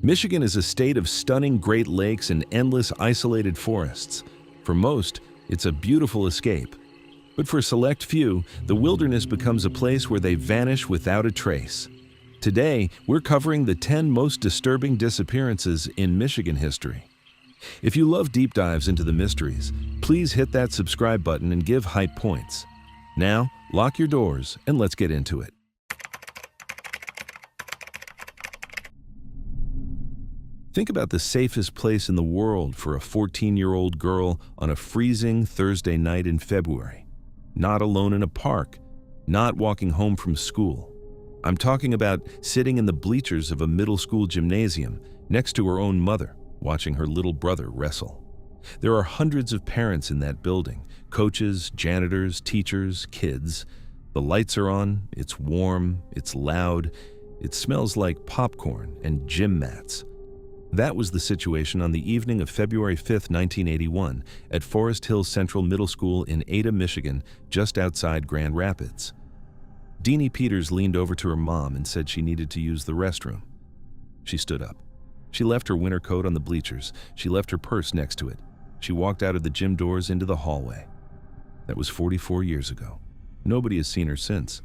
Michigan is a state of stunning Great Lakes and endless isolated forests. For most, it's a beautiful escape. But for a select few, the wilderness becomes a place where they vanish without a trace. Today, we're covering the 10 most disturbing disappearances in Michigan history. If you love deep dives into the mysteries, please hit that subscribe button and give hype points. Now, lock your doors and let's get into it. Think about the safest place in the world for a 14-year-old girl on a freezing Thursday night in February. Not alone in a park, not walking home from school. I'm talking about sitting in the bleachers of a middle school gymnasium next to her own mother, watching her little brother wrestle. There are hundreds of parents in that building, coaches, janitors, teachers, kids. The lights are on, it's warm, it's loud, it smells like popcorn and gym mats. That was the situation on the evening of February 5, 1981, at Forest Hill Central Middle School in Ada, Michigan, just outside Grand Rapids. Deanie Peters leaned over to her mom and said she needed to use the restroom. She stood up. She left her winter coat on the bleachers. She left her purse next to it. She walked out of the gym doors into the hallway. That was 44 years ago. Nobody has seen her since.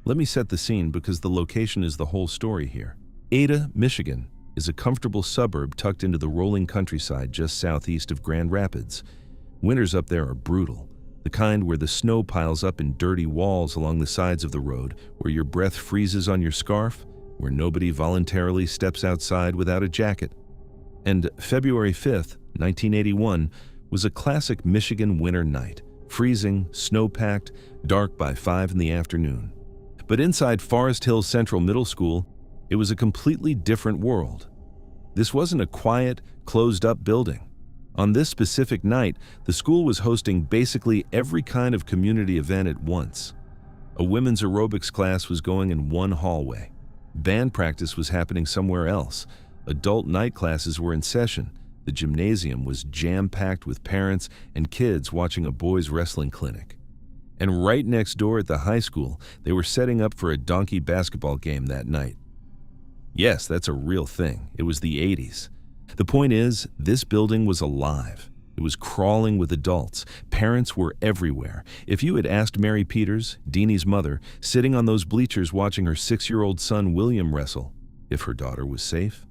Let me set the scene because the location is the whole story here. Ada, Michigan, is a comfortable suburb tucked into the rolling countryside just southeast of Grand Rapids. Winters up there are brutal, the kind where the snow piles up in dirty walls along the sides of the road, where your breath freezes on your scarf, where nobody voluntarily steps outside without a jacket. And February 5th, 1981, was a classic Michigan winter night, freezing, snow-packed, dark by 5 in the afternoon. But inside Forest Hill Central Middle School, it was a completely different world. This wasn't a quiet, closed-up building. On this specific night, the school was hosting basically every kind of community event at once. A women's aerobics class was going in one hallway. Band practice was happening somewhere else. Adult night classes were in session. The gymnasium was jam-packed with parents and kids watching a boys' wrestling clinic. And right next door at the high school, they were setting up for a donkey basketball game that night. Yes, that's a real thing. It was the 80s. The point is, this building was alive. It was crawling with adults. Parents were everywhere. If you had asked Mary Peters, Deanie's mother, sitting on those bleachers watching her 6-year-old son William wrestle, if her daughter was safe,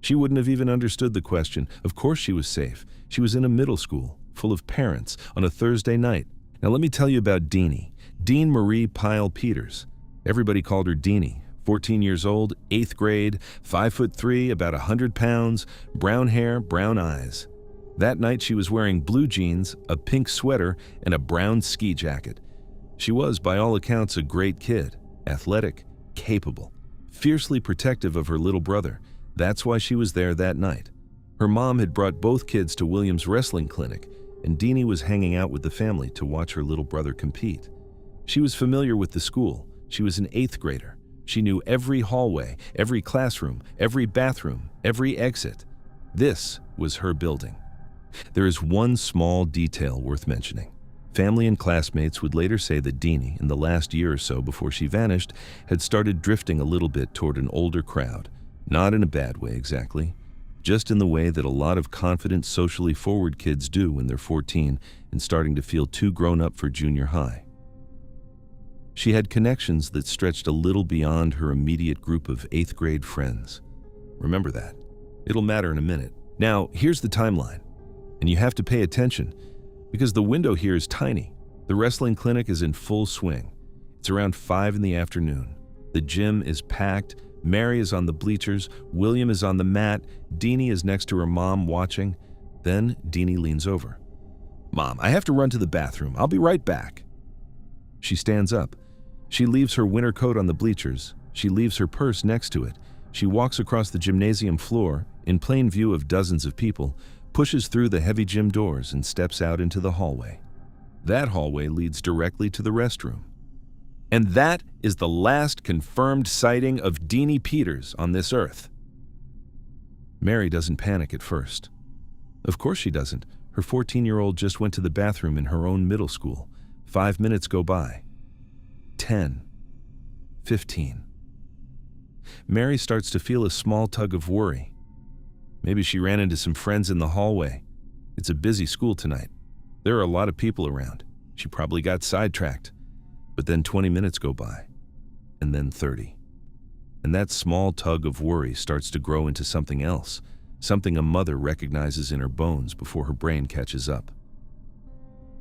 she wouldn't have even understood the question. Of course she was safe. She was in a middle school, full of parents, on a Thursday night. Now let me tell you about Deanie. Dean Marie Pyle Peters. Everybody called her Deanie. 14 years old, 8th grade, 5'3", about 100 pounds, brown hair, brown eyes. That night she was wearing blue jeans, a pink sweater, and a brown ski jacket. She was, by all accounts, a great kid, athletic, capable, fiercely protective of her little brother. That's why she was there that night. Her mom had brought both kids to William's wrestling clinic, and Deanie was hanging out with the family to watch her little brother compete. She was familiar with the school. She was an 8th grader. She knew every hallway, every classroom, every bathroom, every exit. This was her building. There is one small detail worth mentioning. Family and classmates would later say that Deanie, in the last year or so before she vanished, had started drifting a little bit toward an older crowd. Not in a bad way exactly, just in the way that a lot of confident, socially forward kids do when they're 14 and starting to feel too grown up for junior high. She had connections that stretched a little beyond her immediate group of 8th grade friends. Remember that. It'll matter in a minute. Now, here's the timeline. And you have to pay attention, because the window here is tiny. The wrestling clinic is in full swing. It's around 5 in the afternoon. The gym is packed. Mary is on the bleachers. William is on the mat. Deanie is next to her mom watching. Then Deanie leans over. "Mom, I have to run to the bathroom. I'll be right back." She stands up. She leaves her winter coat on the bleachers. She leaves her purse next to it. She walks across the gymnasium floor, in plain view of dozens of people, pushes through the heavy gym doors and steps out into the hallway. That hallway leads directly to the restroom. And that is the last confirmed sighting of Deanie Peters on this earth. Mary doesn't panic at first. Of course she doesn't. Her 14-year-old just went to the bathroom in her own middle school. 5 minutes go by. 10. 15. Mary starts to feel a small tug of worry. Maybe she ran into some friends in the hallway. It's a busy school tonight. There are a lot of people around. She probably got sidetracked. But then 20 minutes go by, and then 30. And that small tug of worry starts to grow into something else, something a mother recognizes in her bones before her brain catches up.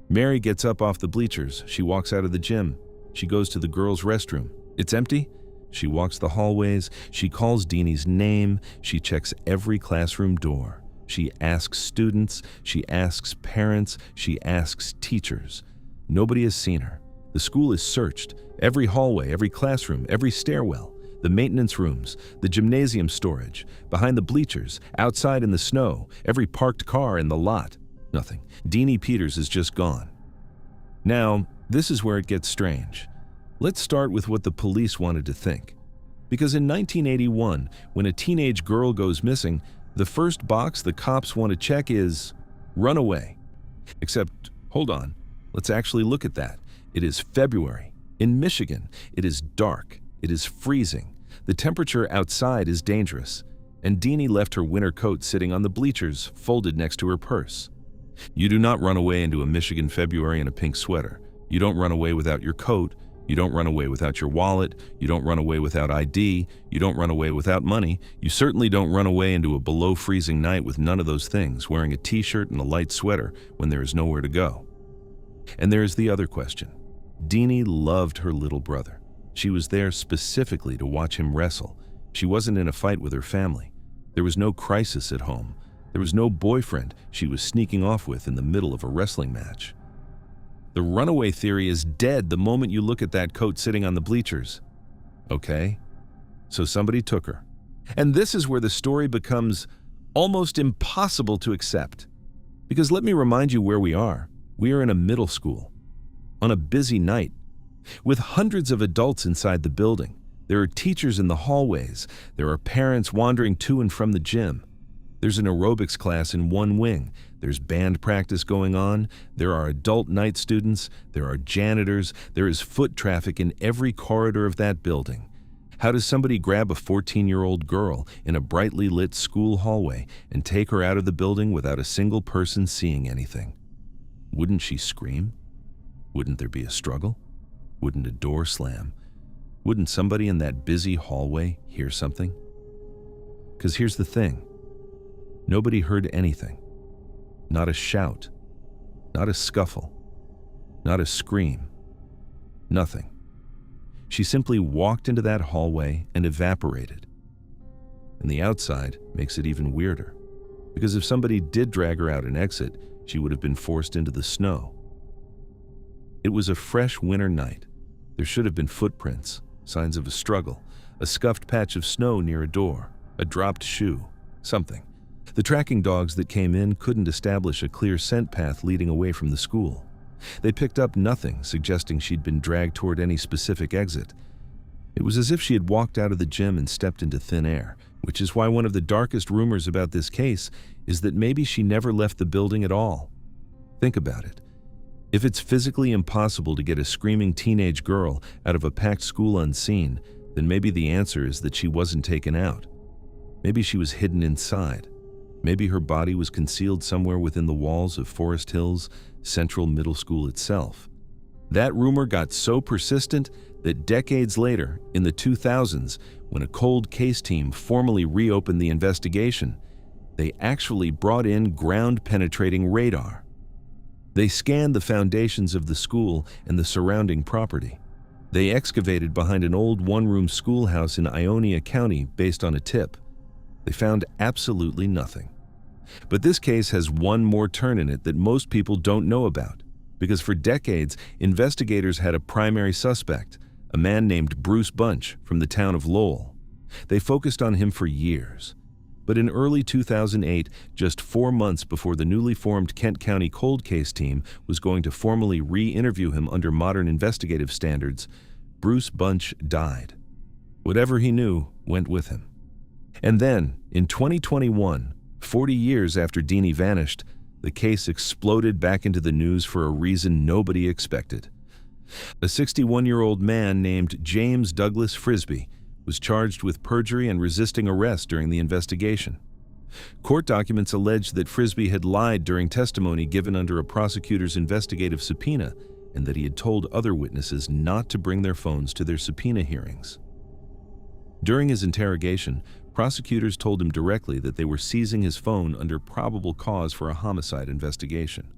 Mary gets up off the bleachers. She walks out of the gym. She goes to the girls' restroom. It's empty. She walks the hallways. She calls Deanie's name. She checks every classroom door. She asks students. She asks parents. She asks teachers. Nobody has seen her. The school is searched. Every hallway, every classroom, every stairwell, the maintenance rooms, the gymnasium storage, behind the bleachers, outside in the snow, every parked car in the lot. Nothing. Deanie Peters is just gone. Now, this is where it gets strange. Let's start with what the police wanted to think. Because in 1981, when a teenage girl goes missing, the first box the cops want to check is runaway. Except, hold on, let's actually look at that. It is February. In Michigan, it is dark. It is freezing. The temperature outside is dangerous. And Deanie left her winter coat sitting on the bleachers, folded next to her purse. You do not run away into a Michigan February in a pink sweater. You don't run away without your coat. You don't run away without your wallet. You don't run away without ID. You don't run away without money. You certainly don't run away into a below-freezing night with none of those things, wearing a t-shirt and a light sweater when there is nowhere to go. And there is the other question. Deanie loved her little brother. She was there specifically to watch him wrestle. She wasn't in a fight with her family. There was no crisis at home. There was no boyfriend she was sneaking off with in the middle of a wrestling match. The runaway theory is dead the moment you look at that coat sitting on the bleachers. Okay, so somebody took her. And this is where the story becomes almost impossible to accept. Because let me remind you where we are. We are in a middle school, on a busy night, with hundreds of adults inside the building. There are teachers in the hallways. There are parents wandering to and from the gym. There's an aerobics class in one wing. There's band practice going on. There are adult night students. There are janitors. There is foot traffic in every corridor of that building. How does somebody grab a 14-year-old girl in a brightly lit school hallway and take her out of the building without a single person seeing anything? Wouldn't she scream? Wouldn't there be a struggle? Wouldn't a door slam? Wouldn't somebody in that busy hallway hear something? Because here's the thing. Nobody heard anything. Not a shout. Not a scuffle. Not a scream. Nothing. She simply walked into that hallway and evaporated. And the outside makes it even weirder. Because if somebody did drag her out and exit, she would have been forced into the snow. It was a fresh winter night. There should have been footprints, signs of a struggle, a scuffed patch of snow near a door, a dropped shoe, something. The tracking dogs that came in couldn't establish a clear scent path leading away from the school. They picked up nothing suggesting she'd been dragged toward any specific exit. It was as if she had walked out of the gym and stepped into thin air, which is why one of the darkest rumors about this case is that maybe she never left the building at all. Think about it. If it's physically impossible to get a screaming teenage girl out of a packed school unseen, then maybe the answer is that she wasn't taken out. Maybe she was hidden inside. Maybe her body was concealed somewhere within the walls of Forest Hills Central Middle School itself. That rumor got so persistent that decades later, in the 2000s, when a cold case team formally reopened the investigation, they actually brought in ground-penetrating radar. They scanned the foundations of the school and the surrounding property. They excavated behind an old one-room schoolhouse in Ionia County based on a tip. They found absolutely nothing. But this case has one more turn in it that most people don't know about, because for decades, investigators had a primary suspect, a man named Bruce Bunch from the town of Lowell. They focused on him for years. But in early 2008, just 4 months before the newly formed Kent County Cold Case team was going to formally re-interview him under modern investigative standards, Bruce Bunch died. Whatever he knew went with him. And then, in 2021, 40 years after Deanie vanished, the case exploded back into the news for a reason nobody expected. A 61-year-old man named James Douglas Frisbee was charged with perjury and resisting arrest during the investigation. Court documents allege that Frisbee had lied during testimony given under a prosecutor's investigative subpoena and that he had told other witnesses not to bring their phones to their subpoena hearings. During his interrogation, prosecutors told him directly that they were seizing his phone under probable cause for a homicide investigation.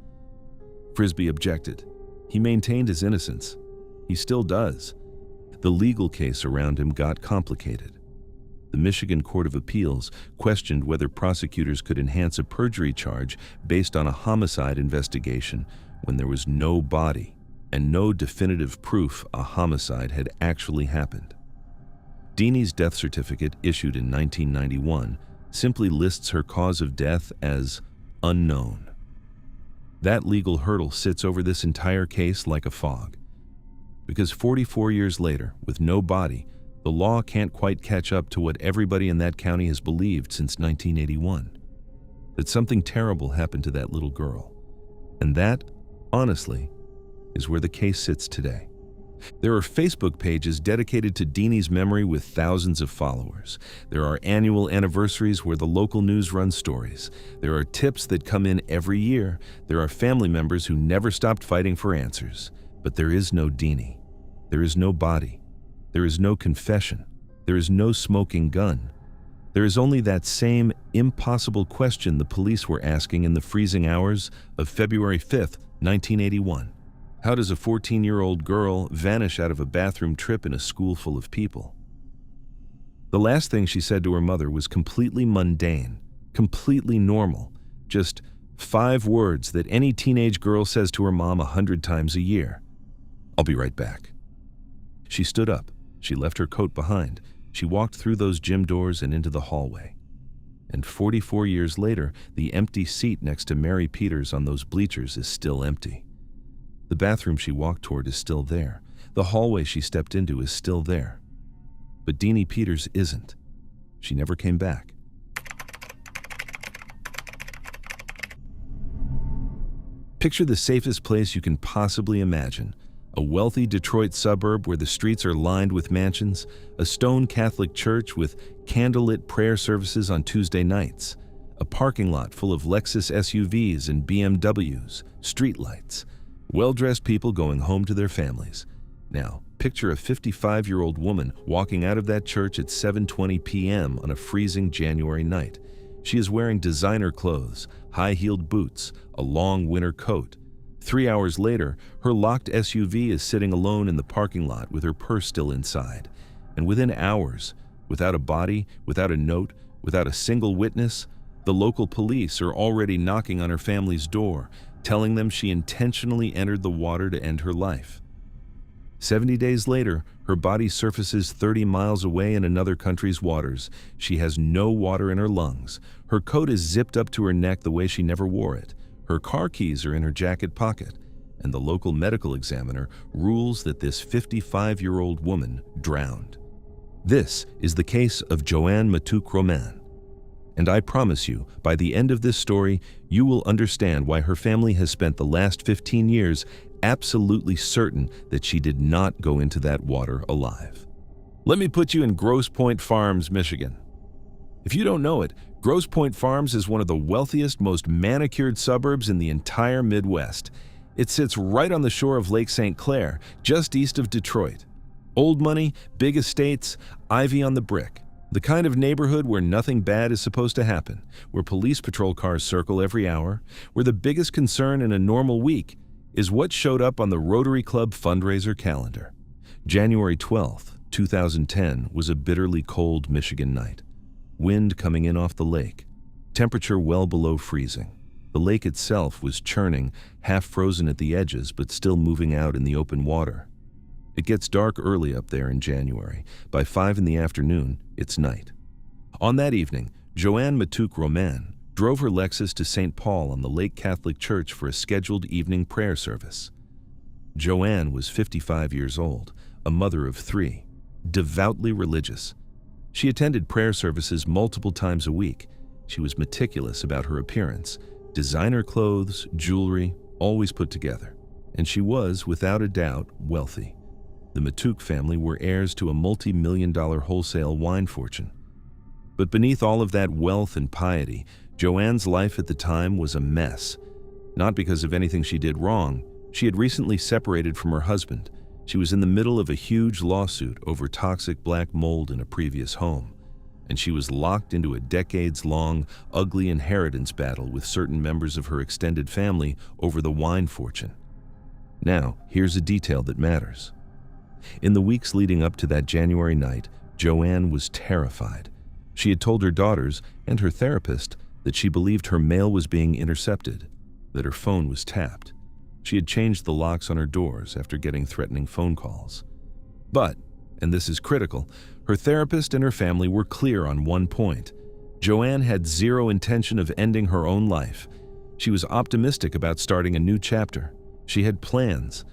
Frisbee objected. He maintained his innocence. He still does. The legal case around him got complicated. The Michigan Court of Appeals questioned whether prosecutors could enhance a perjury charge based on a homicide investigation when there was no body and no definitive proof a homicide had actually happened. Deanie's death certificate, issued in 1991, simply lists her cause of death as unknown. That legal hurdle sits over this entire case like a fog. Because 44 years later, with no body, the law can't quite catch up to what everybody in that county has believed since 1981. That something terrible happened to that little girl. And that, honestly, is where the case sits today. There are Facebook pages dedicated to Deanie's memory with thousands of followers. There are annual anniversaries where the local news runs stories. There are tips that come in every year. There are family members who never stopped fighting for answers. But there is no Deanie. There is no body. There is no confession. There is no smoking gun. There is only that same impossible question the police were asking in the freezing hours of February 5th, 1981. How does a 14-year-old girl vanish out of a bathroom trip in a school full of people? The last thing she said to her mother was completely mundane, completely normal, just 5 words that any teenage girl says to her mom 100 times a year. "I'll be right back." She stood up. She left her coat behind. She walked through those gym doors and into the hallway. And 44 years later, the empty seat next to Mary Peters on those bleachers is still empty. The bathroom she walked toward is still there. The hallway she stepped into is still there. But Deanie Peters isn't. She never came back. Picture the safest place you can possibly imagine. A wealthy Detroit suburb where the streets are lined with mansions, a stone Catholic church with candlelit prayer services on Tuesday nights, a parking lot full of Lexus SUVs and BMWs, streetlights, well-dressed people going home to their families. Now, picture a 55-year-old woman walking out of that church at 7:20 p.m. on a freezing January night. She is wearing designer clothes, high-heeled boots, a long winter coat. 3 hours later, her locked SUV is sitting alone in the parking lot with her purse still inside. And within hours, without a body, without a note, without a single witness, the local police are already knocking on her family's door, telling them she intentionally entered the water to end her life. 70 days later, her body surfaces 30 miles away in another country's waters. She has no water in her lungs. Her coat is zipped up to her neck the way she never wore it. Her car keys are in her jacket pocket. And the local medical examiner rules that this 55-year-old woman drowned. This is the case of Joanne Matouk-Roman. And I promise you, by the end of this story, you will understand why her family has spent the last 15 years absolutely certain that she did not go into that water alive. Let me put you in Grosse Pointe Farms, Michigan. If you don't know it, Grosse Pointe Farms is one of the wealthiest, most manicured suburbs in the entire Midwest. It sits right on the shore of Lake St. Clair, just east of Detroit. Old money, big estates, ivy on the brick. The kind of neighborhood where nothing bad is supposed to happen, where police patrol cars circle every hour, where the biggest concern in a normal week is what showed up on the Rotary Club fundraiser calendar. January 12th, 2010 was a bitterly cold Michigan night. Wind coming in off the lake. Temperature well below freezing. The lake itself was churning, half frozen at the edges, but still moving out in the open water. It gets dark early up there in January. By 5 in the afternoon, it's night. On that evening, Joanne Matouk-Roman drove her Lexus to St. Paul on the Lake Catholic Church for a scheduled evening prayer service. Joanne was 55 years old, a mother of 3, devoutly religious. She attended prayer services multiple times a week. She was meticulous about her appearance, designer clothes, jewelry, always put together. And she was, without a doubt, wealthy. The Matouk family were heirs to a multi-million-dollar wholesale wine fortune. But beneath all of that wealth and piety, Joanne's life at the time was a mess. Not because of anything she did wrong. She had recently separated from her husband. She was in the middle of a huge lawsuit over toxic black mold in a previous home. And she was locked into a decades-long, ugly inheritance battle with certain members of her extended family over the wine fortune. Now, here's a detail that matters. In the weeks leading up to that January night, Joanne was terrified. She had told her daughters and her therapist that she believed her mail was being intercepted, that her phone was tapped. She had changed the locks on her doors after getting threatening phone calls. But, and this is critical, her therapist and her family were clear on one point. Joanne had zero intention of ending her own life. She was optimistic about starting a new chapter. She had plans.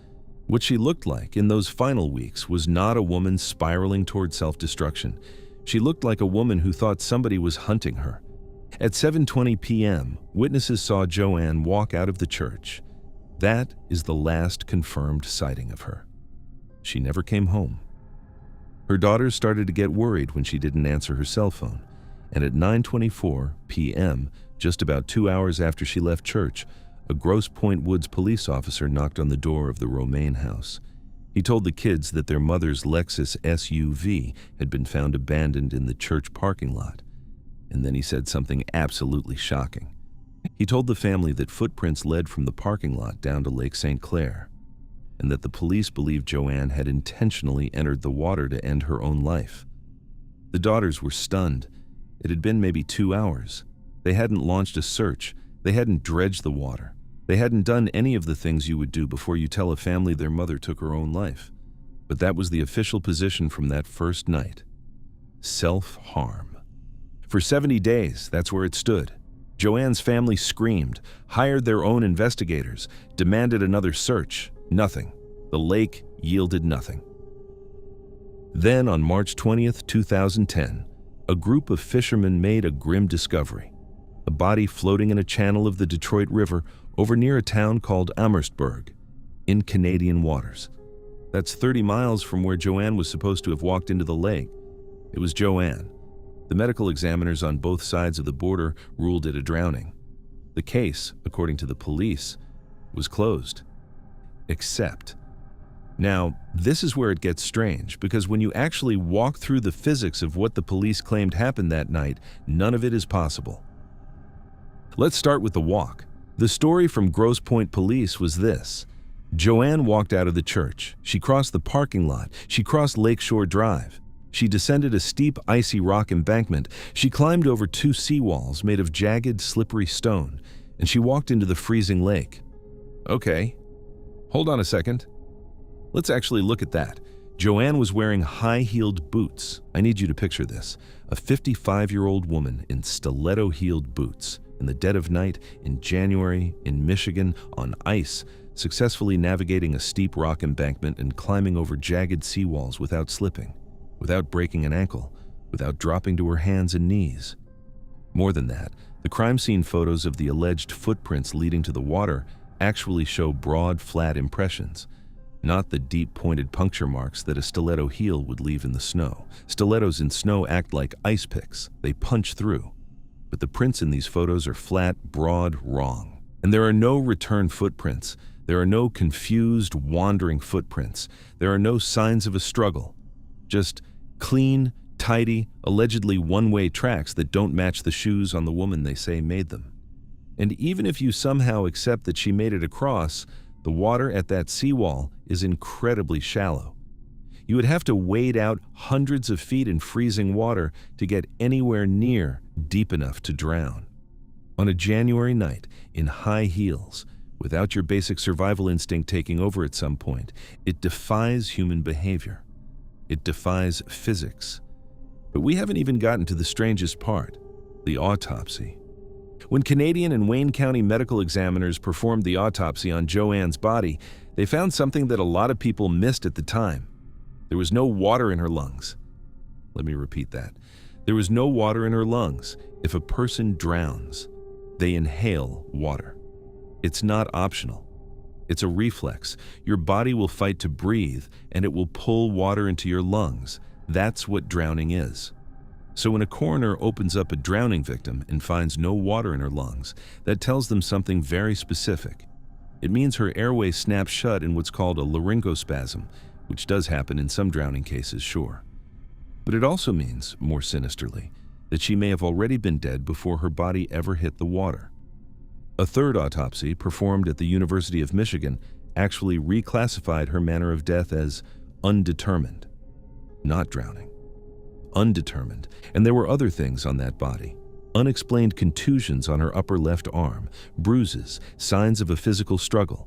What she looked like in those final weeks was not a woman spiraling toward self-destruction. She looked like a woman who thought somebody was hunting her. At 7:20 p.m., witnesses saw Joanne walk out of the church. That is the last confirmed sighting of her. She never came home. Her daughters started to get worried when she didn't answer her cell phone, and at 9:24 p.m., just about 2 hours after she left church, a Grosse Pointe Woods police officer knocked on the door of the Romaine house. He told the kids that their mother's Lexus SUV had been found abandoned in the church parking lot. And then he said something absolutely shocking. He told the family that footprints led from the parking lot down to Lake St. Clair, and that the police believed Joanne had intentionally entered the water to end her own life. The daughters were stunned. It had been maybe 2 hours. They hadn't launched a search. They hadn't dredged the water. They hadn't done any of the things you would do before you tell a family their mother took her own life. But that was the official position from that first night. Self-harm. For 70 days, that's where it stood. Joanne's family screamed, hired their own investigators, demanded another search. Nothing. The lake yielded nothing. Then, on March 20th, 2010, a group of fishermen made a grim discovery. A body floating in a channel of the Detroit River over near a town called Amersfoort, in Canadian waters. That's 30 miles from where Joanne was supposed to have walked into the lake. It was Joanne. The medical examiners on both sides of the border ruled it a drowning. The case, according to the police, was closed. Except. Now, this is where it gets strange, because when you actually walk through the physics of what the police claimed happened that night, none of it is possible. Let's start with the walk. The story from Grosse Pointe Police was this. Joanne walked out of the church. She crossed the parking lot. She crossed Lakeshore Drive. She descended a steep, icy rock embankment. She climbed over 2 seawalls made of jagged, slippery stone, and she walked into the freezing lake. Okay, hold on a second. Let's actually look at that. Joanne was wearing high-heeled boots. I need you to picture this. A 55-year-old woman in stiletto-heeled boots, in the dead of night, in January, in Michigan, on ice, successfully navigating a steep rock embankment and climbing over jagged seawalls without slipping, without breaking an ankle, without dropping to her hands and knees. More than that, the crime scene photos of the alleged footprints leading to the water actually show broad, flat impressions, not the deep, pointed puncture marks that a stiletto heel would leave in the snow. Stilettos in snow act like ice picks. They punch through. But the prints in these photos are flat, broad, wrong. And there are no return footprints. There are no confused, wandering footprints. There are no signs of a struggle. Just clean, tidy, allegedly one-way tracks that don't match the shoes on the woman they say made them. And even if you somehow accept that she made it across, the water at that seawall is incredibly shallow. You would have to wade out hundreds of feet in freezing water to get anywhere near deep enough to drown. On a January night, in high heels, without your basic survival instinct taking over at some point, it defies human behavior. It defies physics. But we haven't even gotten to the strangest part, the autopsy. When Canadian and Wayne County medical examiners performed the autopsy on Joanne's body, they found something that a lot of people missed at the time. There was no water in her lungs. Let me repeat that. There was no water in her lungs. If a person drowns, they inhale water. It's not optional. It's a reflex. Your body will fight to breathe, and it will pull water into your lungs. That's what drowning is. So when a coroner opens up a drowning victim and finds no water in her lungs, that tells them something very specific. It means her airway snapped shut in what's called a laryngospasm, which does happen in some drowning cases, sure. But it also means, more sinisterly, that she may have already been dead before her body ever hit the water. A third autopsy, performed at the University of Michigan, actually reclassified her manner of death as undetermined. Not drowning. Undetermined. And there were other things on that body. Unexplained contusions on her upper left arm, bruises, signs of a physical struggle.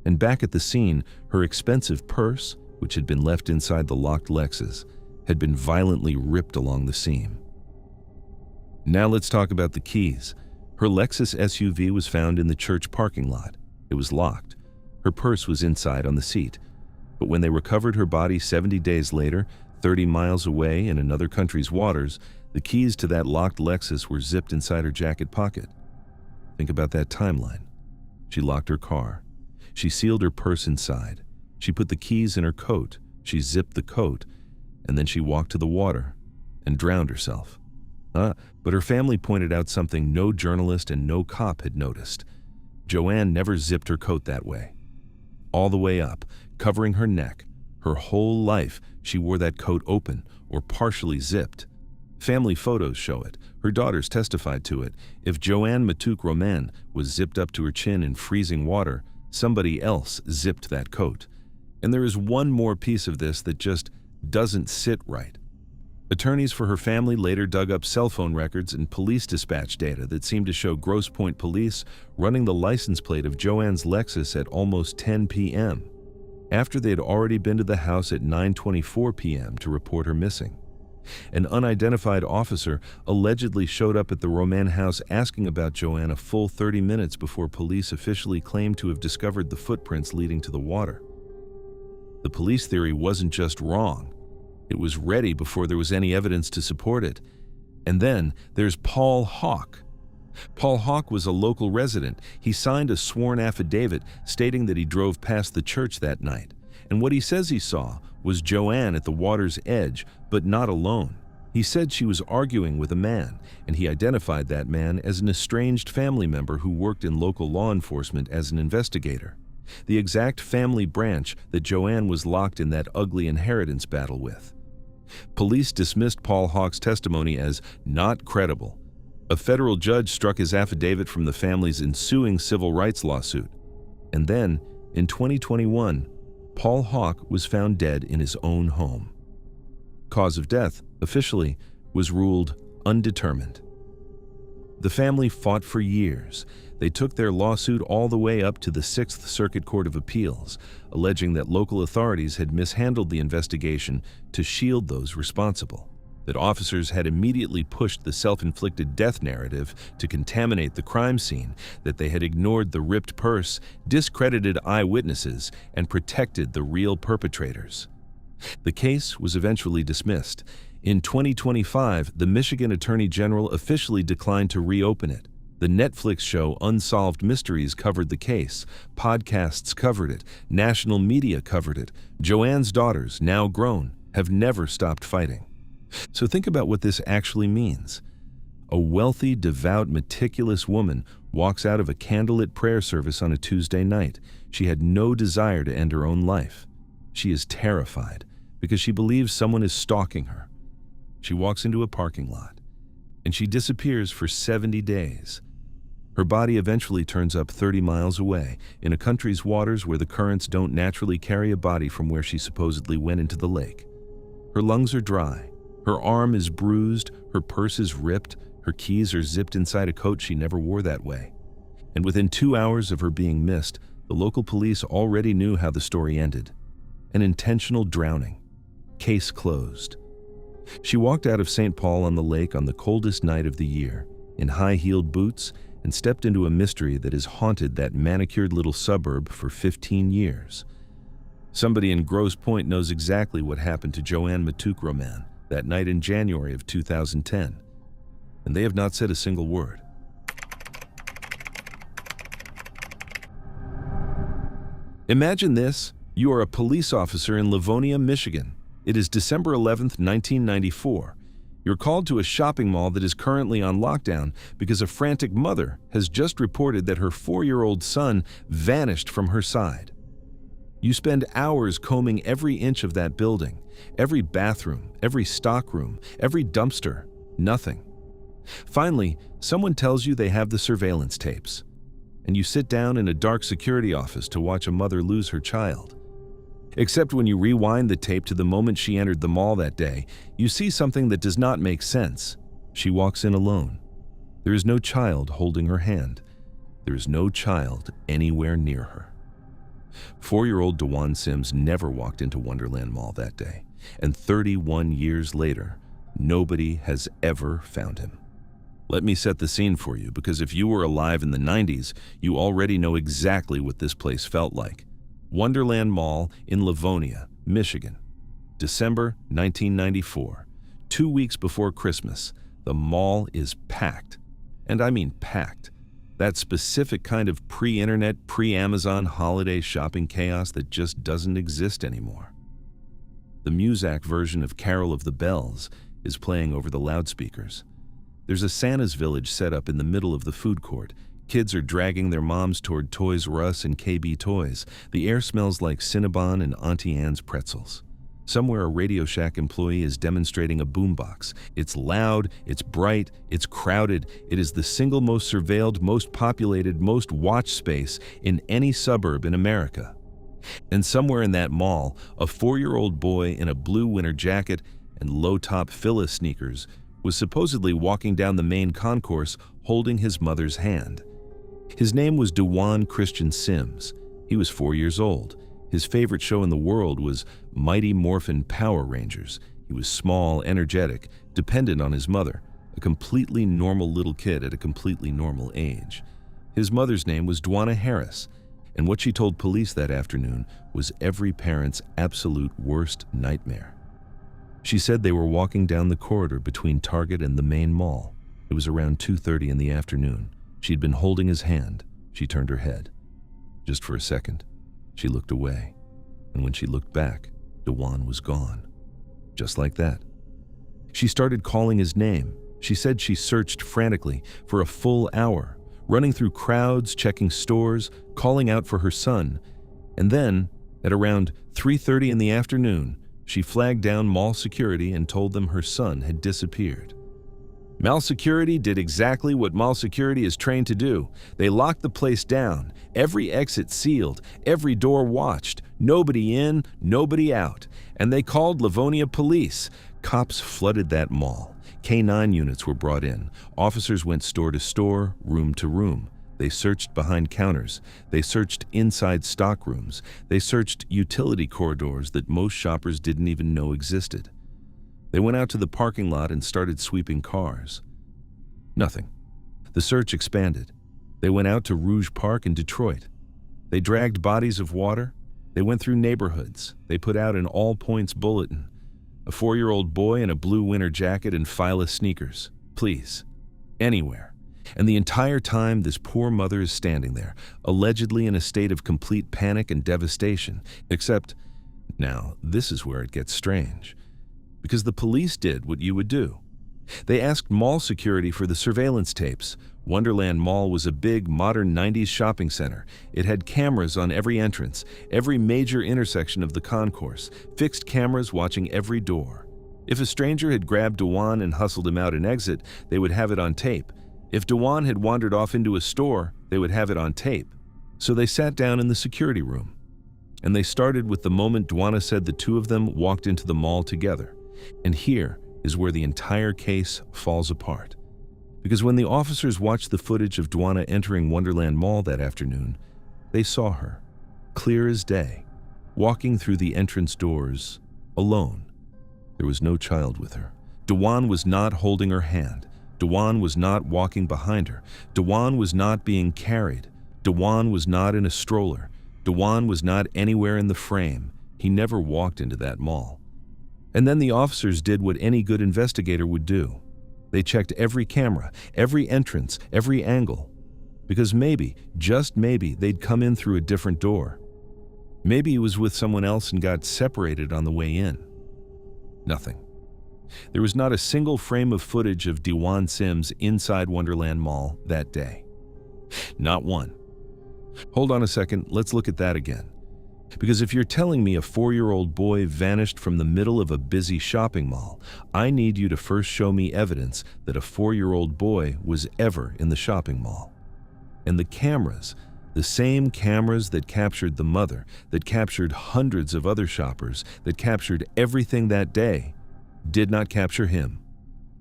And back at the scene, her expensive purse, which had been left inside the locked Lexus, had been violently ripped along the seam. Now let's talk about the keys. Her Lexus SUV was found in the church parking lot. It was locked. Her purse was inside on the seat. But when they recovered her body 70 days later, 30 miles away in another country's waters, the keys to that locked Lexus were zipped inside her jacket pocket. Think about that timeline. She locked her car. She sealed her purse inside. She put the keys in her coat. She zipped the coat. And then she walked to the water and drowned herself. But her family pointed out something no journalist and no cop had noticed. Joanne never zipped her coat that way. All the way up, covering her neck. Her whole life, she wore that coat open or partially zipped. Family photos show it. Her daughters testified to it. If Joanne Matuk-Roman was zipped up to her chin in freezing water, somebody else zipped that coat. And there is one more piece of this that just doesn't sit right. Attorneys for her family later dug up cell phone records and police dispatch data that seemed to show Grosse Pointe police running the license plate of Joanne's Lexus at almost 10 p.m., after they had already been to the house at 9:24 p.m. to report her missing. An unidentified officer allegedly showed up at the Roman house asking about Joanne a full 30 minutes before police officially claimed to have discovered the footprints leading to the water. The police theory wasn't just wrong. It was ready before there was any evidence to support it. And then there's Paul Hawk. Paul Hawk was a local resident. He signed a sworn affidavit stating that he drove past the church that night. And what he says he saw was Joanne at the water's edge, but not alone. He said she was arguing with a man, and he identified that man as an estranged family member who worked in local law enforcement as an investigator. The exact family branch that Joanne was locked in that ugly inheritance battle with. Police dismissed Paul Hawk's testimony as not credible. A federal judge struck his affidavit from the family's ensuing civil rights lawsuit. And then, in 2021, Paul Hawk was found dead in his own home. Cause of death, officially, was ruled undetermined. The family fought for years. They took their lawsuit all the way up to the Sixth Circuit Court of Appeals, alleging that local authorities had mishandled the investigation to shield those responsible, that officers had immediately pushed the self-inflicted death narrative to contaminate the crime scene, that they had ignored the ripped purse, discredited eyewitnesses, and protected the real perpetrators. The case was eventually dismissed. In 2025, the Michigan Attorney General officially declined to reopen it. The Netflix show Unsolved Mysteries covered the case. Podcasts covered it. National media covered it. Joanne's daughters, now grown, have never stopped fighting. So think about what this actually means. A wealthy, devout, meticulous woman walks out of a candlelit prayer service on a Tuesday night. She had no desire to end her own life. She is terrified because she believes someone is stalking her. She walks into a parking lot, and she disappears for 70 days. Her body eventually turns up 30 miles away, in a country's waters where the currents don't naturally carry a body from where she supposedly went into the lake. Her lungs are dry, her arm is bruised, her purse is ripped, her keys are zipped inside a coat she never wore that way. And within 2 hours of her being missed, the local police already knew how the story ended. An intentional drowning. Case closed. She walked out of St. Paul on the lake on the coldest night of the year, in high-heeled boots, and stepped into a mystery that has haunted that manicured little suburb for 15 years. Somebody in Grosse Pointe knows exactly what happened to Joanne Matuk-Roman that night in January of 2010, and they have not said a single word. Imagine this. You are a police officer in Livonia, Michigan. It is December 11th, 1994. You're called to a shopping mall that is currently on lockdown because a frantic mother has just reported that her 4-year-old son vanished from her side. You spend hours combing every inch of that building, every bathroom, every stockroom, every dumpster, nothing. Finally, someone tells you they have the surveillance tapes, and you sit down in a dark security office to watch a mother lose her child. Except when you rewind the tape to the moment she entered the mall that day, you see something that does not make sense. She walks in alone. There is no child holding her hand. There is no child anywhere near her. 4-year-old Dewan Sims never walked into Wonderland Mall that day, and 31 years later, nobody has ever found him. Let me set the scene for you, because if you were alive in the 90s, you already know exactly what this place felt like. Wonderland Mall in Livonia, Michigan. December 1994. 2 weeks before Christmas, the mall is packed. And I mean packed. That specific kind of pre-internet, pre-Amazon holiday shopping chaos that just doesn't exist anymore. The Muzak version of Carol of the Bells is playing over the loudspeakers. There's a Santa's village set up in the middle of the food court. Kids are dragging their moms toward Toys R Us and KB Toys. The air smells like Cinnabon and Auntie Anne's pretzels. Somewhere a Radio Shack employee is demonstrating a boombox. It's loud, it's bright, it's crowded. It is the single most surveilled, most populated, most watched space in any suburb in America. And somewhere in that mall, a 4-year-old boy in a blue winter jacket and low-top Fila sneakers was supposedly walking down the main concourse holding his mother's hand. His name was Dewan Christian Sims. He was 4 years old. His favorite show in the world was Mighty Morphin Power Rangers. He was small, energetic, dependent on his mother, a completely normal little kid at a completely normal age. His mother's name was Dwana Harris, and what she told police that afternoon was every parent's absolute worst nightmare. She said they were walking down the corridor between Target and the main mall. It was around 2:30 in the afternoon. She'd been holding his hand. She turned her head. Just for a second, she looked away, and when she looked back, Dewan was gone. Just like that. She started calling his name. She said she searched frantically for a full hour, running through crowds, checking stores, calling out for her son. And then, at around 3:30 in the afternoon, she flagged down mall security and told them her son had disappeared. Mall security did exactly what mall security is trained to do. They locked the place down, every exit sealed, every door watched, nobody in, nobody out. And they called Livonia police. Cops flooded that mall. K-9 units were brought in. Officers went store to store, room to room. They searched behind counters. They searched inside stock rooms. They searched utility corridors that most shoppers didn't even know existed. They went out to the parking lot and started sweeping cars. Nothing. The search expanded. They went out to Rouge Park in Detroit. They dragged bodies of water. They went through neighborhoods. They put out an all-points bulletin. A 4-year-old boy in a blue winter jacket and Fila sneakers. Please. Anywhere. And the entire time, this poor mother is standing there, allegedly in a state of complete panic and devastation. Except, now, this is where it gets strange. Because the police did what you would do. They asked mall security for the surveillance tapes. Wonderland Mall was a big, modern 90s shopping center. It had cameras on every entrance, every major intersection of the concourse, fixed cameras watching every door. If a stranger had grabbed Dewan and hustled him out an exit, they would have it on tape. If Dewan had wandered off into a store, they would have it on tape. So they sat down in the security room. And they started with the moment Dwana said the two of them walked into the mall together. And here is where the entire case falls apart. Because when the officers watched the footage of Dwana entering Wonderland Mall that afternoon, they saw her, clear as day, walking through the entrance doors, alone. There was no child with her. Dewan was not holding her hand. Dewan was not walking behind her. Dewan was not being carried. Dewan was not in a stroller. Dewan was not anywhere in the frame. He never walked into that mall. And then the officers did what any good investigator would do. They checked every camera, every entrance, every angle. Because maybe, just maybe, they'd come in through a different door. Maybe he was with someone else and got separated on the way in. Nothing. There was not a single frame of footage of Dewan Sims inside Wonderland Mall that day. Not one. Hold on a second, let's look at that again. Because if you're telling me a 4-year-old boy vanished from the middle of a busy shopping mall, I need you to first show me evidence that a 4-year-old boy was ever in the shopping mall. And the cameras, the same cameras that captured the mother, that captured hundreds of other shoppers, that captured everything that day, did not capture him.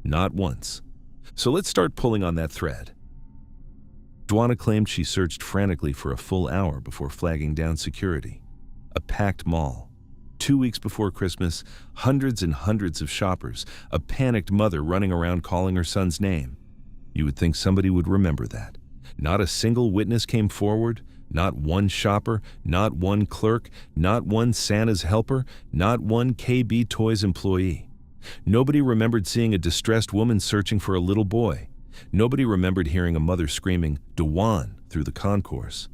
Not once. So let's start pulling on that thread. Dwana claimed she searched frantically for a full hour before flagging down security. A packed mall. 2 weeks before Christmas, hundreds and hundreds of shoppers, a panicked mother running around calling her son's name. You would think somebody would remember that. Not a single witness came forward, not one shopper, not one clerk, not one Santa's helper, not one KB Toys employee. Nobody remembered seeing a distressed woman searching for a little boy. Nobody remembered hearing a mother screaming, "Dewan," through the concourse.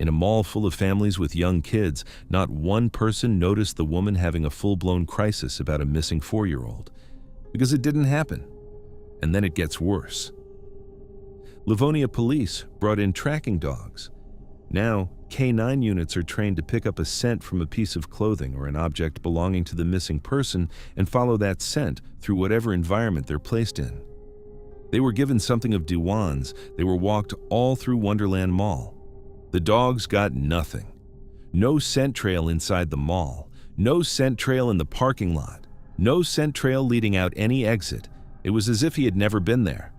In a mall full of families with young kids, not one person noticed the woman having a full-blown crisis about a missing 4-year-old. Because it didn't happen. And then it gets worse. Livonia police brought in tracking dogs. Now, K9 units are trained to pick up a scent from a piece of clothing or an object belonging to the missing person and follow that scent through whatever environment they're placed in. They were given something of Dewan's. They were walked all through Wonderland Mall. The dogs got nothing. No scent trail inside the mall. No scent trail in the parking lot. No scent trail leading out any exit. It was as if he had never been there.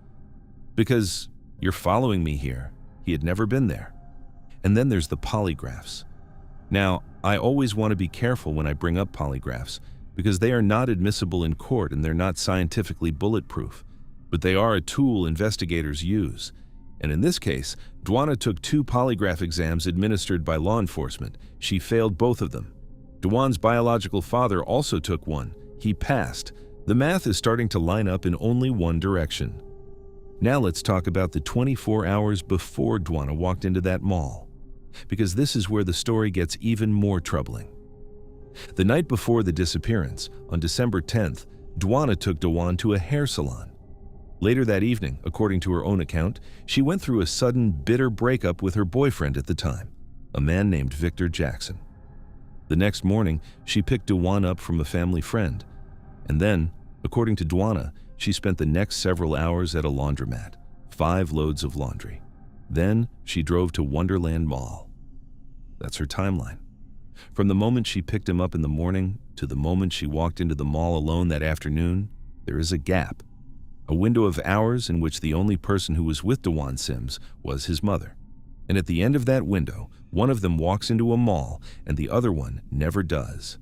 Because, you're following me here, he had never been there. And then there's the polygraphs. Now, I always want to be careful when I bring up polygraphs, because they are not admissible in court and they're not scientifically bulletproof. But they are a tool investigators use. And in this case, Dwana took 2 polygraph exams administered by law enforcement. She failed both of them. Dewan's biological father also took one. He passed. The math is starting to line up in only one direction. Now let's talk about the 24 hours before Dwana walked into that mall. Because this is where the story gets even more troubling. The night before the disappearance, on December 10th, Dwana took Dewan to a hair salon. Later that evening, according to her own account, she went through a sudden, bitter breakup with her boyfriend at the time, a man named Victor Jackson. The next morning, she picked Dewan up from a family friend. And then, according to Dwana, she spent the next several hours at a laundromat, 5 loads of laundry. Then, she drove to Wonderland Mall. That's her timeline. From the moment she picked him up in the morning to the moment she walked into the mall alone that afternoon, there is a gap. A window of hours in which the only person who was with Dewan Sims was his mother. And at the end of that window, one of them walks into a mall and the other one never does.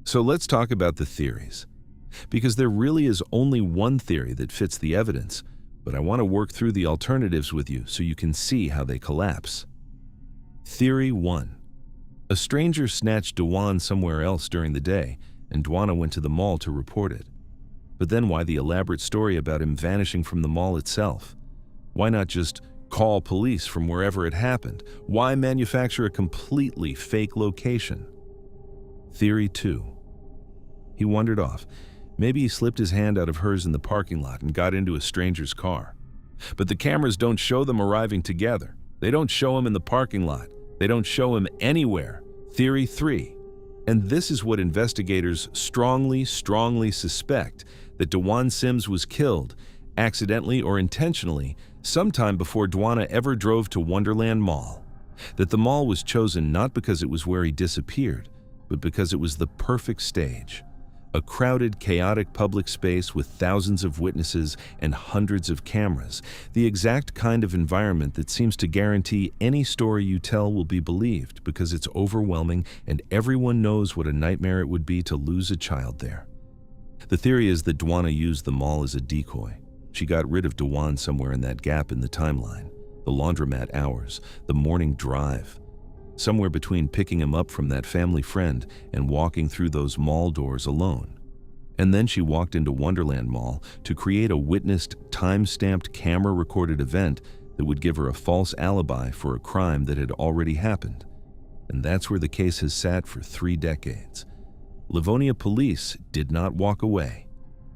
So let's talk about the theories. Because there really is only one theory that fits the evidence, but I want to work through the alternatives with you so you can see how they collapse. Theory 1. A stranger snatched Dewan somewhere else during the day, and Dwana went to the mall to report it. But then why the elaborate story about him vanishing from the mall itself? Why not just call police from wherever it happened? Why manufacture a completely fake location? Theory 2. He wandered off. Maybe he slipped his hand out of hers in the parking lot and got into a stranger's car. But the cameras don't show them arriving together. They don't show him in the parking lot. They don't show him anywhere. Theory 3. And this is what investigators strongly suspect, that Dewan Sims was killed, accidentally or intentionally, sometime before Dwana ever drove to Wonderland Mall. That the mall was chosen not because it was where he disappeared, but because it was the perfect stage. A crowded, chaotic public space with thousands of witnesses and hundreds of cameras, the exact kind of environment that seems to guarantee any story you tell will be believed because it's overwhelming and everyone knows what a nightmare it would be to lose a child there. The theory is that Dwana used the mall as a decoy. She got rid of Dewan somewhere in that gap in the timeline, the laundromat hours, the morning drive. Somewhere between picking him up from that family friend and walking through those mall doors alone. And then she walked into Wonderland Mall to create a witnessed, time-stamped, camera-recorded event that would give her a false alibi for a crime that had already happened. And that's where the case has sat for 3 decades. Livonia police did not walk away.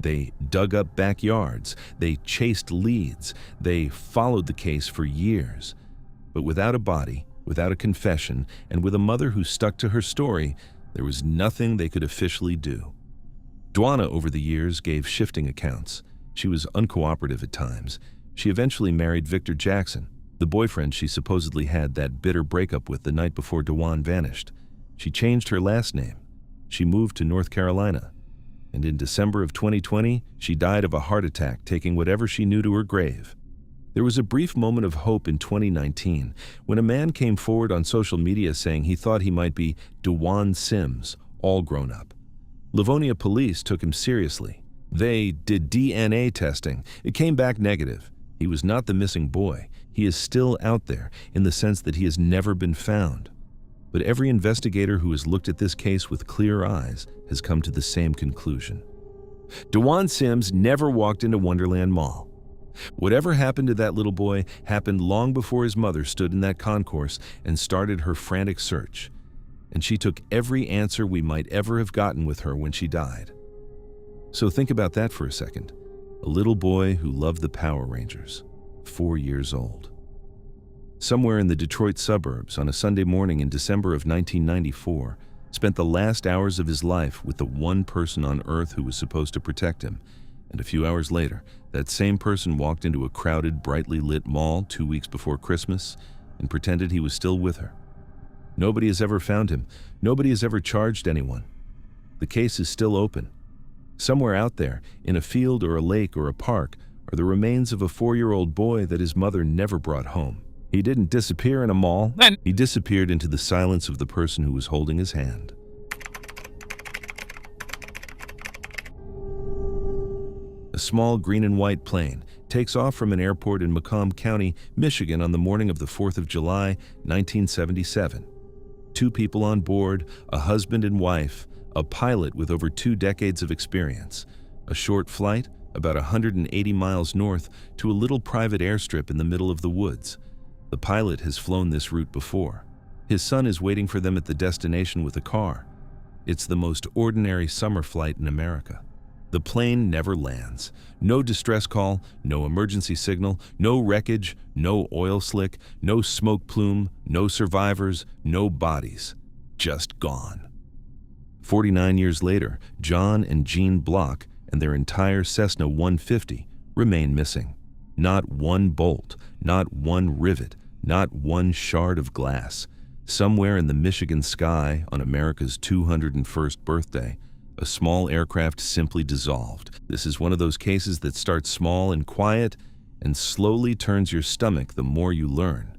They dug up backyards, they chased leads, they followed the case for years. But without a body, without a confession, and with a mother who stuck to her story, there was nothing they could officially do. Dwana, over the years, gave shifting accounts. She was uncooperative at times. She eventually married Victor Jackson, the boyfriend she supposedly had that bitter breakup with the night before Dewan vanished. She changed her last name. She moved to North Carolina. And in December of 2020, she died of a heart attack, taking whatever she knew to her grave. There was a brief moment of hope in 2019 when a man came forward on social media saying he thought he might be Dewan Sims, all grown up. Livonia police took him seriously. They did DNA testing. It came back negative. He was not the missing boy. He is still out there, in the sense that he has never been found. But every investigator who has looked at this case with clear eyes has come to the same conclusion. Dewan Sims never walked into Wonderland Mall. Whatever happened to that little boy happened long before his mother stood in that concourse and started her frantic search. And she took every answer we might ever have gotten with her when she died. So think about that for a second. A little boy who loved the Power Rangers, 4 years old. Somewhere in the Detroit suburbs on a Sunday morning in December of 1994, spent the last hours of his life with the one person on earth who was supposed to protect him. And a few hours later, that same person walked into a crowded, brightly lit mall 2 weeks before Christmas and pretended he was still with her. Nobody has ever found him. Nobody has ever charged anyone. The case is still open. Somewhere out there, in a field or a lake or a park, are the remains of a 4-year-old boy that his mother never brought home. He didn't disappear in a mall. He disappeared into the silence of the person who was holding his hand. A small green and white plane takes off from an airport in Macomb County, Michigan on the morning of the 4th of July, 1977. 2 people on board, a husband and wife, a pilot with over 2 decades of experience. A short flight, about 180 miles north, to a little private airstrip in the middle of the woods. The pilot has flown this route before. His son is waiting for them at the destination with a car. It's the most ordinary summer flight in America. The plane never lands. No distress call, no emergency signal, no wreckage, no oil slick, no smoke plume, no survivors, no bodies. Just gone. 49 years later, John and Jean Block and their entire Cessna 150 remain missing. Not one bolt, not one rivet, not one shard of glass. Somewhere in the Michigan sky on America's 201st birthday, a small aircraft simply dissolved. This is one of those cases that starts small and quiet and slowly turns your stomach the more you learn.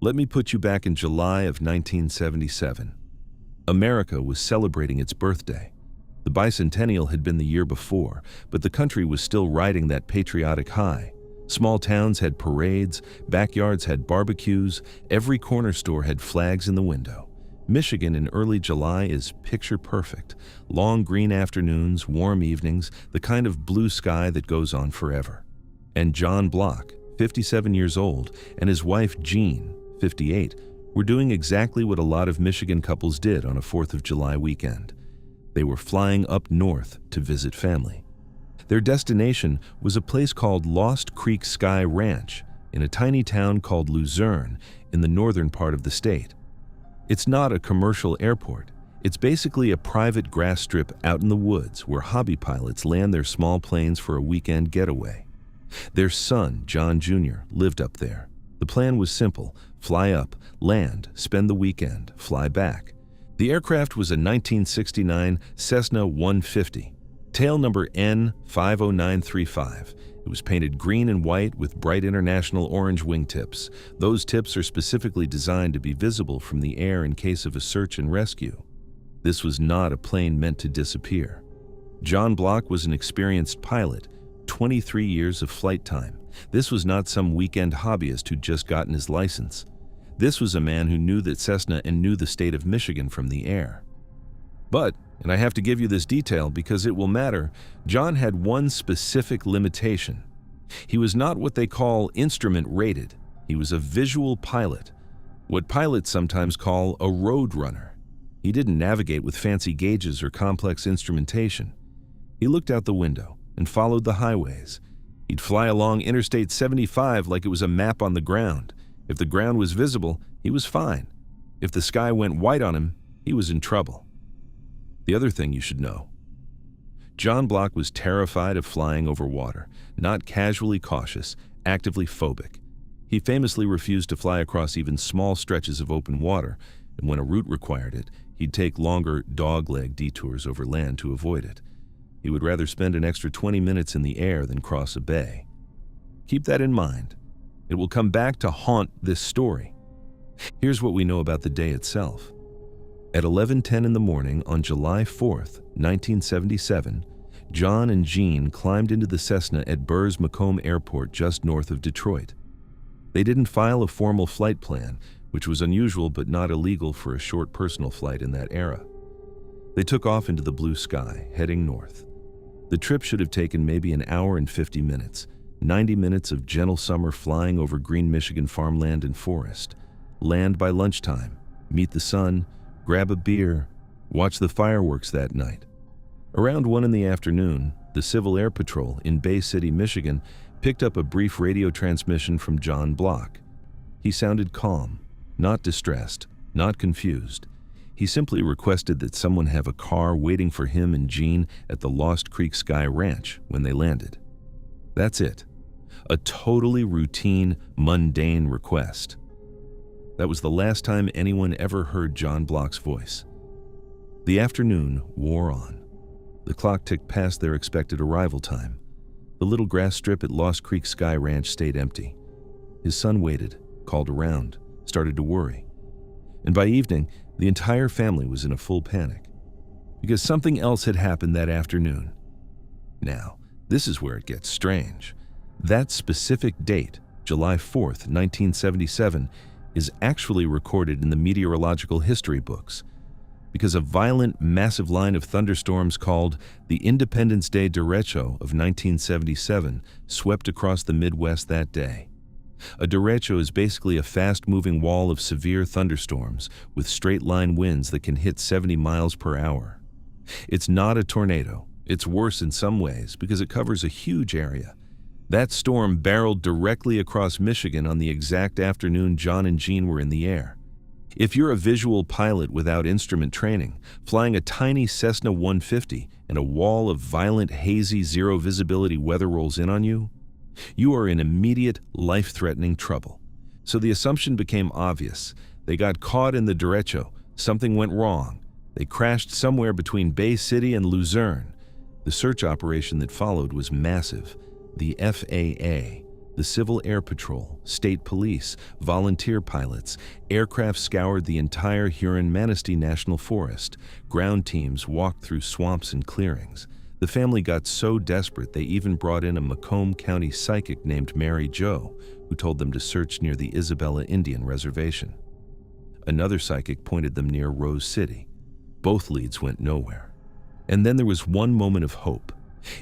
Let me put you back in July of 1977. America was celebrating its birthday. The bicentennial had been the year before, but the country was still riding that patriotic high. Small towns had parades, backyards had barbecues, every corner store had flags in the window. Michigan in early July is picture perfect. Long green afternoons, warm evenings, the kind of blue sky that goes on forever. And John Block, 57 years old, and his wife Jean, 58, were doing exactly what a lot of Michigan couples did on a 4th of July weekend. They were flying up north to visit family. Their destination was a place called Lost Creek Sky Ranch in a tiny town called Luzerne in the northern part of the state. It's not a commercial airport. It's basically a private grass strip out in the woods where hobby pilots land their small planes for a weekend getaway. Their son, John Jr., lived up there. The plan was simple: fly up, land, spend the weekend, fly back. The aircraft was a 1969 Cessna 150. Tail number N50935. It was painted green and white with bright international orange wingtips. Those tips are specifically designed to be visible from the air in case of a search and rescue. This was not a plane meant to disappear. John Block was an experienced pilot, 23 years of flight time. This was not some weekend hobbyist who'd just gotten his license. This was a man who knew that Cessna and knew the state of Michigan from the air. But, and I have to give you this detail because it will matter, John had one specific limitation. He was not what they call instrument rated. He was a visual pilot, what pilots sometimes call a road runner. He didn't navigate with fancy gauges or complex instrumentation. He looked out the window and followed the highways. He'd fly along Interstate 75 like it was a map on the ground. If the ground was visible, he was fine. If the sky went white on him, he was in trouble. The other thing you should know: John Block was terrified of flying over water, not casually cautious, actively phobic. He famously refused to fly across even small stretches of open water, and when a route required it, he'd take longer dogleg detours over land to avoid it. He would rather spend an extra 20 minutes in the air than cross a bay. Keep that in mind. It will come back to haunt this story. Here's what we know about the day itself. At 11:10 in the morning on July 4th, 1977, John and Jean climbed into the Cessna at Burrs-McComb Airport just north of Detroit. They didn't file a formal flight plan, which was unusual but not illegal for a short personal flight in that era. They took off into the blue sky, heading north. The trip should have taken maybe an hour and 50 minutes, 90 minutes of gentle summer flying over green Michigan farmland and forest. Land by lunchtime, meet the sun, grab a beer, watch the fireworks that night. Around 1 in the afternoon, the Civil Air Patrol in Bay City, Michigan, picked up a brief radio transmission from John Block. He sounded calm, not distressed, not confused. He simply requested that someone have a car waiting for him and Jean at the Lost Creek Sky Ranch when they landed. That's it. A totally routine, mundane request. That was the last time anyone ever heard John Block's voice. The afternoon wore on. The clock ticked past their expected arrival time. The little grass strip at Lost Creek Sky Ranch stayed empty. His son waited, called around, started to worry. And by evening, the entire family was in a full panic, because something else had happened that afternoon. Now, this is where it gets strange. That specific date, July 4th, 1977, is actually recorded in the meteorological history books, because a violent, massive line of thunderstorms called the Independence Day Derecho of 1977 swept across the Midwest that day. A derecho is basically a fast-moving wall of severe thunderstorms with straight-line winds that can hit 70 miles per hour. It's not a tornado. It's worse in some ways because it covers a huge area. That storm barreled directly across Michigan on the exact afternoon John and Jean were in the air. If you're a visual pilot without instrument training, flying a tiny Cessna 150 and a wall of violent, hazy, zero-visibility weather rolls in on you, you are in immediate, life-threatening trouble. So the assumption became obvious. They got caught in the derecho. Something went wrong. They crashed somewhere between Bay City and Luzerne. The search operation that followed was massive. The FAA, the Civil Air Patrol, state police, volunteer pilots, aircraft scoured the entire Huron-Manistee National Forest. Ground teams walked through swamps and clearings. The family got so desperate they even brought in a Macomb County psychic named Mary Jo, who told them to search near the Isabella Indian Reservation. Another psychic pointed them near Rose City. Both leads went nowhere. And then there was one moment of hope.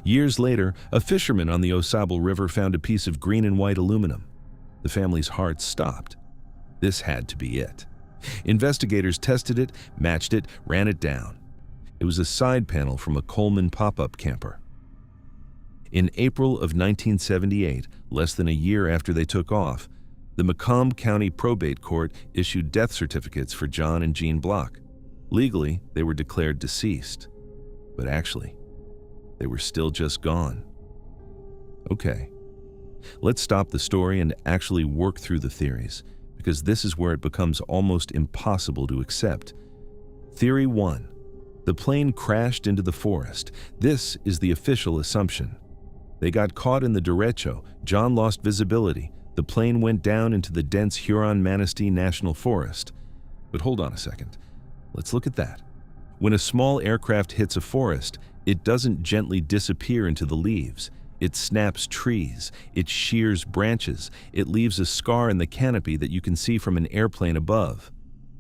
Years later, a fisherman on the Osable River found a piece of green and white aluminum. The family's hearts stopped. This had to be it. Investigators tested it, matched it, ran it down. It was a side panel from a Coleman pop-up camper. In April of 1978, less than a year after they took off, the Macomb County Probate Court issued death certificates for John and Jean Block. Legally, they were declared deceased. But actually, they were still just gone. Okay, let's stop the story and actually work through the theories, because this is where it becomes almost impossible to accept. Theory 1. The plane crashed into the forest. This is the official assumption. They got caught in the derecho. John lost visibility. The plane went down into the dense Huron-Manistee National Forest. But hold on a second. Let's look at that. When a small aircraft hits a forest, it doesn't gently disappear into the leaves. It snaps trees. It shears branches. It leaves a scar in the canopy that you can see from an airplane above.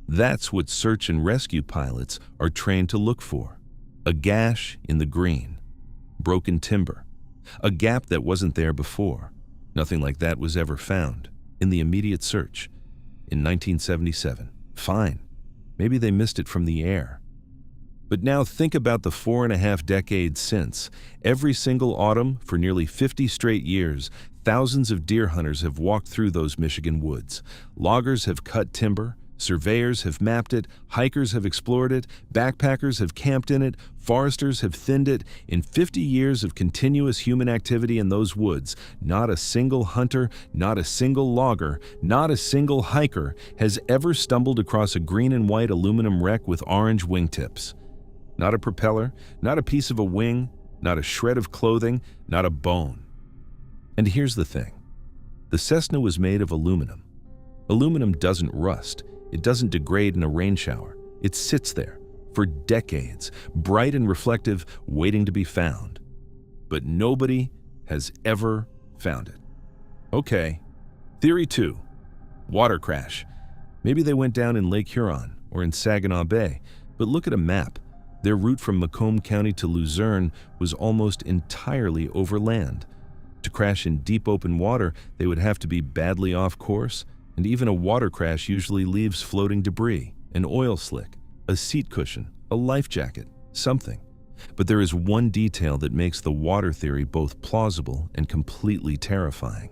That's what search and rescue pilots are trained to look for. A gash in the green. Broken timber. A gap that wasn't there before. Nothing like that was ever found in the immediate search. In 1977. Fine. Maybe they missed it from the air. But now think about the 4.5 decades since. Every single autumn, for nearly 50 straight years, thousands of deer hunters have walked through those Michigan woods. Loggers have cut timber, surveyors have mapped it, hikers have explored it, backpackers have camped in it, foresters have thinned it. In 50 years of continuous human activity in those woods, not a single hunter, not a single logger, not a single hiker has ever stumbled across a green and white aluminum wreck with orange wingtips. Not a propeller, not a piece of a wing, not a shred of clothing, not a bone. And here's the thing. The Cessna was made of aluminum. Aluminum doesn't rust. It doesn't degrade in a rain shower. It sits there for decades, bright and reflective, waiting to be found. But nobody has ever found it. Okay, theory 2, water crash. Maybe they went down in Lake Huron or in Saginaw Bay, but look at a map. Their route from Macomb County to Luzerne was almost entirely over land. To crash in deep open water, they would have to be badly off course, and even a water crash usually leaves floating debris, an oil slick, a seat cushion, a life jacket, something. But there is one detail that makes the water theory both plausible and completely terrifying.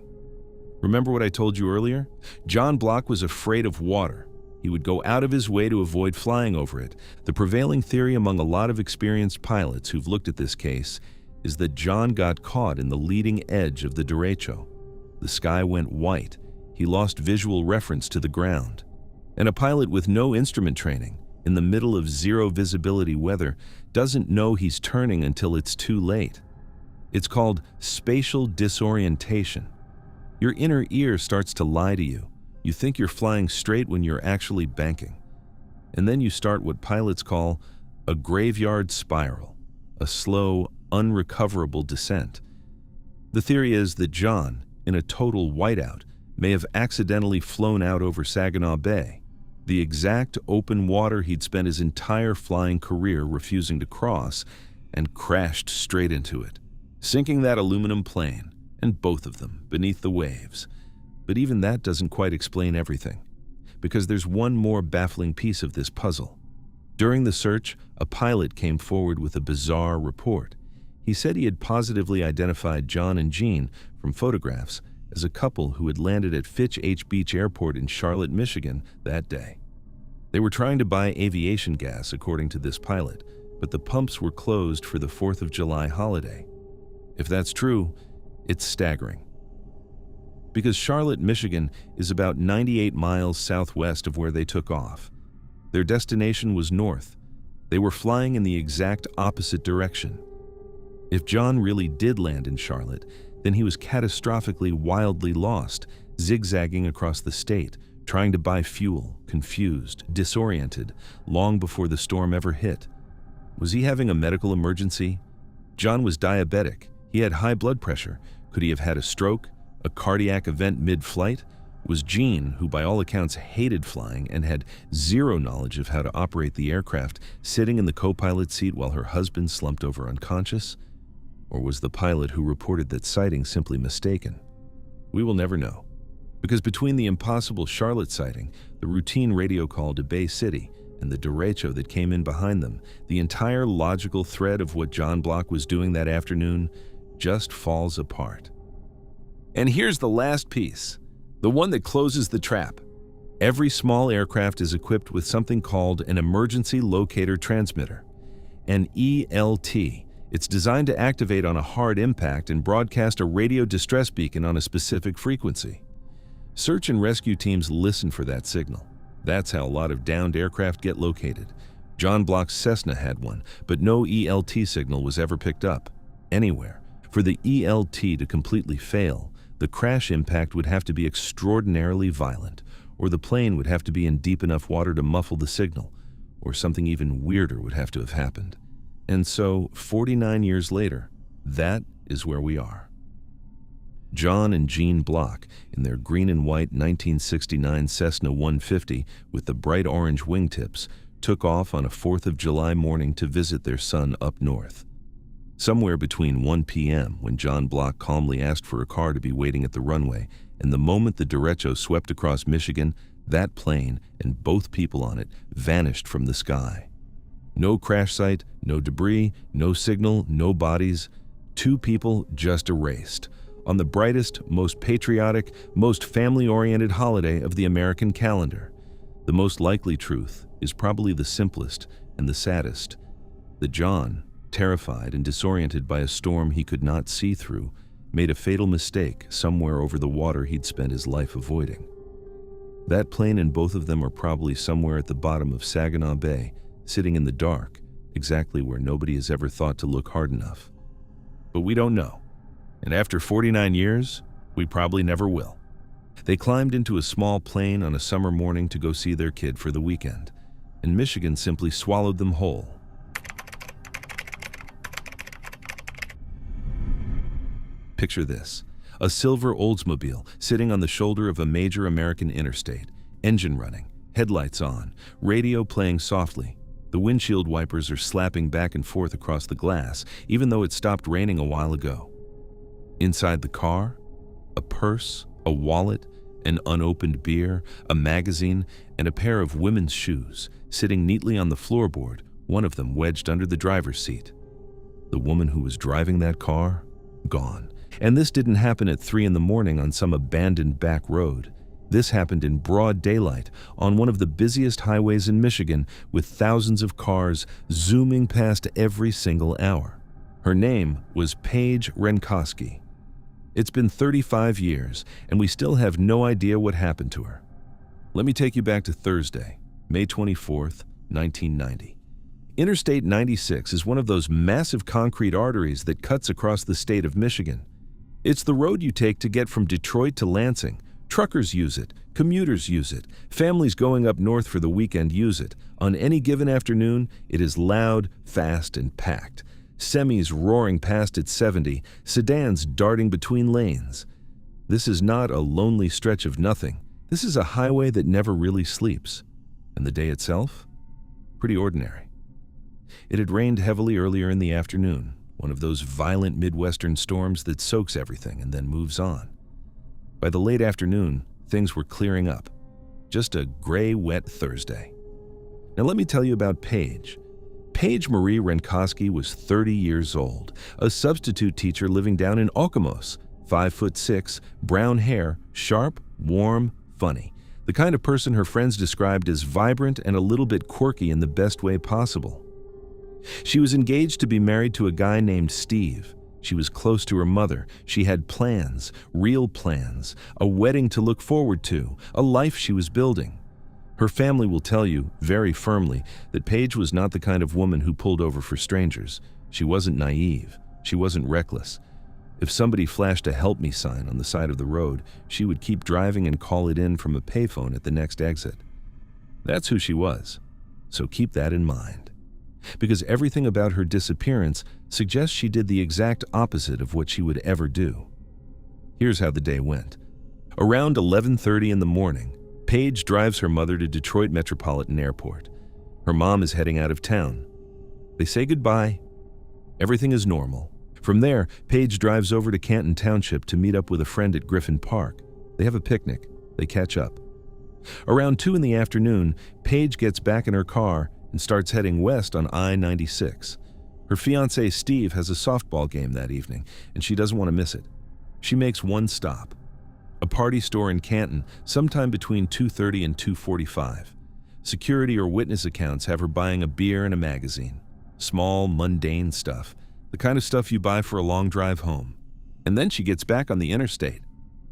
Remember what I told you earlier? John Block was afraid of water. He would go out of his way to avoid flying over it. The prevailing theory among a lot of experienced pilots who've looked at this case is that John got caught in the leading edge of the derecho. The sky went white. He lost visual reference to the ground. And a pilot with no instrument training, in the middle of zero visibility weather, doesn't know he's turning until it's too late. It's called spatial disorientation. Your inner ear starts to lie to you. You think you're flying straight when you're actually banking. And then you start what pilots call a graveyard spiral, a slow, unrecoverable descent. The theory is that John, in a total whiteout, may have accidentally flown out over Saginaw Bay, the exact open water he'd spent his entire flying career refusing to cross, and crashed straight into it, sinking that aluminum plane, and both of them, beneath the waves. But even that doesn't quite explain everything, because there's one more baffling piece of this puzzle. During the search, a pilot came forward with a bizarre report. He said he had positively identified John and Jean from photographs as a couple who had landed at Fitch H. Beach Airport in Charlotte, Michigan that day. They were trying to buy aviation gas, according to this pilot, but the pumps were closed for the 4th of July holiday. If that's true, it's staggering. Because Charlotte, Michigan is about 98 miles southwest of where they took off. Their destination was north. They were flying in the exact opposite direction. If John really did land in Charlotte, then he was catastrophically wildly lost, zigzagging across the state, trying to buy fuel, confused, disoriented, long before the storm ever hit. Was he having a medical emergency? John was diabetic. He had high blood pressure. Could he have had a stroke? A cardiac event mid-flight? Was Jean, who by all accounts hated flying and had zero knowledge of how to operate the aircraft, sitting in the co-pilot seat while her husband slumped over unconscious? Or was the pilot who reported that sighting simply mistaken? We will never know. Because between the impossible Charlotte sighting, the routine radio call to Bay City, and the derecho that came in behind them, the entire logical thread of what John Block was doing that afternoon just falls apart. And here's the last piece, the one that closes the trap. Every small aircraft is equipped with something called an emergency locator transmitter, an ELT. It's designed to activate on a hard impact and broadcast a radio distress beacon on a specific frequency. Search and rescue teams listen for that signal. That's how a lot of downed aircraft get located. John Block's Cessna had one, but no ELT signal was ever picked up, anywhere. For the ELT to completely fail, the crash impact would have to be extraordinarily violent, or the plane would have to be in deep enough water to muffle the signal, or something even weirder would have to have happened. And so, 49 years later, that is where we are. John and Jean Block, in their green and white 1969 Cessna 150 with the bright orange wingtips, took off on a 4th of July morning to visit their son up north. Somewhere between 1 p.m. when John Block calmly asked for a car to be waiting at the runway, and the moment the derecho swept across Michigan, that plane and both people on it vanished from the sky. No crash site, no debris, no signal, no bodies. 2 people just erased on the brightest, most patriotic, most family-oriented holiday of the American calendar. The most likely truth is probably the simplest and the saddest, that John, terrified and disoriented by a storm he could not see through, made a fatal mistake somewhere over the water he'd spent his life avoiding. That plane and both of them are probably somewhere at the bottom of Saginaw Bay, sitting in the dark, exactly where nobody has ever thought to look hard enough. But we don't know. And after 49 years, we probably never will. They climbed into a small plane on a summer morning to go see their kid for the weekend, and Michigan simply swallowed them whole. Picture this: a silver Oldsmobile sitting on the shoulder of a major American interstate, engine running, headlights on, radio playing softly. The windshield wipers are slapping back and forth across the glass, even though it stopped raining a while ago. Inside the car, a purse, a wallet, an unopened beer, a magazine, and a pair of women's shoes sitting neatly on the floorboard, one of them wedged under the driver's seat. The woman who was driving that car, gone. And this didn't happen at 3 in the morning on some abandoned back road. This happened in broad daylight on one of the busiest highways in Michigan, with thousands of cars zooming past every single hour. Her name was Paige Renkowski. It's been 35 years, and we still have no idea what happened to her. Let me take you back to Thursday, May 24th, 1990. Interstate 96 is one of those massive concrete arteries that cuts across the state of Michigan. It's the road you take to get from Detroit to Lansing. Truckers use it, commuters use it, families going up north for the weekend use it. On any given afternoon, it is loud, fast, and packed. Semis roaring past at 70, sedans darting between lanes. This is not a lonely stretch of nothing. This is a highway that never really sleeps. And the day itself? Pretty ordinary. It had rained heavily earlier in the afternoon, one of those violent Midwestern storms that soaks everything and then moves on. By the late afternoon, things were clearing up. Just a gray, wet Thursday. Now let me tell you about Paige. Paige Marie Renkowski was 30 years old, a substitute teacher living down in Okemos, 5'6", brown hair, sharp, warm, funny. The kind of person her friends described as vibrant and a little bit quirky in the best way possible. She was engaged to be married to a guy named Steve. She was close to her mother. She had plans, real plans, a wedding to look forward to, a life she was building. Her family will tell you, very firmly, that Paige was not the kind of woman who pulled over for strangers. She wasn't naive. She wasn't reckless. If somebody flashed a "Help Me" sign on the side of the road, she would keep driving and call it in from a payphone at the next exit. That's who she was. So keep that in mind. Because everything about her disappearance suggests she did the exact opposite of what she would ever do. Here's how the day went. Around 11:30 in the morning, Paige drives her mother to Detroit Metropolitan Airport. Her mom is heading out of town. They say goodbye. Everything is normal. From there, Paige drives over to Canton Township to meet up with a friend at Griffin Park. They have a picnic. They catch up. Around 2 in the afternoon, Paige gets back in her car and starts heading west on I-96. Her fiancé Steve has a softball game that evening, and she doesn't want to miss it. She makes one stop, a party store in Canton, sometime between 2:30 and 2:45. Security or witness accounts have her buying a beer and a magazine. Small, mundane stuff, the kind of stuff you buy for a long drive home. And then she gets back on the interstate.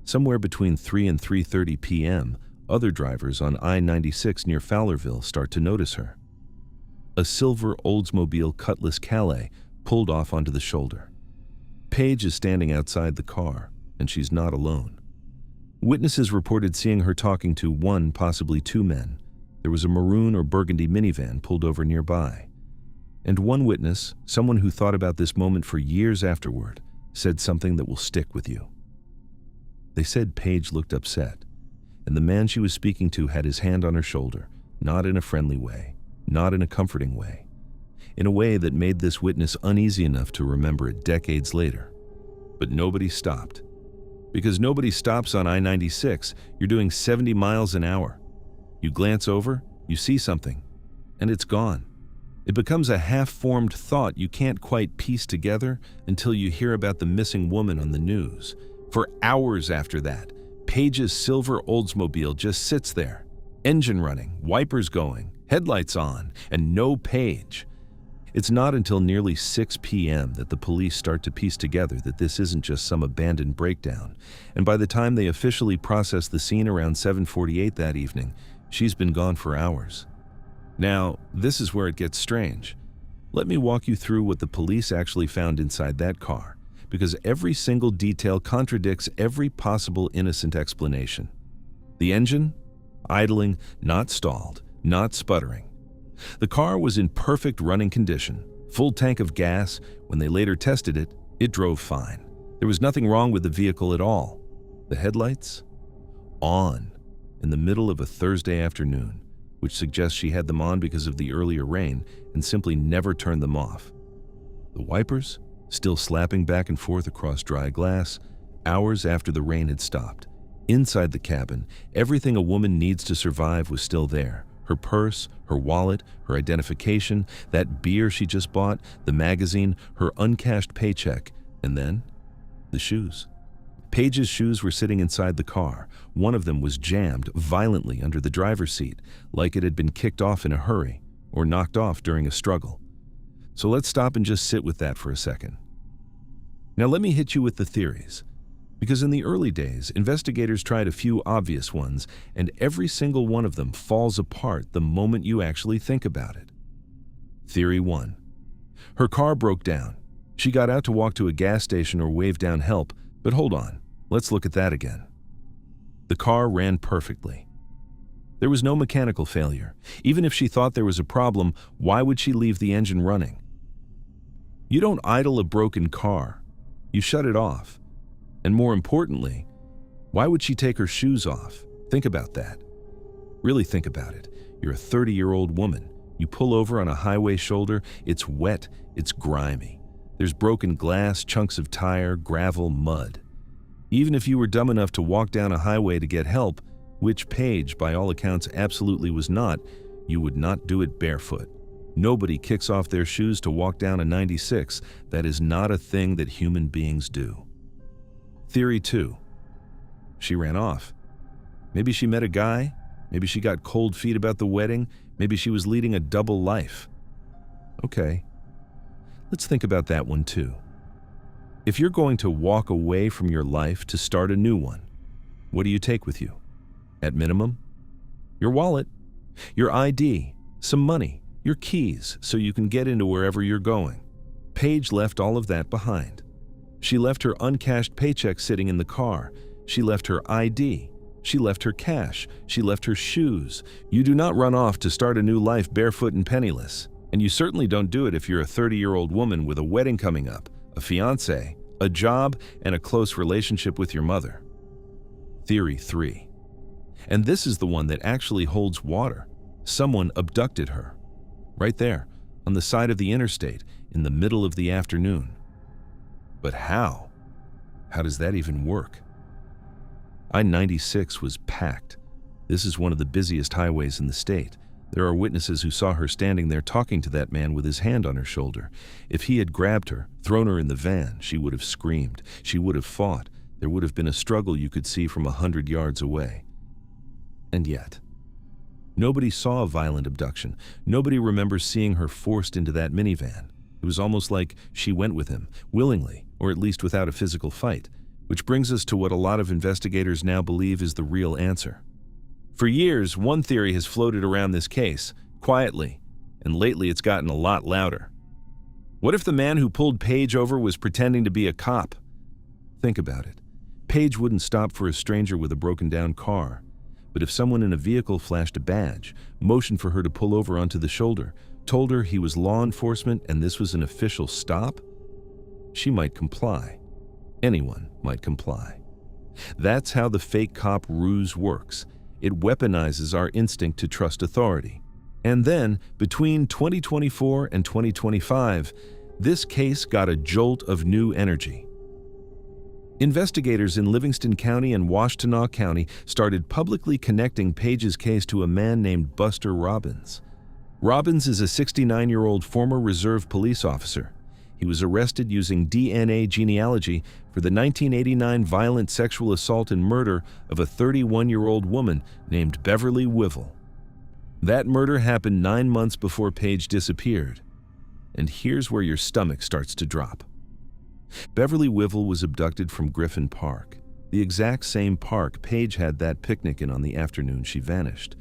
Somewhere between 3 and 3:30 p.m., other drivers on I-96 near Fowlerville start to notice her. A silver Oldsmobile Cutlass Calais pulled off onto the shoulder. Paige is standing outside the car, and she's not alone. Witnesses reported seeing her talking to one, possibly 2 men. There was a maroon or burgundy minivan pulled over nearby. And one witness, someone who thought about this moment for years afterward, said something that will stick with you. They said Paige looked upset, and the man she was speaking to had his hand on her shoulder, not in a friendly way, not in a comforting way, in a way that made this witness uneasy enough to remember it decades later. But nobody stopped. Because nobody stops on I-96, you're doing 70 miles an hour. You glance over, you see something, and it's gone. It becomes a half-formed thought you can't quite piece together until you hear about the missing woman on the news. For hours after that, Paige's silver Oldsmobile just sits there, engine running, wipers going, headlights on, and no Paige. It's not until nearly 6 p.m. that the police start to piece together that this isn't just some abandoned breakdown, and by the time they officially process the scene around 7:48 that evening, she's been gone for hours. Now, this is where it gets strange. Let me walk you through what the police actually found inside that car, because every single detail contradicts every possible innocent explanation. The engine? Idling, not stalled, not sputtering. The car was in perfect running condition, full tank of gas. When they later tested it, it drove fine. There was nothing wrong with the vehicle at all. The headlights? On, in the middle of a Thursday afternoon, which suggests she had them on because of the earlier rain and simply never turned them off. The wipers? Still slapping back and forth across dry glass, hours after the rain had stopped. Inside the cabin, everything a woman needs to survive was still there. Her purse, her wallet, her identification, that beer she just bought, the magazine, her uncashed paycheck, and then the shoes. Paige's shoes were sitting inside the car. One of them was jammed violently under the driver's seat, like it had been kicked off in a hurry or knocked off during a struggle. So let's stop and just sit with that for a second. Now let me hit you with the theories. Because in the early days, investigators tried a few obvious ones, and every single one of them falls apart the moment you actually think about it. Theory 1. Her car broke down. She got out to walk to a gas station or wave down help, but hold on, let's look at that again. The car ran perfectly. There was no mechanical failure. Even if she thought there was a problem, why would she leave the engine running? You don't idle a broken car. You shut it off. And more importantly, why would she take her shoes off? Think about that. Really think about it. You're a 30-year-old woman. You pull over on a highway shoulder. It's wet. It's grimy. There's broken glass, chunks of tire, gravel, mud. Even if you were dumb enough to walk down a highway to get help, which Paige, by all accounts, absolutely was not, you would not do it barefoot. Nobody kicks off their shoes to walk down a 96. That is not a thing that human beings do. Theory 2. She ran off. Maybe she met a guy. Maybe she got cold feet about the wedding. Maybe she was leading a double life. Okay, let's think about that one too. If you're going to walk away from your life to start a new one, what do you take with you? At minimum, your wallet, your ID, some money, your keys so you can get into wherever you're going. Paige left all of that behind. She left her uncashed paycheck sitting in the car. She left her ID. She left her cash. She left her shoes. You do not run off to start a new life barefoot and penniless. And you certainly don't do it if you're a 30-year-old woman with a wedding coming up, a fiancé, a job, and a close relationship with your mother. Theory 3. And this is the one that actually holds water. Someone abducted her. Right there, on the side of the interstate, in the middle of the afternoon. But how? How does that even work? I-96 was packed. This is one of the busiest highways in the state. There are witnesses who saw her standing there talking to that man with his hand on her shoulder. If he had grabbed her, thrown her in the van, she would have screamed. She would have fought. There would have been a struggle you could see from 100 yards away. And yet, nobody saw a violent abduction. Nobody remembers seeing her forced into that minivan. It was almost like she went with him, willingly, or at least without a physical fight, which brings us to what a lot of investigators now believe is the real answer. For years, one theory has floated around this case, quietly, and lately it's gotten a lot louder. What if the man who pulled Paige over was pretending to be a cop? Think about it. Paige wouldn't stop for a stranger with a broken-down car. But if someone in a vehicle flashed a badge, motioned for her to pull over onto the shoulder, told her he was law enforcement and this was an official stop, she might comply. Anyone might comply. That's how the fake cop ruse works. It weaponizes our instinct to trust authority. And then, between 2024 and 2025, this case got a jolt of new energy. Investigators in Livingston County and Washtenaw County started publicly connecting Paige's case to a man named Buster Robbins. Robbins is a 69-year-old former reserve police officer. He was arrested using DNA genealogy for the 1989 violent sexual assault and murder of a 31-year-old woman named Beverly Wivel. That murder happened 9 months before Paige disappeared. And here's where your stomach starts to drop. Beverly Wivel was abducted from Griffin Park, the exact same park Paige had that picnic in on the afternoon she vanished.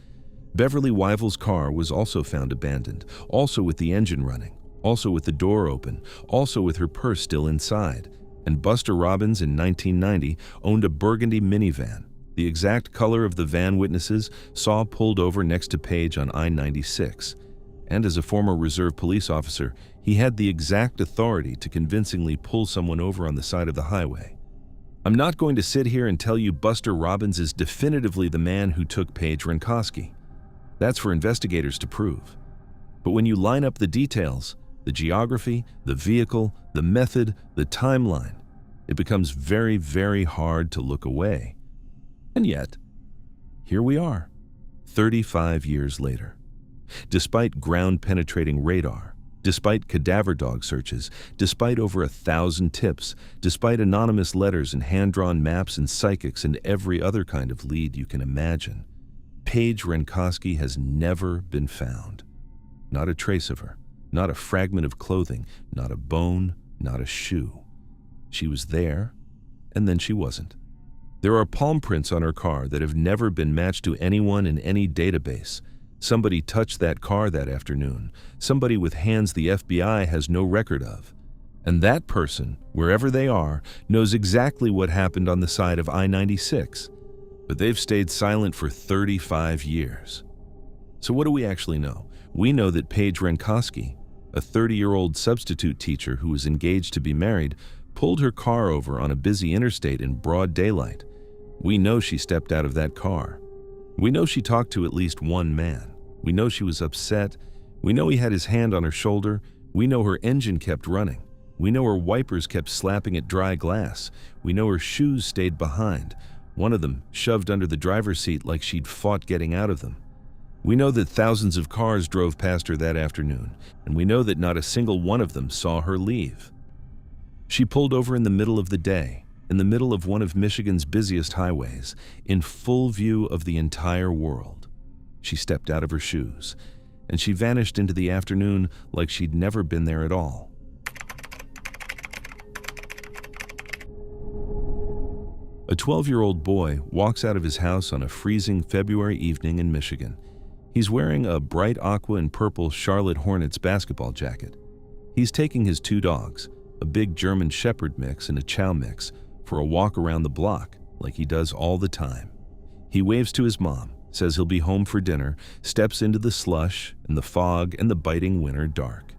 Beverly Wivel's car was also found abandoned, also with the engine running, also with the door open, also with her purse still inside. And Buster Robbins in 1990 owned a burgundy minivan, the exact color of the van witnesses saw pulled over next to Paige on I-96. And as a former reserve police officer, he had the exact authority to convincingly pull someone over on the side of the highway. I'm not going to sit here and tell you Buster Robbins is definitively the man who took Paige Renkowski. That's for investigators to prove. But when you line up the details, the geography, the vehicle, the method, the timeline, it becomes very, very hard to look away. And yet, here we are, 35 years later. Despite ground-penetrating radar, despite cadaver dog searches, despite over 1,000 tips, despite anonymous letters and hand-drawn maps and psychics and every other kind of lead you can imagine, Paige Renkowski has never been found. Not a trace of her, not a fragment of clothing, not a bone, not a shoe. She was there, and then she wasn't. There are palm prints on her car that have never been matched to anyone in any database. Somebody touched that car that afternoon, somebody with hands the FBI has no record of. And that person, wherever they are, knows exactly what happened on the side of I-96. But they've stayed silent for 35 years. So what do we actually know? We know that Paige Renkowski, a 30-year-old substitute teacher who was engaged to be married, pulled her car over on a busy interstate in broad daylight. We know she stepped out of that car. We know she talked to at least one man. We know she was upset. We know he had his hand on her shoulder. We know her engine kept running. We know her wipers kept slapping at dry glass. We know her shoes stayed behind, one of them shoved under the driver's seat like she'd fought getting out of them. We know that thousands of cars drove past her that afternoon, and we know that not a single one of them saw her leave. She pulled over in the middle of the day, in the middle of one of Michigan's busiest highways, in full view of the entire world. She stepped out of her shoes, and she vanished into the afternoon like she'd never been there at all. A 12-year-old boy walks out of his house on a freezing February evening in Michigan. He's wearing a bright aqua and purple Charlotte Hornets basketball jacket. He's taking his 2 dogs, a big German Shepherd mix and a Chow mix, for a walk around the block like he does all the time. He waves to his mom, says he'll be home for dinner, steps into the slush and the fog and the biting winter dark.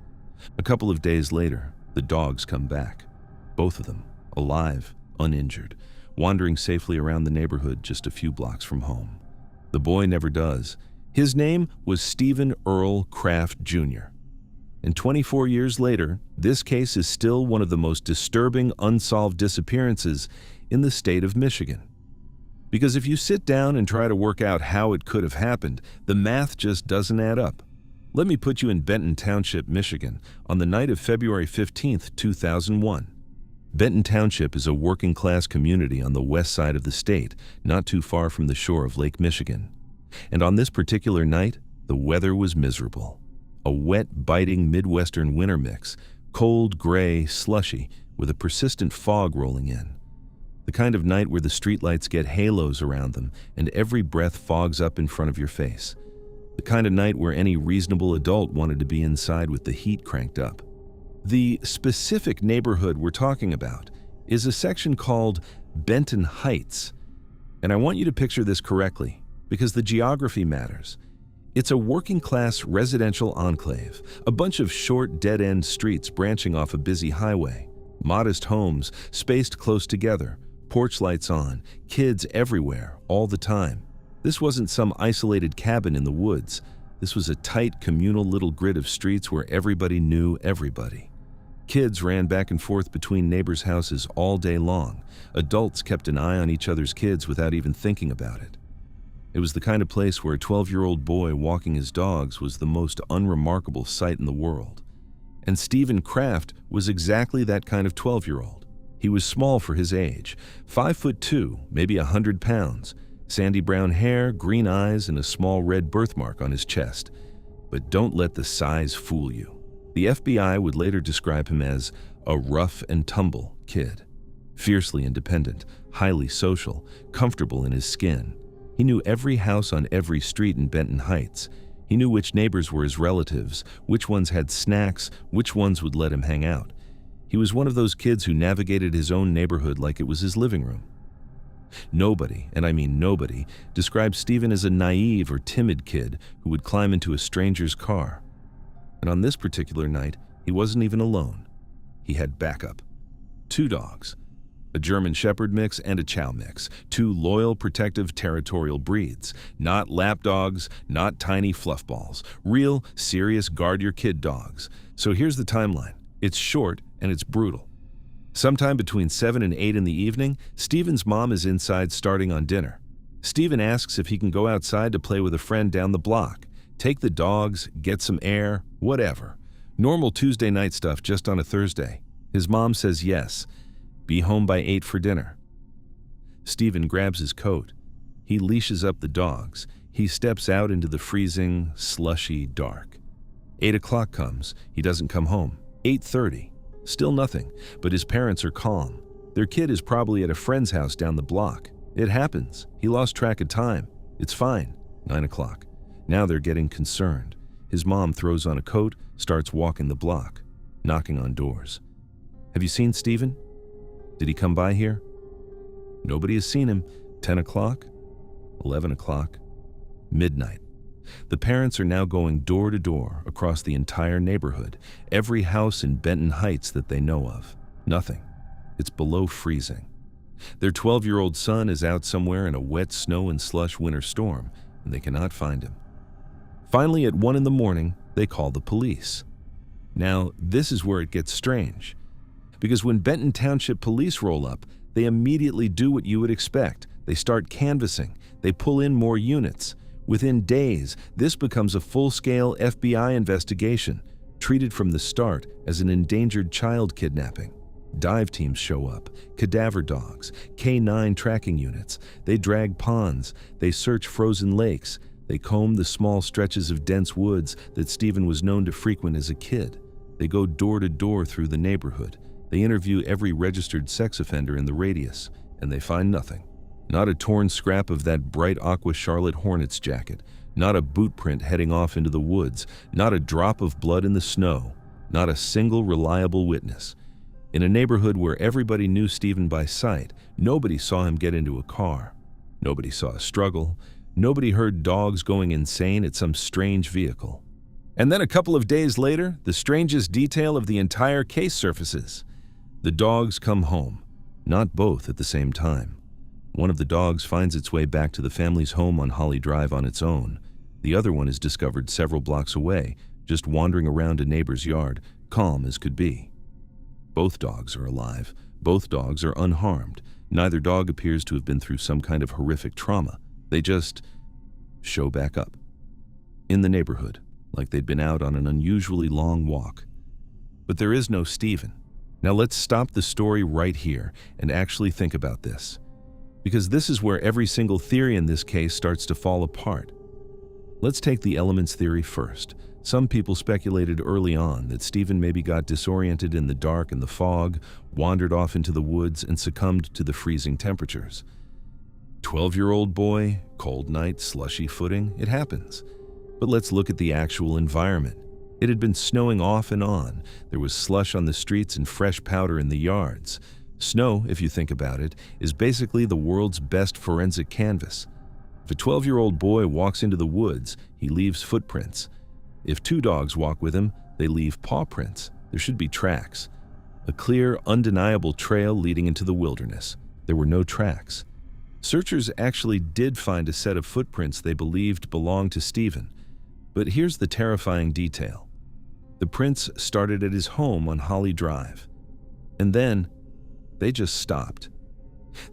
A couple of days later, the dogs come back. Both of them, alive, uninjured, wandering safely around the neighborhood just a few blocks from home. The boy never does. His name was Stephen Earl Kraft Jr. And 24 years later, this case is still one of the most disturbing unsolved disappearances in the state of Michigan. Because if you sit down and try to work out how it could have happened, the math just doesn't add up. Let me put you in Benton Township, Michigan, on the night of February 15, 2001. Benton Township is a working-class community on the west side of the state, not too far from the shore of Lake Michigan. And on this particular night, the weather was miserable. A wet, biting Midwestern winter mix, cold, gray, slushy, with a persistent fog rolling in. The kind of night where the streetlights get halos around them and every breath fogs up in front of your face. The kind of night where any reasonable adult wanted to be inside with the heat cranked up. The specific neighborhood we're talking about is a section called Benton Heights. And I want you to picture this correctly, because the geography matters. It's a working-class residential enclave, a bunch of short, dead-end streets branching off a busy highway, modest homes spaced close together, porch lights on, kids everywhere, all the time. This wasn't some isolated cabin in the woods. This was a tight, communal little grid of streets where everybody knew everybody. Kids ran back and forth between neighbors' houses all day long. Adults kept an eye on each other's kids without even thinking about it. It was the kind of place where a 12-year-old boy walking his dogs was the most unremarkable sight in the world. And Stephen Kraft was exactly that kind of 12-year-old. He was small for his age, 5'2", maybe 100 pounds, sandy brown hair, green eyes, and a small red birthmark on his chest. But don't let the size fool you. The FBI would later describe him as a rough and tumble kid. Fiercely independent, highly social, comfortable in his skin. He knew every house on every street in Benton Heights. He knew which neighbors were his relatives, which ones had snacks, which ones would let him hang out. He was one of those kids who navigated his own neighborhood like it was his living room. Nobody, and I mean nobody, described Stephen as a naive or timid kid who would climb into a stranger's car. And on this particular night, he wasn't even alone. He had backup. 2 dogs. A German Shepherd mix and a Chow mix. 2 loyal, protective, territorial breeds. Not lap dogs, not tiny fluffballs. Real, serious guard-your-kid dogs. So here's the timeline. It's short and it's brutal. Sometime between 7 and 8 in the evening, Stephen's mom is inside starting on dinner. Stephen asks if he can go outside to play with a friend down the block. Take the dogs, get some air, whatever. Normal Tuesday night stuff just on a Thursday. His mom says yes. Be home by 8 for dinner. Stephen grabs his coat. He leashes up the dogs. He steps out into the freezing, slushy dark. 8 o'clock comes. He doesn't come home. 8:30. Still nothing, but his parents are calm. Their kid is probably at a friend's house down the block. It happens. He lost track of time. It's fine. 9 o'clock. Now they're getting concerned. His mom throws on a coat, starts walking the block, knocking on doors. Have you seen Stephen? Did he come by here? Nobody has seen him. 10 o'clock, 11 o'clock, midnight. The parents are now going door to door across the entire neighborhood, every house in Benton Heights that they know of. Nothing. It's below freezing. Their 12-year-old son is out somewhere in a wet snow and slush winter storm, and they cannot find him. Finally, at 1 in the morning, they call the police. Now, this is where it gets strange. Because when Benton Township police roll up, they immediately do what you would expect. They start canvassing. They pull in more units. Within days, this becomes a full-scale FBI investigation, treated from the start as an endangered child kidnapping. Dive teams show up, cadaver dogs, K9 tracking units. They drag ponds. They search frozen lakes. They comb the small stretches of dense woods that Stephen was known to frequent as a kid. They go door to door through the neighborhood. They interview every registered sex offender in the radius, and they find nothing. Not a torn scrap of that bright aqua Charlotte Hornets jacket, not a boot print heading off into the woods, not a drop of blood in the snow, not a single reliable witness. In a neighborhood where everybody knew Stephen by sight, nobody saw him get into a car. Nobody saw a struggle. Nobody heard dogs going insane at some strange vehicle. And then a couple of days later, the strangest detail of the entire case surfaces. The dogs come home, not both at the same time. One of the dogs finds its way back to the family's home on Holly Drive on its own. The other one is discovered several blocks away, just wandering around a neighbor's yard, calm as could be. Both dogs are alive. Both dogs are unharmed. Neither dog appears to have been through some kind of horrific trauma. They just show back up. In the neighborhood, like they'd been out on an unusually long walk. But there is no Stephen. Now let's stop the story right here and actually think about this. Because this is where every single theory in this case starts to fall apart. Let's take the elements theory first. Some people speculated early on that Stephen maybe got disoriented in the dark and the fog, wandered off into the woods, and succumbed to the freezing temperatures. 12-year-old boy, cold night, slushy footing, it happens. But let's look at the actual environment. It had been snowing off and on. There was slush on the streets and fresh powder in the yards. Snow, if you think about it, is basically the world's best forensic canvas. If a 12-year-old boy walks into the woods, he leaves footprints. If 2 dogs walk with him, they leave paw prints. There should be tracks. A clear, undeniable trail leading into the wilderness. There were no tracks. Searchers actually did find a set of footprints they believed belonged to Stephen. But here's the terrifying detail. The prints started at his home on Holly Drive. And then, they just stopped.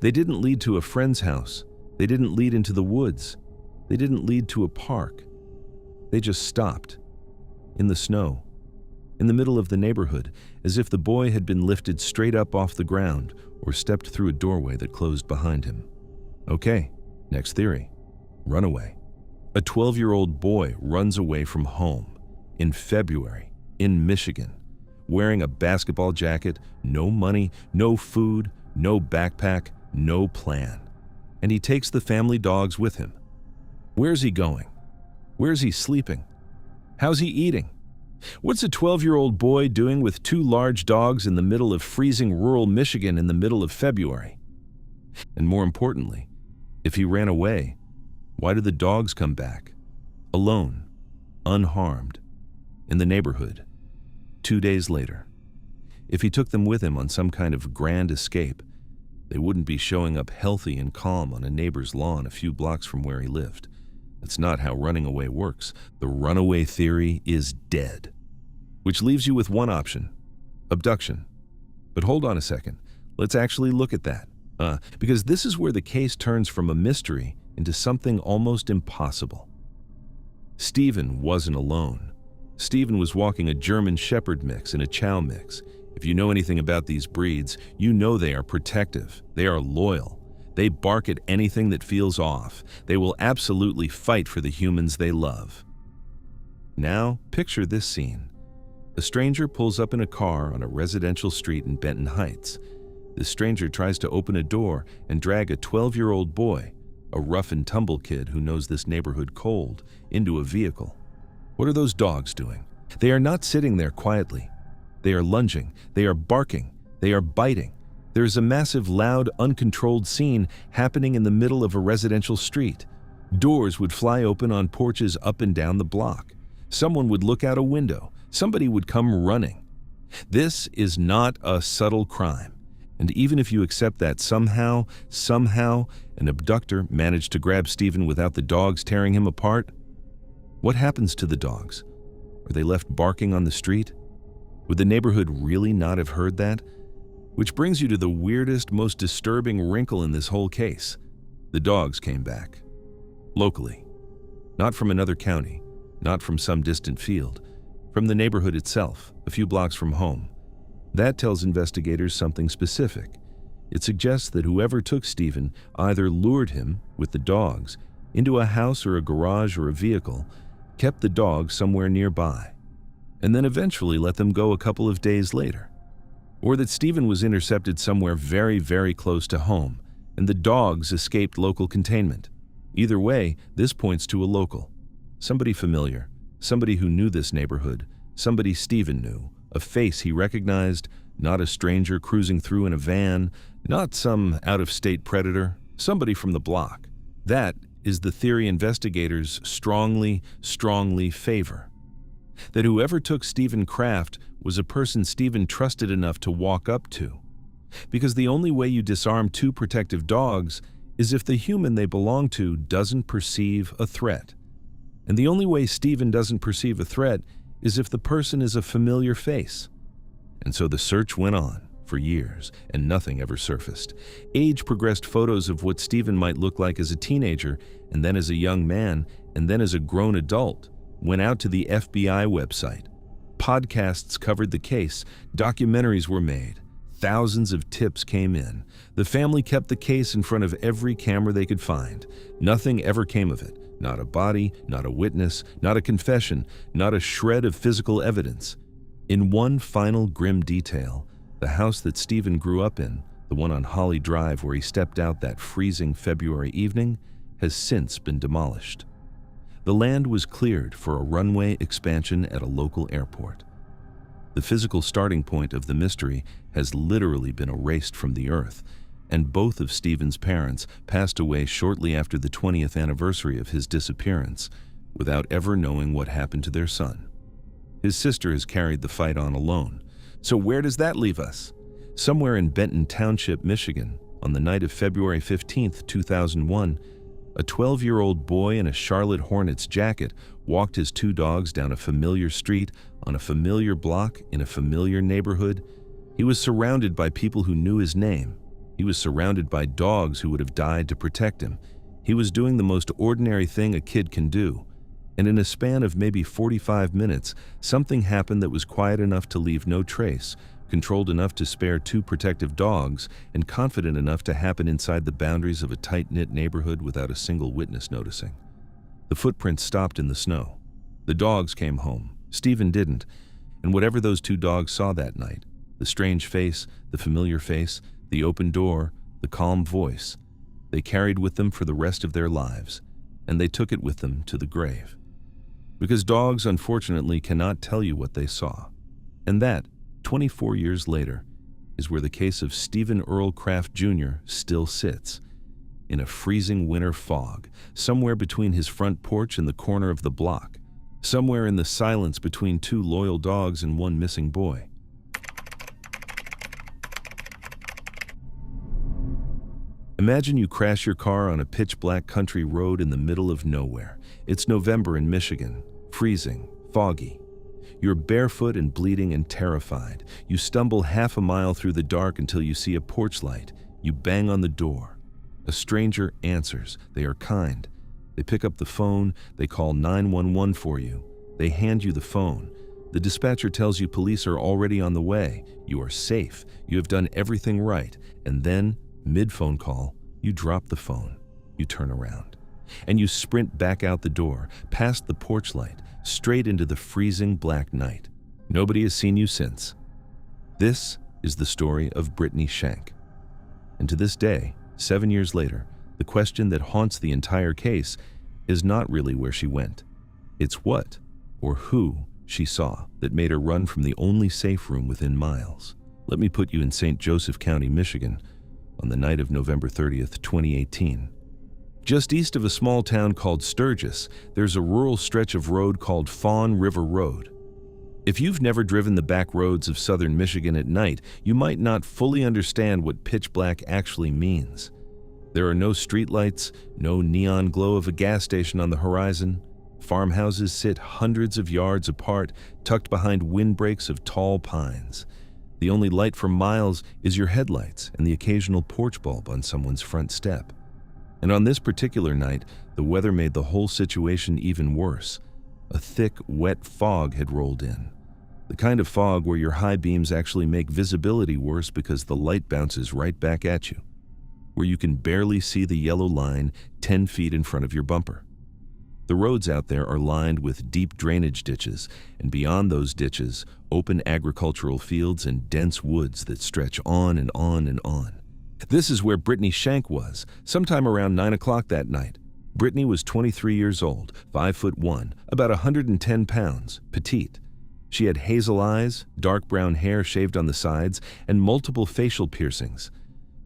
They didn't lead to a friend's house. They didn't lead into the woods. They didn't lead to a park. They just stopped. In the snow. In the middle of the neighborhood, as if the boy had been lifted straight up off the ground or stepped through a doorway that closed behind him. Okay, next theory. Runaway. A 12-year-old boy runs away from home in February in Michigan, wearing a basketball jacket, no money, no food, no backpack, no plan. And he takes the family dogs with him. Where's he going? Where's he sleeping? How's he eating? What's a 12-year-old boy doing with two large dogs in the middle of freezing rural Michigan in the middle of February? And more importantly, if he ran away, why did the dogs come back? Alone, unharmed, in the neighborhood, 2 days later. If he took them with him on some kind of grand escape, they wouldn't be showing up healthy and calm on a neighbor's lawn a few blocks from where he lived. That's not how running away works. The runaway theory is dead. Which leaves you with one option: abduction. But hold on a second. Let's actually look at that. Because this is where the case turns from a mystery into something almost impossible. Stephen wasn't alone. Stephen was walking a German Shepherd mix and a Chow mix. If you know anything about these breeds, you know they are protective. They are loyal. They bark at anything that feels off. They will absolutely fight for the humans they love. Now, picture this scene. A stranger pulls up in a car on a residential street in Benton Heights. The stranger tries to open a door and drag a 12-year-old boy, a rough-and-tumble kid who knows this neighborhood cold, into a vehicle. What are those dogs doing? They are not sitting there quietly. They are lunging. They are barking. They are biting. There is a massive, loud, uncontrolled scene happening in the middle of a residential street. Doors would fly open on porches up and down the block. Someone would look out a window. Somebody would come running. This is not a subtle crime. And even if you accept that somehow, an abductor managed to grab Stephen without the dogs tearing him apart, what happens to the dogs? Are they left barking on the street? Would the neighborhood really not have heard that? Which brings you to the weirdest, most disturbing wrinkle in this whole case. The dogs came back. Locally. Not from another county, not from some distant field, from the neighborhood itself, a few blocks from home. That tells investigators something specific. It suggests that whoever took Stephen either lured him, with the dogs, into a house or a garage or a vehicle, kept the dogs somewhere nearby, and then eventually let them go a couple of days later. Or that Stephen was intercepted somewhere very, very close to home, and the dogs escaped local containment. Either way, this points to a local. Somebody familiar, somebody who knew this neighborhood, somebody Stephen knew, a face he recognized, not a stranger cruising through in a van, not some out-of-state predator, somebody from the block. That is the theory investigators strongly favor. That whoever took Stephen Kraft was a person Stephen trusted enough to walk up to. Because the only way you disarm two protective dogs is if the human they belong to doesn't perceive a threat. And the only way Stephen doesn't perceive a threat is if the person is a familiar face. And so the search went on for years, and nothing ever surfaced. Age-progressed photos of what Stephen might look like as a teenager, and then as a young man, and then as a grown adult, went out to the FBI website. Podcasts covered the case, documentaries were made, thousands of tips came in. The family kept the case in front of every camera they could find. Nothing ever came of it. Not a body, not a witness, not a confession, not a shred of physical evidence. In one final grim detail, the house that Stephen grew up in, the one on Holly Drive where he stepped out that freezing February evening, has since been demolished. The land was cleared for a runway expansion at a local airport. The physical starting point of the mystery has literally been erased from the earth, and both of Stephen's parents passed away shortly after the 20th anniversary of his disappearance, without ever knowing what happened to their son. His sister has carried the fight on alone. So where does that leave us? Somewhere in Benton Township, Michigan, on the night of February 15, 2001, a 12-year-old boy in a Charlotte Hornets jacket walked his two dogs down a familiar street, on a familiar block, in a familiar neighborhood. He was surrounded by people who knew his name. He was surrounded by dogs who would have died to protect him. He was doing the most ordinary thing a kid can do, and in a span of maybe 45 minutes, something happened that was quiet enough to leave no trace, controlled enough to spare 2 protective dogs, and confident enough to happen inside the boundaries of a tight-knit neighborhood without a single witness noticing. The footprints stopped in the snow. The dogs came home. Stephen didn't, and whatever those 2 dogs saw that night, the strange face, the familiar face, the open door, the calm voice, they carried with them for the rest of their lives, and they took it with them to the grave. Because dogs, unfortunately, cannot tell you what they saw. And that, 24 years later, is where the case of Stephen Earl Kraft Jr. still sits, in a freezing winter fog, somewhere between his front porch and the corner of the block, somewhere in the silence between 2 loyal dogs and 1 missing boy. Imagine you crash your car on a pitch-black country road in the middle of nowhere. It's November in Michigan, freezing, foggy. You're barefoot and bleeding and terrified. You stumble half a mile through the dark until you see a porch light. You bang on the door. A stranger answers. They are kind. They pick up the phone. They call 911 for you. They hand you the phone. The dispatcher tells you police are already on the way. You are safe. You have done everything right. And then, mid-phone call, you drop the phone. You turn around. And you sprint back out the door, past the porch light, straight into the freezing black night. Nobody has seen you since. This is the story of Brittany Shank. And to this day, 7 years later, the question that haunts the entire case is not really where she went. It's what, or who, she saw that made her run from the only safe room within miles. Let me put you in St. Joseph County, Michigan, on the night of November 30th, 2018. Just east of a small town called Sturgis, there's a rural stretch of road called Fawn River Road. If you've never driven the back roads of southern Michigan at night, you might not fully understand what pitch black actually means. There are no streetlights, no neon glow of a gas station on the horizon. Farmhouses sit hundreds of yards apart, tucked behind windbreaks of tall pines. The only light for miles is your headlights and the occasional porch bulb on someone's front step. And on this particular night, the weather made the whole situation even worse. A thick, wet fog had rolled in. The kind of fog where your high beams actually make visibility worse because the light bounces right back at you, where you can barely see the yellow line 10 feet in front of your bumper. The roads out there are lined with deep drainage ditches, and beyond those ditches, open agricultural fields and dense woods that stretch on and on and on. This is where Brittany Shank was, sometime around 9 o'clock that night. Brittany was 23 years old, 5'1", about 110 pounds, petite. She had hazel eyes, dark brown hair shaved on the sides, and multiple facial piercings.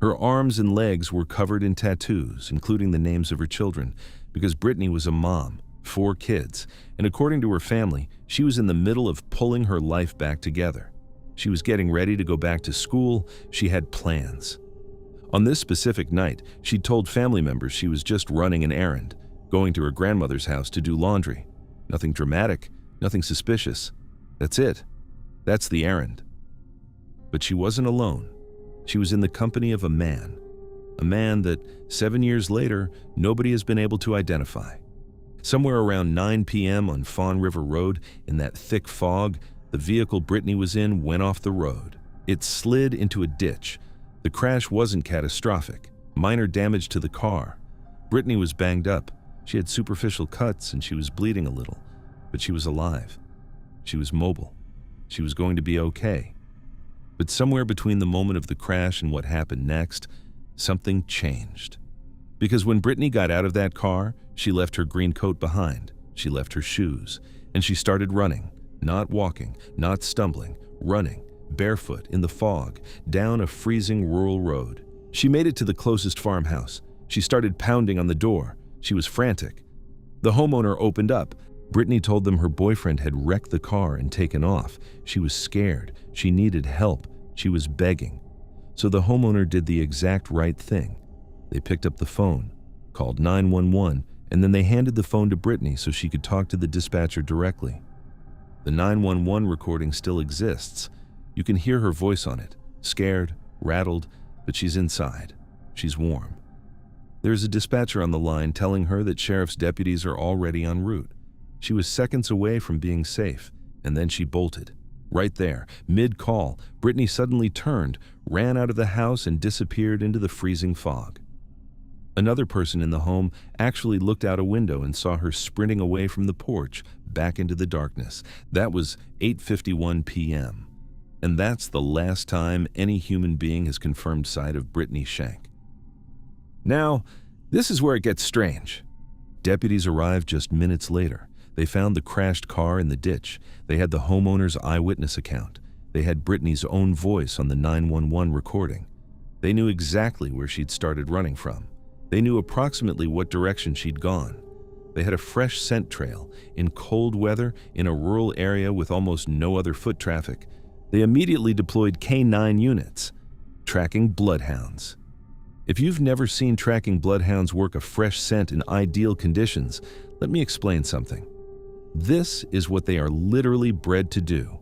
Her arms and legs were covered in tattoos, including the names of her children, because Brittany was a mom, 4 kids, and according to her family, she was in the middle of pulling her life back together. She was getting ready to go back to school. She had plans. On this specific night, she told family members she was just running an errand, going to her grandmother's house to do laundry. Nothing dramatic, nothing suspicious. That's it. That's the errand. But she wasn't alone. She was in the company of a man that, 7 years later, nobody has been able to identify. Somewhere around 9 p.m. on Fawn River Road, in that thick fog, the vehicle Brittany was in went off the road. It slid into a ditch. The crash wasn't catastrophic. Minor damage to the car. Brittany was banged up. She had superficial cuts and she was bleeding a little, but she was alive. She was mobile. She was going to be okay. But somewhere between the moment of the crash and what happened next, something changed. Because when Brittany got out of that car, she left her green coat behind. She left her shoes, and she started running, not walking, not stumbling, running, barefoot in the fog, down a freezing rural road. She made it to the closest farmhouse. She started pounding on the door. She was frantic. The homeowner opened up. Brittany told them her boyfriend had wrecked the car and taken off. She was scared. She needed help. She was begging. So the homeowner did the exact right thing. They picked up the phone, called 911, and then they handed the phone to Brittany so she could talk to the dispatcher directly. The 911 recording still exists. You can hear her voice on it, scared, rattled, but she's inside. She's warm. There's a dispatcher on the line telling her that sheriff's deputies are already en route. She was seconds away from being safe, and then she bolted. Right there, mid-call, Brittany suddenly turned, ran out of the house, and disappeared into the freezing fog. Another person in the home actually looked out a window and saw her sprinting away from the porch, back into the darkness. That was 8:51 p.m. And that's the last time any human being has confirmed sight of Brittany Shank. Now, this is where it gets strange. Deputies arrived just minutes later. They found the crashed car in the ditch. They had the homeowner's eyewitness account. They had Brittany's own voice on the 911 recording. They knew exactly where she'd started running from. They knew approximately what direction she'd gone. They had a fresh scent trail, in cold weather, in a rural area with almost no other foot traffic. They immediately deployed K9 units, tracking bloodhounds. If you've never seen tracking bloodhounds work a fresh scent in ideal conditions, let me explain something. This is what they are literally bred to do.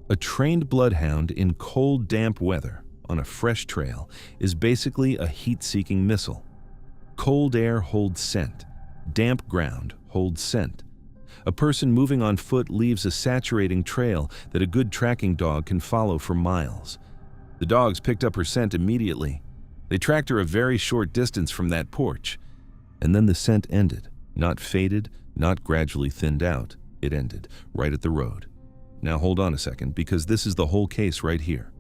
A trained bloodhound in cold, damp weather, on a fresh trail, is basically a heat-seeking missile. Cold air holds scent. Damp ground holds scent. A person moving on foot leaves a saturating trail that a good tracking dog can follow for miles. The dogs picked up her scent immediately. They tracked her a very short distance from that porch. And then the scent ended. Not faded, not gradually thinned out. It ended, right at the road. Now hold on a second, because this is the whole case right here.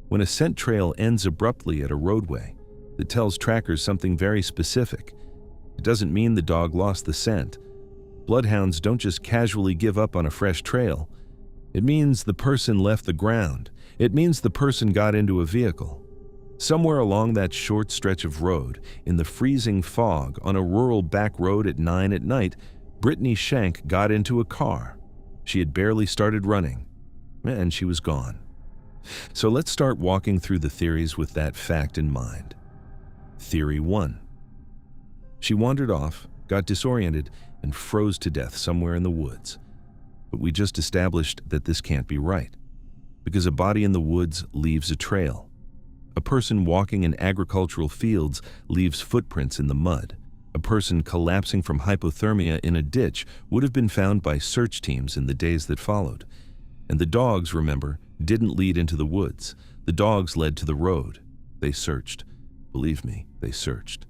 When a scent trail ends abruptly at a roadway, it tells trackers something very specific. It doesn't mean the dog lost the scent. Bloodhounds don't just casually give up on a fresh trail. It means the person left the ground. It means the person got into a vehicle. Somewhere along that short stretch of road, in the freezing fog on a rural back road at 9 at night, Brittany Shank got into a car. She had barely started running, and she was gone. So let's start walking through the theories with that fact in mind. Theory 1. She wandered off, got disoriented, and froze to death somewhere in the woods. But we just established that this can't be right, because a body in the woods leaves a trail. A person walking in agricultural fields leaves footprints in the mud. A person collapsing from hypothermia in a ditch would have been found by search teams in the days that followed. And the dogs, remember, didn't lead into the woods. The dogs led to the road. They searched. Believe me, they searched.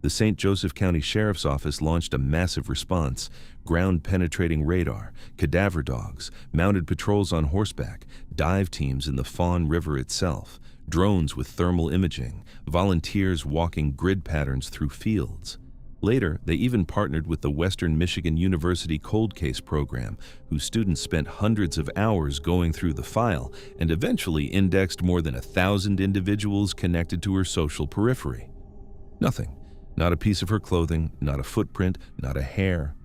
The St. Joseph County Sheriff's Office launched a massive response: ground-penetrating radar, cadaver dogs, mounted patrols on horseback, dive teams in the Fawn River itself, drones with thermal imaging, volunteers walking grid patterns through fields. Later, they even partnered with the Western Michigan University Cold Case Program, whose students spent hundreds of hours going through the file and eventually indexed more than 1,000 individuals connected to her social periphery. Nothing. Not a piece of her clothing, not a footprint, not a hair.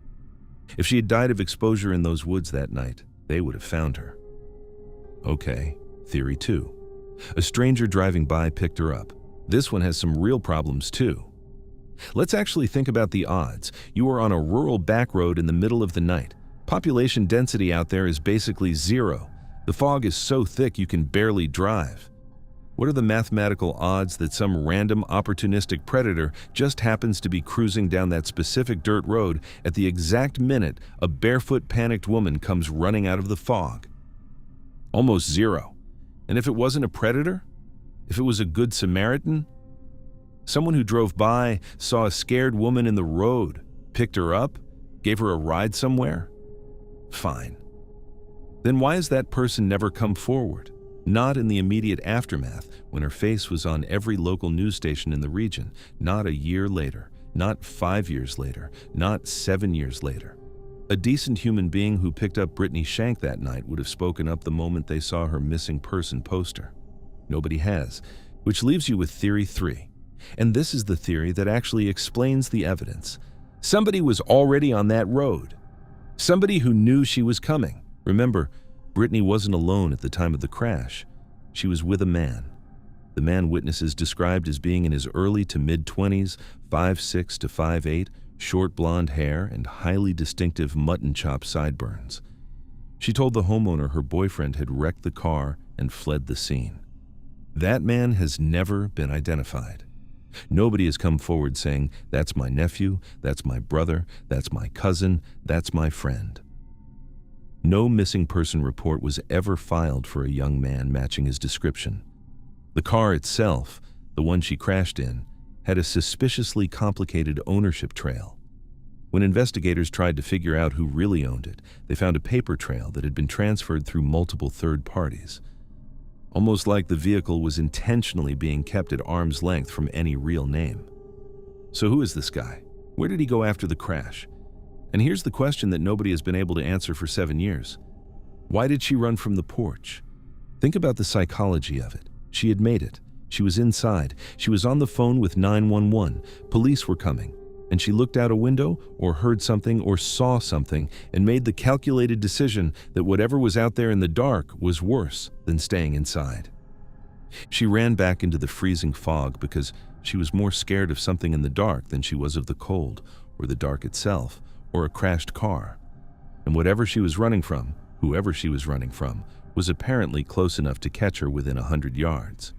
If she had died of exposure in those woods that night, they would have found her. Okay, theory 2. A stranger driving by picked her up. This one has some real problems too. Let's actually think about the odds. You are on a rural back road in the middle of the night. Population density out there is basically zero. The fog is so thick you can barely drive. What are the mathematical odds that some random opportunistic predator just happens to be cruising down that specific dirt road at the exact minute a barefoot panicked woman comes running out of the fog? Almost zero. And if it wasn't a predator? If it was a good Samaritan? Someone who drove by, saw a scared woman in the road, picked her up, gave her a ride somewhere? Fine. Then why has that person never come forward? Not in the immediate aftermath, when her face was on every local news station in the region, not a year later, not 5 years later, not 7 years later. A decent human being who picked up Brittany Shank that night would have spoken up the moment they saw her missing person poster. Nobody has, which leaves you with theory 3. And this is the theory that actually explains the evidence. Somebody was already on that road. Somebody who knew she was coming. Remember, Brittany wasn't alone at the time of the crash. She was with a man. The man witnesses described as being in his early to mid-20s, 5'6" to 5'8", short blonde hair, and highly distinctive mutton chop sideburns. She told the homeowner her boyfriend had wrecked the car and fled the scene. That man has never been identified. Nobody has come forward saying, "That's my nephew, that's my brother, that's my cousin, that's my friend." No missing person report was ever filed for a young man matching his description. The car itself, the one she crashed in, had a suspiciously complicated ownership trail. When investigators tried to figure out who really owned it, they found a paper trail that had been transferred through multiple third parties. Almost like the vehicle was intentionally being kept at arm's length from any real name. So who is this guy? Where did he go after the crash? And here's the question that nobody has been able to answer for 7 years. Why did she run from the porch? Think about the psychology of it. She had made it. She was inside. She was on the phone with 911. Police were coming. And she looked out a window or heard something or saw something and made the calculated decision that whatever was out there in the dark was worse than staying inside. She ran back into the freezing fog because she was more scared of something in the dark than she was of the cold or the dark itself or a crashed car. And whatever she was running from, whoever she was running from, was apparently close enough to catch her within 100 yards.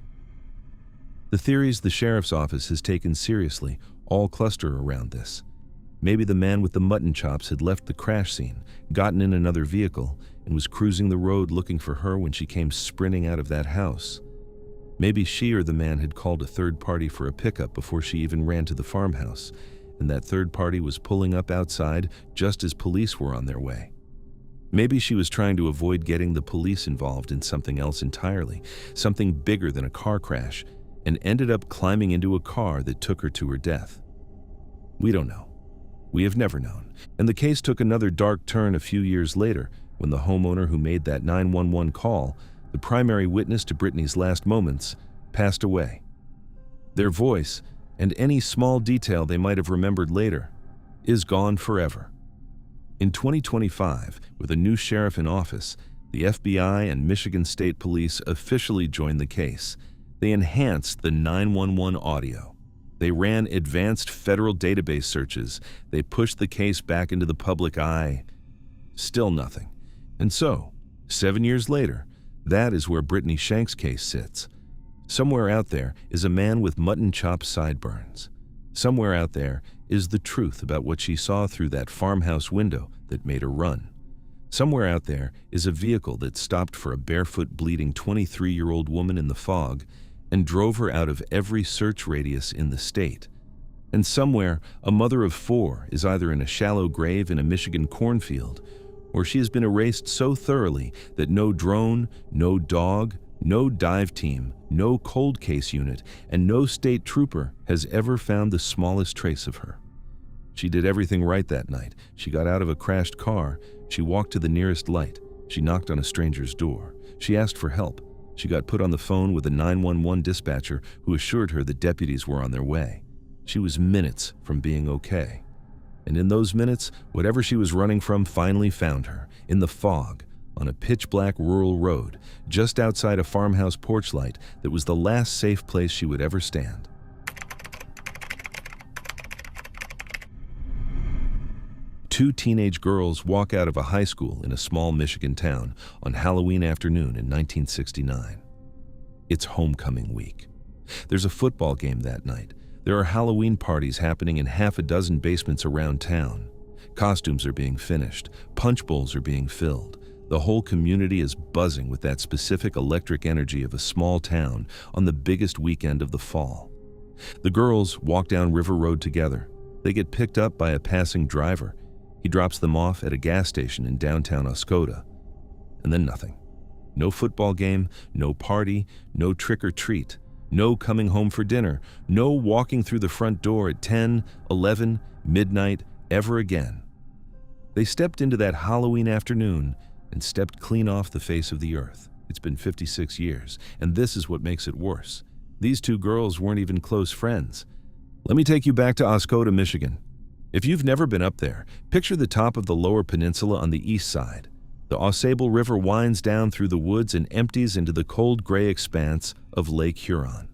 The theories the sheriff's office has taken seriously all cluster around this. Maybe the man with the mutton chops had left the crash scene, gotten in another vehicle, and was cruising the road looking for her when she came sprinting out of that house. Maybe she or the man had called a third party for a pickup before she even ran to the farmhouse, and that third party was pulling up outside just as police were on their way. Maybe she was trying to avoid getting the police involved in something else entirely, something bigger than a car crash, and ended up climbing into a car that took her to her death. We don't know. We have never known. And the case took another dark turn a few years later when the homeowner who made that 911 call, the primary witness to Brittany's last moments, passed away. Their voice, and any small detail they might have remembered later, is gone forever. In 2025, with a new sheriff in office, the FBI and Michigan State Police officially joined the case. They enhanced the 911 audio. They ran advanced federal database searches. They pushed the case back into the public eye. Still nothing. And so, 7 years later, that is where Brittany Shank's case sits. Somewhere out there is a man with mutton chop sideburns. Somewhere out there is the truth about what she saw through that farmhouse window that made her run. Somewhere out there is a vehicle that stopped for a barefoot, bleeding 23-year-old woman in the fog and drove her out of every search radius in the state. And somewhere, a mother of 4 is either in a shallow grave in a Michigan cornfield, or she has been erased so thoroughly that no drone, no dog, no dive team, no cold case unit, and no state trooper has ever found the smallest trace of her. She did everything right that night. She got out of a crashed car. She walked to the nearest light. She knocked on a stranger's door. She asked for help. She got put on the phone with a 911 dispatcher who assured her that deputies were on their way. She was minutes from being okay. And in those minutes, whatever she was running from finally found her, in the fog, on a pitch-black rural road, just outside a farmhouse porch light that was the last safe place she would ever stand. Two teenage girls walk out of a high school in a small Michigan town on Halloween afternoon in 1969. It's homecoming week. There's a football game that night. There are Halloween parties happening in half a dozen basements around town. Costumes are being finished. Punch bowls are being filled. The whole community is buzzing with that specific electric energy of a small town on the biggest weekend of the fall. The girls walk down River Road together. They get picked up by a passing driver. He drops them off at a gas station in downtown Oscoda. And then nothing. No football game, no party, no trick or treat, no coming home for dinner, no walking through the front door at 10, 11, midnight, ever again. They stepped into that Halloween afternoon and stepped clean off the face of the earth. It's been 56 years, and this is what makes it worse. These two girls weren't even close friends. Let me take you back to Oscoda, Michigan. If you've never been up there, picture the top of the Lower Peninsula on the east side. The Ausable River winds down through the woods and empties into the cold gray expanse of Lake Huron.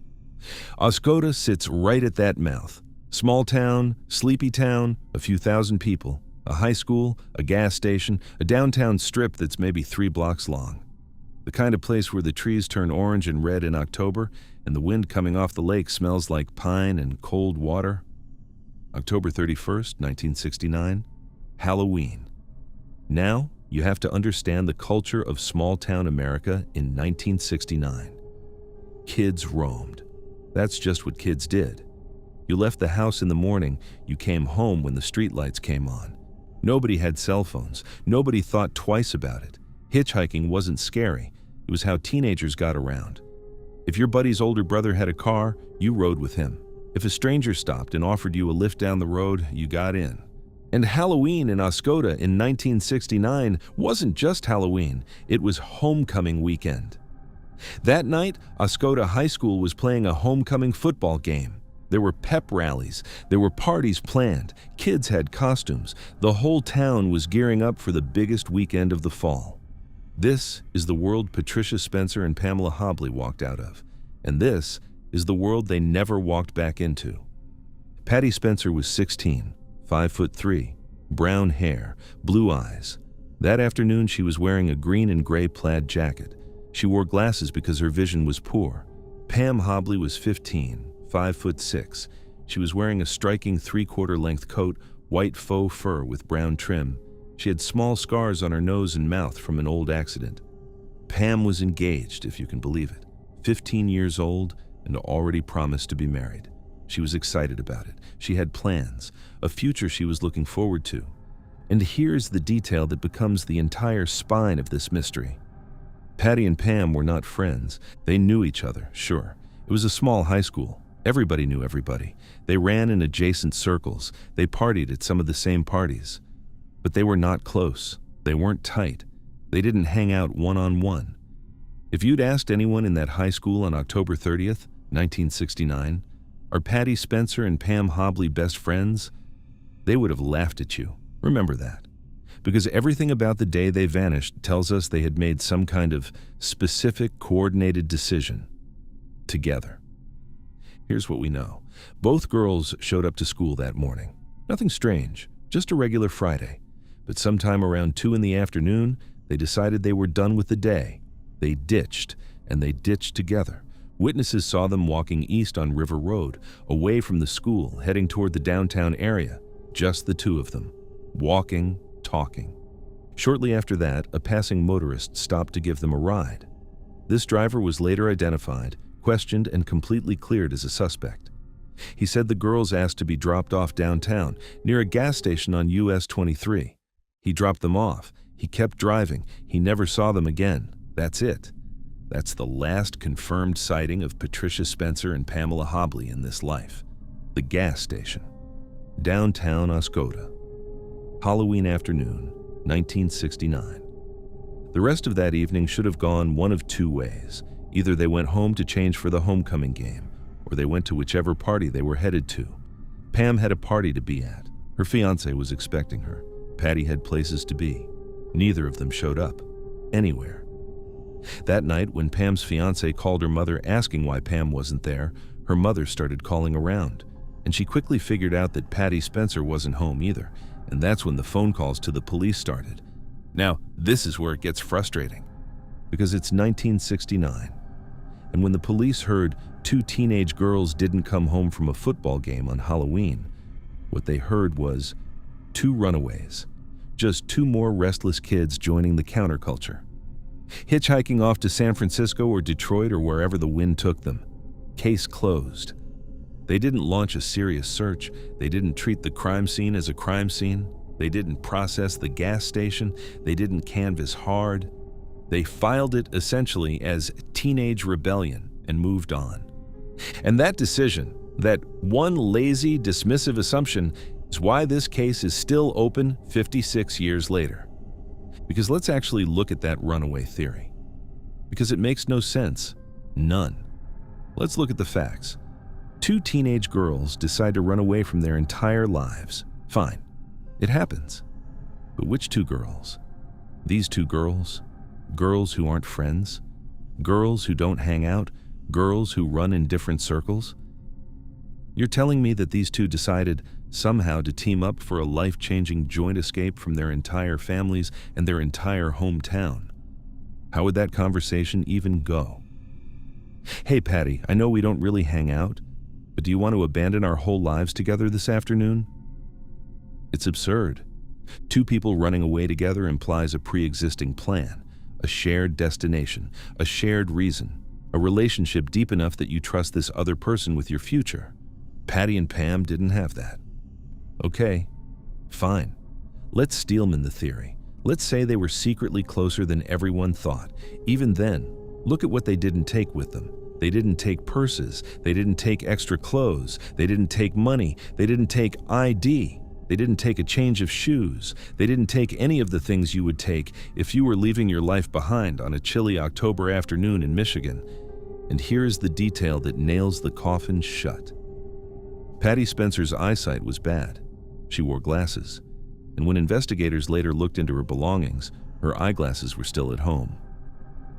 Oscoda sits right at that mouth. Small town, sleepy town, a few thousand people, a high school, a gas station, a downtown strip that's maybe 3 blocks long. The kind of place where the trees turn orange and red in October and the wind coming off the lake smells like pine and cold water. October 31st, 1969, Halloween. Now, you have to understand the culture of small-town America in 1969. Kids roamed. That's just what kids did. You left the house in the morning, you came home when the streetlights came on. Nobody had cell phones. Nobody thought twice about it. Hitchhiking wasn't scary. It was how teenagers got around. If your buddy's older brother had a car, you rode with him. If a stranger stopped and offered you a lift down the road, you got in. And Halloween in Oscoda in 1969 wasn't just Halloween, it was homecoming weekend. That night, Oscoda High School was playing a homecoming football game. There were pep rallies, there were parties planned, kids had costumes. The whole town was gearing up for the biggest weekend of the fall. This is the world Patricia Spencer and Pamela Hobley walked out of, and this is the world they never walked back into. Patty Spencer was 16, 5'3", brown hair, blue eyes. That afternoon she was wearing a green and gray plaid jacket. She wore glasses because her vision was poor. Pam Hobley was 15, 5'6". She was wearing a striking 3/4 length coat, white faux fur with brown trim. She had small scars on her nose and mouth from an old accident. Pam was engaged, if you can believe it, 15 years old and already promised to be married. She was excited about it. She had plans, a future she was looking forward to. And here's the detail that becomes the entire spine of this mystery. Patty and Pam were not friends. They knew each other, sure. It was a small high school. Everybody knew everybody. They ran in adjacent circles. They partied at some of the same parties. But they were not close. They weren't tight. They didn't hang out one-on-one. If you'd asked anyone in that high school on October 30th, 1969, are Patty Spencer and Pam Hobley best friends? They would have laughed at you. Remember that. Because everything about the day they vanished tells us they had made some kind of specific, coordinated decision. Together. Here's what we know. Both girls showed up to school that morning. Nothing strange, just a regular Friday. But sometime around 2 in the afternoon, they decided they were done with the day. They ditched, and they ditched together. Witnesses saw them walking east on River Road, away from the school, heading toward the downtown area. Just the two of them. Walking, talking. Shortly after that, a passing motorist stopped to give them a ride. This driver was later identified, questioned, and completely cleared as a suspect. He said the girls asked to be dropped off downtown, near a gas station on US 23. He dropped them off. He kept driving. He never saw them again. That's it. That's the last confirmed sighting of Patricia Spencer and Pamela Hobley in this life. The gas station. Downtown Oscoda. Halloween afternoon, 1969. The rest of that evening should have gone one of two ways. Either they went home to change for the homecoming game, or they went to whichever party they were headed to. Pam had a party to be at. Her fiancé was expecting her. Patty had places to be. Neither of them showed up. Anywhere. That night, when Pam's fiancé called her mother asking why Pam wasn't there, her mother started calling around, and she quickly figured out that Patty Spencer wasn't home either, and that's when the phone calls to the police started. Now, this is where it gets frustrating, because it's 1969, and when the police heard 2 teenage girls didn't come home from a football game on Halloween, what they heard was 2 runaways, just 2 more restless kids joining the counterculture. Hitchhiking off to San Francisco or Detroit or wherever the wind took them. Case closed. They didn't launch a serious search. They didn't treat the crime scene as a crime scene. They didn't process the gas station. They didn't canvass hard. They filed it essentially as teenage rebellion and moved on. And that decision, that one lazy, dismissive assumption, is why this case is still open 56 years later. Because let's actually look at that runaway theory. Because it makes no sense. None. Let's look at the facts. 2 teenage girls decide to run away from their entire lives. Fine. It happens. But which 2 girls? These 2 girls? Girls who aren't friends? Girls who don't hang out? Girls who run in different circles? You're telling me that these 2 decided somehow to team up for a life-changing joint escape from their entire families and their entire hometown? How would that conversation even go? "Hey, Patty, I know we don't really hang out, but do you want to abandon our whole lives together this afternoon?" It's absurd. Two people running away together implies a pre-existing plan, a shared destination, a shared reason, a relationship deep enough that you trust this other person with your future. Patty and Pam didn't have that. Okay, fine. Let's Steelman the theory. Let's say they were secretly closer than everyone thought. Even then, look at what they didn't take with them. They didn't take purses. They didn't take extra clothes. They didn't take money. They didn't take ID. They didn't take a change of shoes. They didn't take any of the things you would take if you were leaving your life behind on a chilly October afternoon in Michigan. And here is the detail that nails the coffin shut. Patty Spencer's eyesight was bad. She wore glasses. And when investigators later looked into her belongings, her eyeglasses were still at home.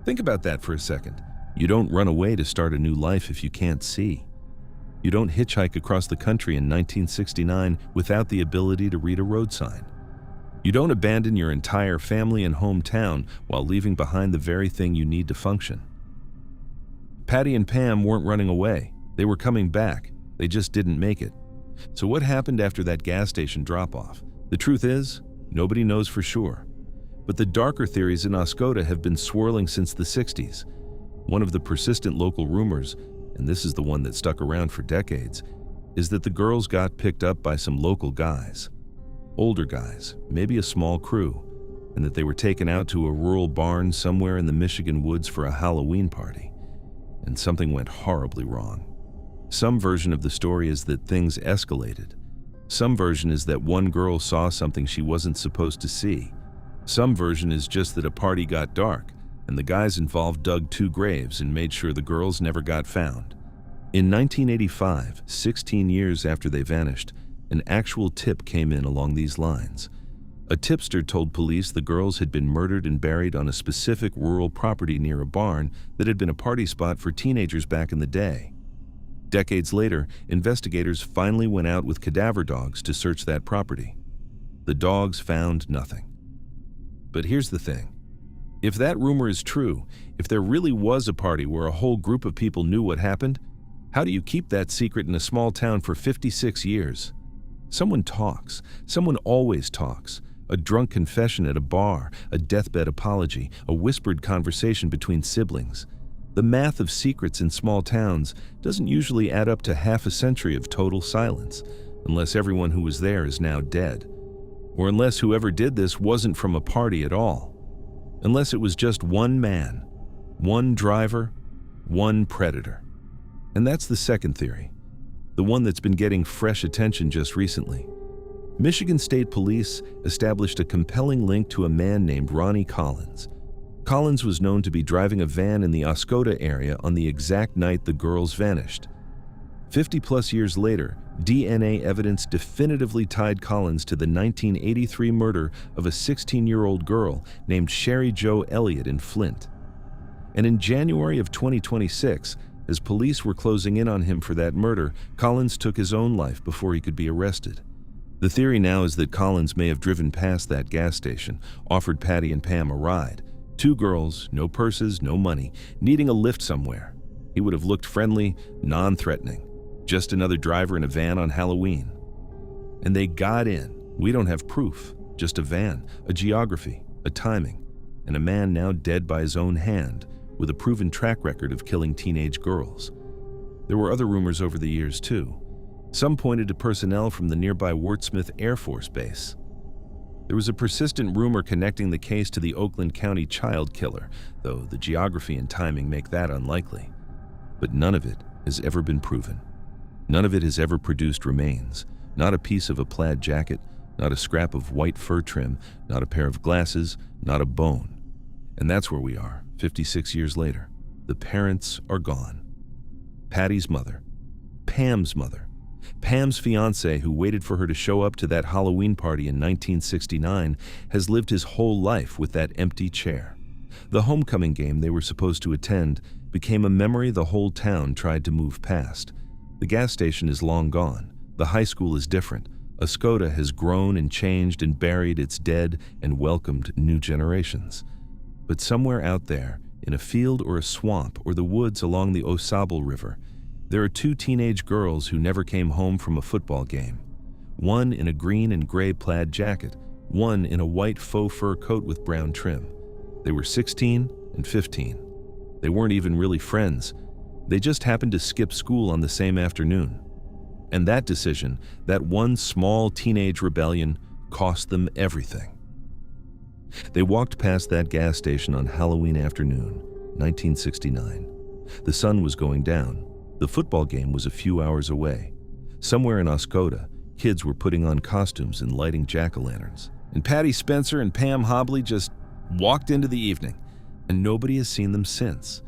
Think about that for a second. You don't run away to start a new life if you can't see. You don't hitchhike across the country in 1969 without the ability to read a road sign. You don't abandon your entire family and hometown while leaving behind the very thing you need to function. Patty and Pam weren't running away. They were coming back. They just didn't make it. So what happened after that gas station drop-off? The truth is, nobody knows for sure. But the darker theories in Oscoda have been swirling since the 60s. One of the persistent local rumors, and this is the one that stuck around for decades, is that the girls got picked up by some local guys. Older guys, maybe a small crew, and that they were taken out to a rural barn somewhere in the Michigan woods for a Halloween party. And something went horribly wrong. Some version of the story is that things escalated. Some version is that one girl saw something she wasn't supposed to see. Some version is just that a party got dark, and the guys involved dug 2 graves and made sure the girls never got found. In 1985, 16 years after they vanished, an actual tip came in along these lines. A tipster told police the girls had been murdered and buried on a specific rural property near a barn that had been a party spot for teenagers back in the day. Decades later, investigators finally went out with cadaver dogs to search that property. The dogs found nothing. But here's the thing. If that rumor is true, if there really was a party where a whole group of people knew what happened, how do you keep that secret in a small town for 56 years? Someone talks. Someone always talks. A drunk confession at a bar, a deathbed apology, a whispered conversation between siblings. The math of secrets in small towns doesn't usually add up to half a century of total silence, unless everyone who was there is now dead. Or unless whoever did this wasn't from a party at all. Unless it was just one man, one driver, one predator. And that's the second theory, the one that's been getting fresh attention just recently. Michigan State Police established a compelling link to a man named Ronnie Collins. Collins was known to be driving a van in the Oscoda area on the exact night the girls vanished. 50-plus years later, DNA evidence definitively tied Collins to the 1983 murder of a 16-year-old girl named Sherry Jo Elliott in Flint. And in January of 2026, as police were closing in on him for that murder, Collins took his own life before he could be arrested. The theory now is that Collins may have driven past that gas station, offered Patty and Pam a ride. 2 girls, no purses, no money, needing a lift somewhere. He would have looked friendly, non-threatening. Just another driver in a van on Halloween. And they got in. We don't have proof, just a van, a geography, a timing, and a man now dead by his own hand with a proven track record of killing teenage girls. There were other rumors over the years too. Some pointed to personnel from the nearby Wurtsmith Air Force Base. There was a persistent rumor connecting the case to the Oakland County child killer, though the geography and timing make that unlikely. But none of it has ever been proven. None of it has ever produced remains. Not a piece of a plaid jacket, not a scrap of white fur trim, not a pair of glasses, not a bone. And that's where we are, 56 years later. The parents are gone. Patty's mother, Pam's mother, Pam's fiancé, who waited for her to show up to that Halloween party in 1969, has lived his whole life with that empty chair. The homecoming game they were supposed to attend became a memory the whole town tried to move past. The gas station is long gone. The high school is different. Oscoda has grown and changed and buried its dead and welcomed new generations. But somewhere out there, in a field or a swamp or the woods along the Osable River, there are two teenage girls who never came home from a football game. One in a green and gray plaid jacket, one in a white faux fur coat with brown trim. They were 16 and 15. They weren't even really friends. They just happened to skip school on the same afternoon. And that decision, that one small teenage rebellion, cost them everything. They walked past that gas station on Halloween afternoon, 1969. The sun was going down. The football game was a few hours away. Somewhere in Oscoda, kids were putting on costumes and lighting jack-o'-lanterns. And Patty Spencer and Pam Hobley just walked into the evening, and nobody has seen them since.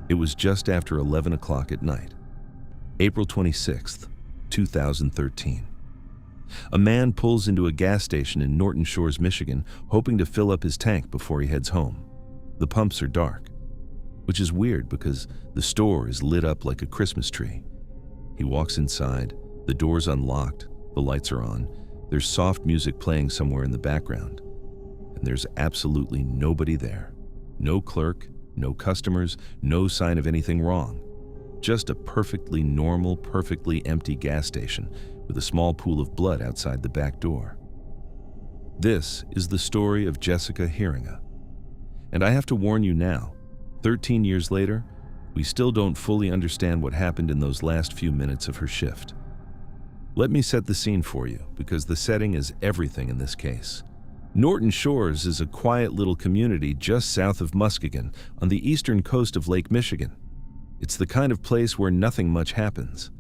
It was just after 11 o'clock at night, April 26th, 2013. A man pulls into a gas station in Norton Shores, Michigan, hoping to fill up his tank before he heads home. The pumps are dark, which is weird because the store is lit up like a Christmas tree. He walks inside, the door's unlocked, the lights are on, there's soft music playing somewhere in the background, and there's absolutely nobody there. No clerk, no customers, no sign of anything wrong. Just a perfectly normal, perfectly empty gas station with a small pool of blood outside the back door. This is the story of Jessica Heeringa. And I have to warn you now, 13 years later, we still don't fully understand what happened in those last few minutes of her shift. Let me set the scene for you, because the setting is everything in this case. Norton Shores is a quiet little community just south of Muskegon on the eastern coast of Lake Michigan. It's the kind of place where nothing much happens.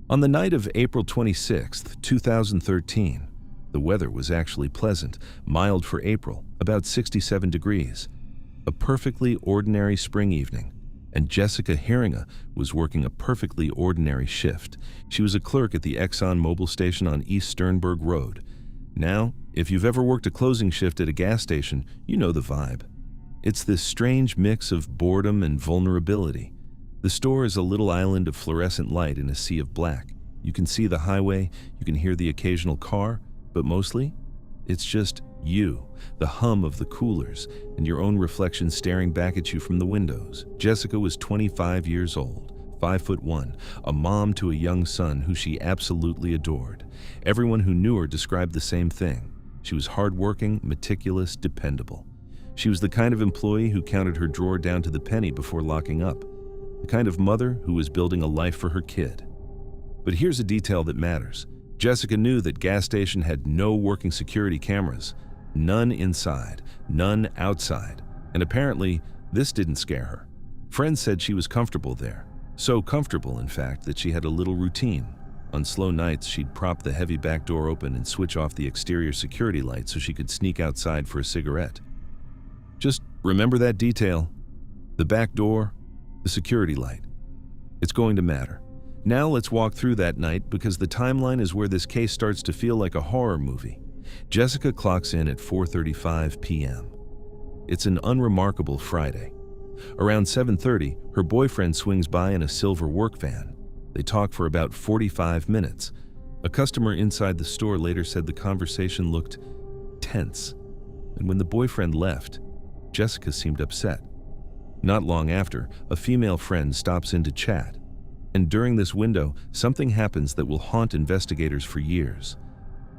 On the night of April 26, 2013, the weather was actually pleasant, mild for April, about 67 degrees. A perfectly ordinary spring evening, and Jessica Heeringa was working a perfectly ordinary shift. She was a clerk at the Exxon Mobil station on East Sternberg Road. Now, if you've ever worked a closing shift at a gas station, you know the vibe. It's this strange mix of boredom and vulnerability. The store is a little island of fluorescent light in a sea of black. You can see the highway, you can hear the occasional car, but mostly, it's just you, the hum of the coolers, and your own reflection staring back at you from the windows. Jessica was 25 years old, 5'1", a mom to a young son who she absolutely adored. Everyone who knew her described the same thing. She was hardworking, meticulous, dependable. She was the kind of employee who counted her drawer down to the penny before locking up. The kind of mother who was building a life for her kid. But here's a detail that matters. Jessica knew that gas station had no working security cameras. None inside, none outside. And apparently, this didn't scare her. Friends said she was comfortable there. So comfortable, in fact, that she had a little routine. On slow nights, she'd prop the heavy back door open and switch off the exterior security light so she could sneak outside for a cigarette. Just remember that detail. The back door, the security light. It's going to matter. Now let's walk through that night because the timeline is where this case starts to feel like a horror movie. Jessica clocks in at 4:35 p.m. It's an unremarkable Friday. Around 7:30, her boyfriend swings by in a silver work van. They talk for about 45 minutes. A customer inside the store later said the conversation looked tense. And when the boyfriend left, Jessica seemed upset. Not long after, a female friend stops in to chat. And during this window, something happens that will haunt investigators for years.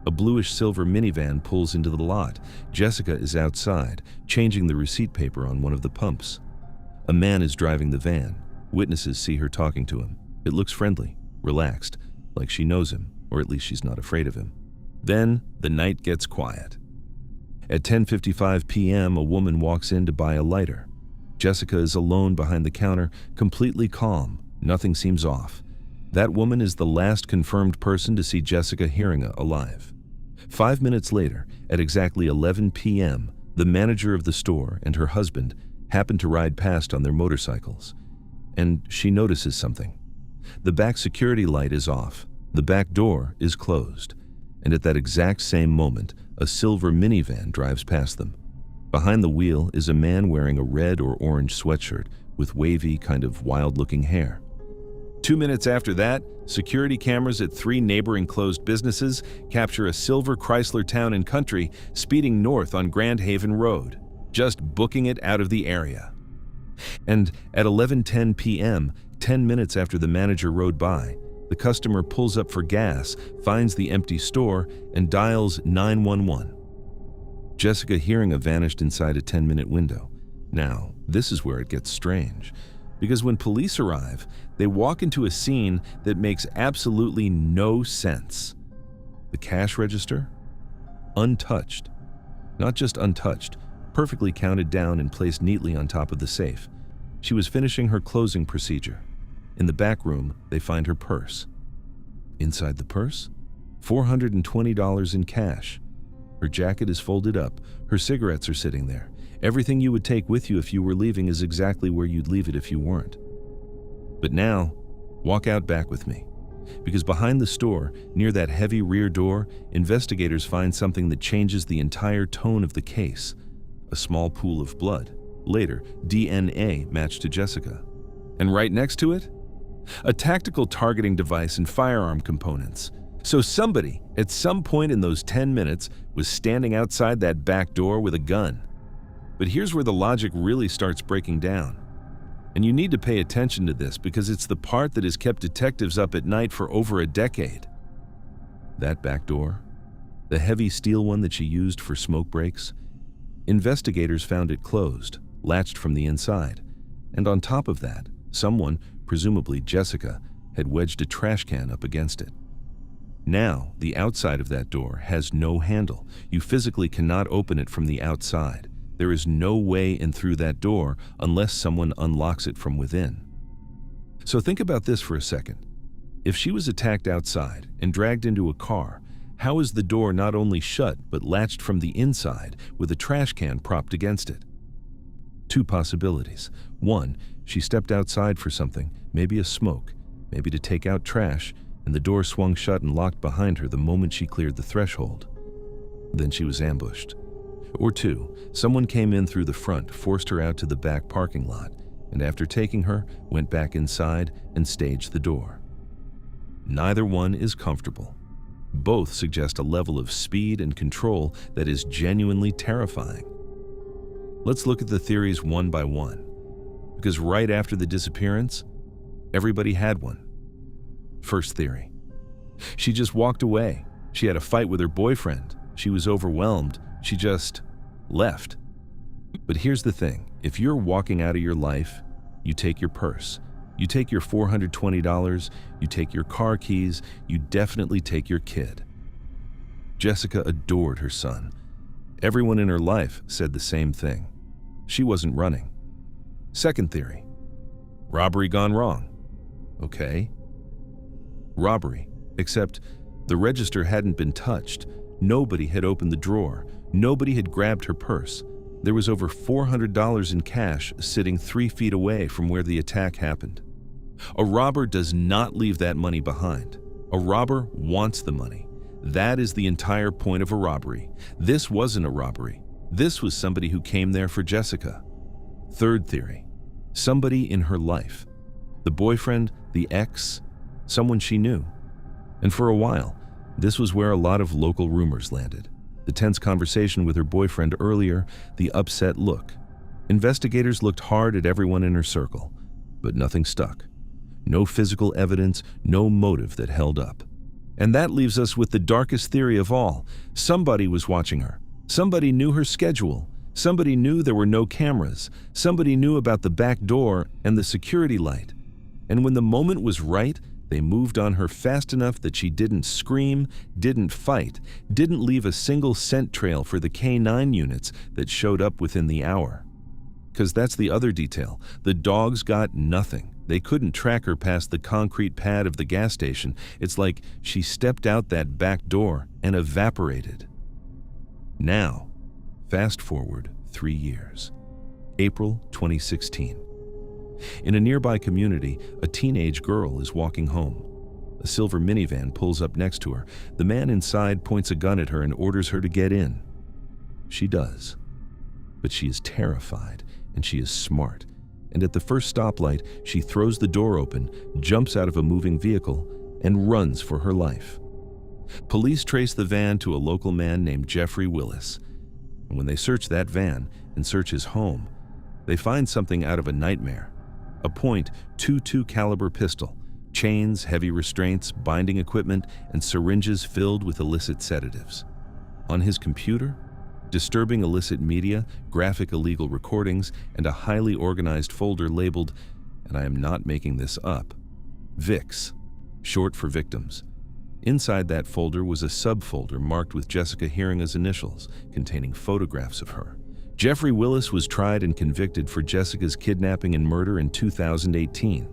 A bluish-silver minivan pulls into the lot. Jessica is outside, changing the receipt paper on one of the pumps. A man is driving the van. Witnesses see her talking to him. It looks friendly, relaxed, like she knows him, or at least she's not afraid of him. Then, the night gets quiet. At 10:55 p.m., a woman walks in to buy a lighter. Jessica is alone behind the counter, completely calm. Nothing seems off. That woman is the last confirmed person to see Jessica Heeringa alive. 5 minutes later, at exactly 11 p.m., the manager of the store and her husband happen to ride past on their motorcycles. And she notices something. The back security light is off, the back door is closed, and at that exact same moment, a silver minivan drives past them. Behind the wheel is a man wearing a red or orange sweatshirt with wavy, kind of wild-looking hair. 2 minutes after that, security cameras at 3 neighboring closed businesses capture a silver Chrysler Town & Country speeding north on Grand Haven Road, just booking it out of the area. And at 11:10 p.m., 10 minutes after the manager rode by, the customer pulls up for gas, finds the empty store, and dials 911. Jessica Heeringa vanished inside a 10-minute window. Now, this is where it gets strange, because when police arrive, they walk into a scene that makes absolutely no sense. The cash register? Untouched. Not just untouched, perfectly counted down and placed neatly on top of the safe. She was finishing her closing procedure. In the back room, they find her purse. Inside the purse? $420 in cash. Her jacket is folded up. Her cigarettes are sitting there. Everything you would take with you if you were leaving is exactly where you'd leave it if you weren't. But now, walk out back with me. Because behind the store, near that heavy rear door, investigators find something that changes the entire tone of the case. A small pool of blood. Later, DNA matched to Jessica. And right next to it? A tactical targeting device and firearm components. So somebody, at some point in those 10 minutes, was standing outside that back door with a gun. But here's where the logic really starts breaking down. And you need to pay attention to this because it's the part that has kept detectives up at night for over a decade. That back door, the heavy steel one that she used for smoke breaks, investigators found it closed, latched from the inside. And on top of that, someone, presumably Jessica, had wedged a trash can up against it. Now, the outside of that door has no handle. You physically cannot open it from the outside. There is no way in through that door unless someone unlocks it from within. So think about this for a second. If she was attacked outside and dragged into a car, how is the door not only shut but latched from the inside with a trash can propped against it? 2 possibilities. 1, she stepped outside for something, maybe a smoke, maybe to take out trash, and the door swung shut and locked behind her the moment she cleared the threshold. Then she was ambushed. Or 2, someone came in through the front, forced her out to the back parking lot, and after taking her, went back inside and staged the door. Neither one is comfortable. Both suggest a level of speed and control that is genuinely terrifying. Let's look at the theories one by one, because right after the disappearance, everybody had one. First theory. She just walked away. She had a fight with her boyfriend. She was overwhelmed. She just left. But here's the thing. If you're walking out of your life, you take your purse. You take your $420. You take your car keys. You definitely take your kid. Jessica adored her son. Everyone in her life said the same thing. She wasn't running. Second theory. Robbery gone wrong. Okay. Robbery, except the register hadn't been touched. Nobody had opened the drawer. Nobody had grabbed her purse. There was over $400 in cash sitting 3 feet away from where the attack happened. A robber does not leave that money behind. A robber wants the money. That is the entire point of a robbery. This wasn't a robbery. This was somebody who came there for Jessica. Third theory. Somebody in her life. The boyfriend, the ex, someone she knew. And for a while, this was where a lot of local rumors landed. The tense conversation with her boyfriend earlier, the upset look. Investigators looked hard at everyone in her circle, but nothing stuck. No physical evidence, no motive that held up. And that leaves us with the darkest theory of all. Somebody was watching her. Somebody knew her schedule. Somebody knew there were no cameras. Somebody knew about the back door and the security light. And when the moment was right, they moved on her fast enough that she didn't scream, didn't fight, didn't leave a single scent trail for the K9 units that showed up within the hour. Because that's the other detail. The dogs got nothing. They couldn't track her past the concrete pad of the gas station. It's like she stepped out that back door and evaporated. Now, fast forward 3 years. April 2016. In a nearby community, a teenage girl is walking home. A silver minivan pulls up next to her. The man inside points a gun at her and orders her to get in. She does. But she is terrified, and she is smart, and at the first stoplight, she throws the door open, jumps out of a moving vehicle, and runs for her life. Police trace the van to a local man named Jeffrey Willis. And when they search that van and search his home, they find something out of a nightmare: a .22 caliber pistol, chains, heavy restraints, binding equipment, and syringes filled with illicit sedatives. On his computer, disturbing illicit media, graphic illegal recordings, and a highly organized folder labeled, and I am not making this up, VIX, short for victims. Inside that folder was a subfolder marked with Jessica Heeringa's initials, containing photographs of her. Jeffrey Willis was tried and convicted for Jessica's kidnapping and murder in 2018.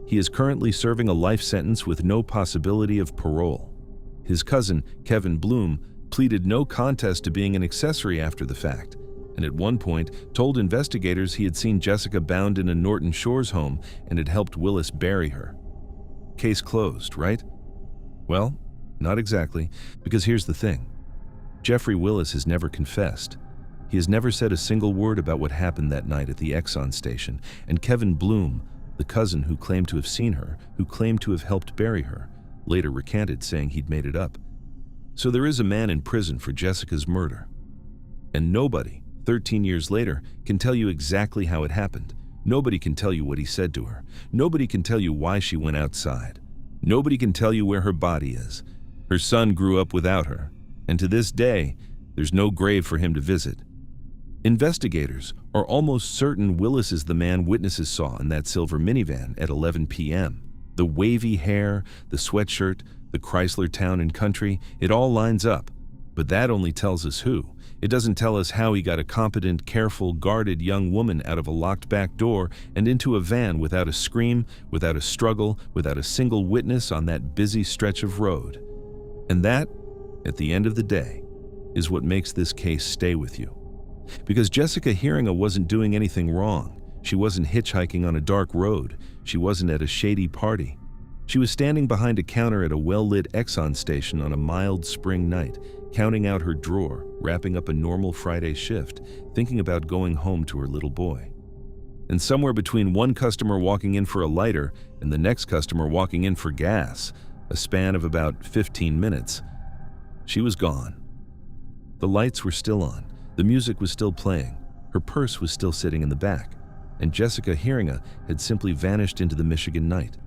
He is currently serving a life sentence with no possibility of parole. His cousin, Kevin Bloom, pleaded no contest to being an accessory after the fact, and at one point told investigators he had seen Jessica bound in a Norton Shores home and had helped Willis bury her. Case closed, right? Well, not exactly, because here's the thing. Jeffrey Willis has never confessed. He has never said a single word about what happened that night at the Exxon station, and Kevin Bloom, the cousin who claimed to have seen her, who claimed to have helped bury her, later recanted, saying he'd made it up. So there is a man in prison for Jessica's murder. And nobody, 13 years later, can tell you exactly how it happened. Nobody can tell you what he said to her. Nobody can tell you why she went outside. Nobody can tell you where her body is. Her son grew up without her, and to this day, there's no grave for him to visit. Investigators are almost certain Willis is the man witnesses saw in that silver minivan at 11 p.m. The wavy hair, the sweatshirt, the Chrysler Town and Country, it all lines up. But that only tells us who. It doesn't tell us how he got a competent, careful, guarded young woman out of a locked back door and into a van without a scream, without a struggle, without a single witness on that busy stretch of road. And that, at the end of the day, is what makes this case stay with you. Because Jessica Heeringa wasn't doing anything wrong. She wasn't hitchhiking on a dark road. She wasn't at a shady party. She was standing behind a counter at a well-lit Exxon station on a mild spring night, counting out her drawer, wrapping up a normal Friday shift, thinking about going home to her little boy. And somewhere between one customer walking in for a lighter and the next customer walking in for gas, a span of about 15 minutes, she was gone. The lights were still on, the music was still playing, her purse was still sitting in the back, and Jessica Heeringa had simply vanished into the Michigan night.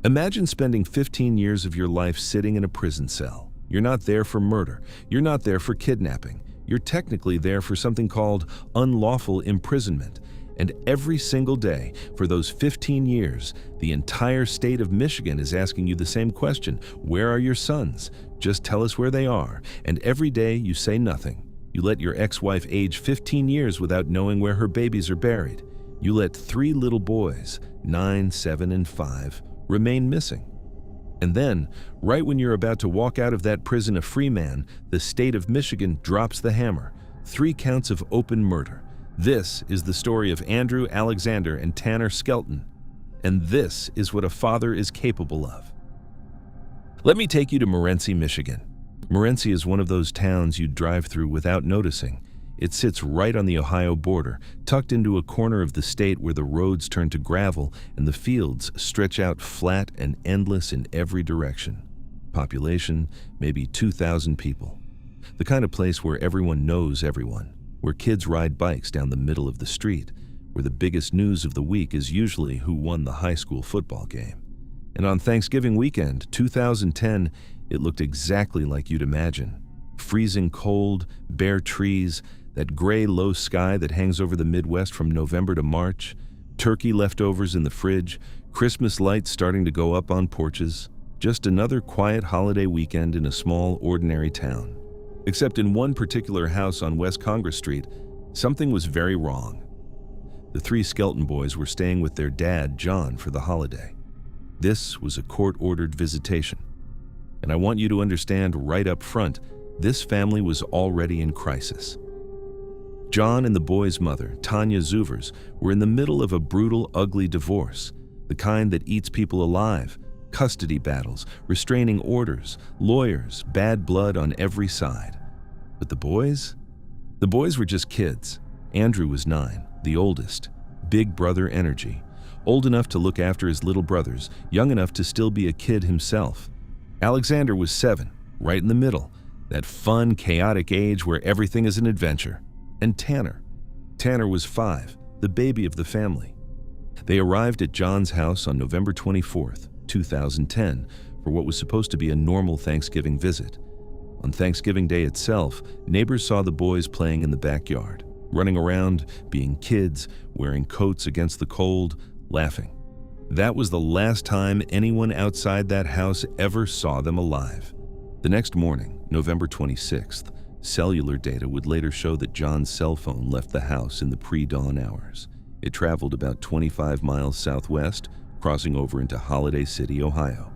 Imagine spending 15 years of your life sitting in a prison cell. You're not there for murder. You're not there for kidnapping. You're technically there for something called unlawful imprisonment. And every single day, for those 15 years, the entire state of Michigan is asking you the same question. Where are your sons? Just tell us where they are. And every day you say nothing. You let your ex-wife age 15 years without knowing where her babies are buried. You let 3 little boys, 9, 7, and 5, remain missing. And then, right when you're about to walk out of that prison a free man, the state of Michigan drops the hammer. 3 counts of open murder. This is the story of Andrew Alexander and Tanner Skelton. And this is what a father is capable of. Let me take you to Morenci, Michigan. Morenci is one of those towns you'd drive through without noticing. It sits right on the Ohio border, tucked into a corner of the state where the roads turn to gravel and the fields stretch out flat and endless in every direction. Population, maybe 2,000 people. The kind of place where everyone knows everyone, where kids ride bikes down the middle of the street, where the biggest news of the week is usually who won the high school football game. And on Thanksgiving weekend, 2010, it looked exactly like you'd imagine. Freezing cold, bare trees, that gray low sky that hangs over the Midwest from November to March, turkey leftovers in the fridge, Christmas lights starting to go up on porches. Just another quiet holiday weekend in a small, ordinary town. Except in one particular house on West Congress Street, something was very wrong. The 3 Skelton boys were staying with their dad, John, for the holiday. This was a court-ordered visitation. And I want you to understand right up front, this family was already in crisis. John and the boys' mother, Tanya Zuvers, were in the middle of a brutal, ugly divorce, the kind that eats people alive, custody battles, restraining orders, lawyers, bad blood on every side. But the boys? The boys were just kids. Andrew was 9, the oldest, big brother energy, old enough to look after his little brothers, young enough to still be a kid himself. Alexander was 7, right in the middle, that fun, chaotic age where everything is an adventure. And Tanner was 5, the baby of the family. They arrived at John's house on November 24th, 2010, for what was supposed to be a normal Thanksgiving visit. On Thanksgiving Day itself, neighbors saw the boys playing in the backyard, running around, being kids, wearing coats against the cold, laughing. That was the last time anyone outside that house ever saw them alive. The next morning, November 26th, cellular data would later show that John's cell phone left the house in the pre-dawn hours. It traveled about 25 miles southwest, crossing over into Holiday City, Ohio.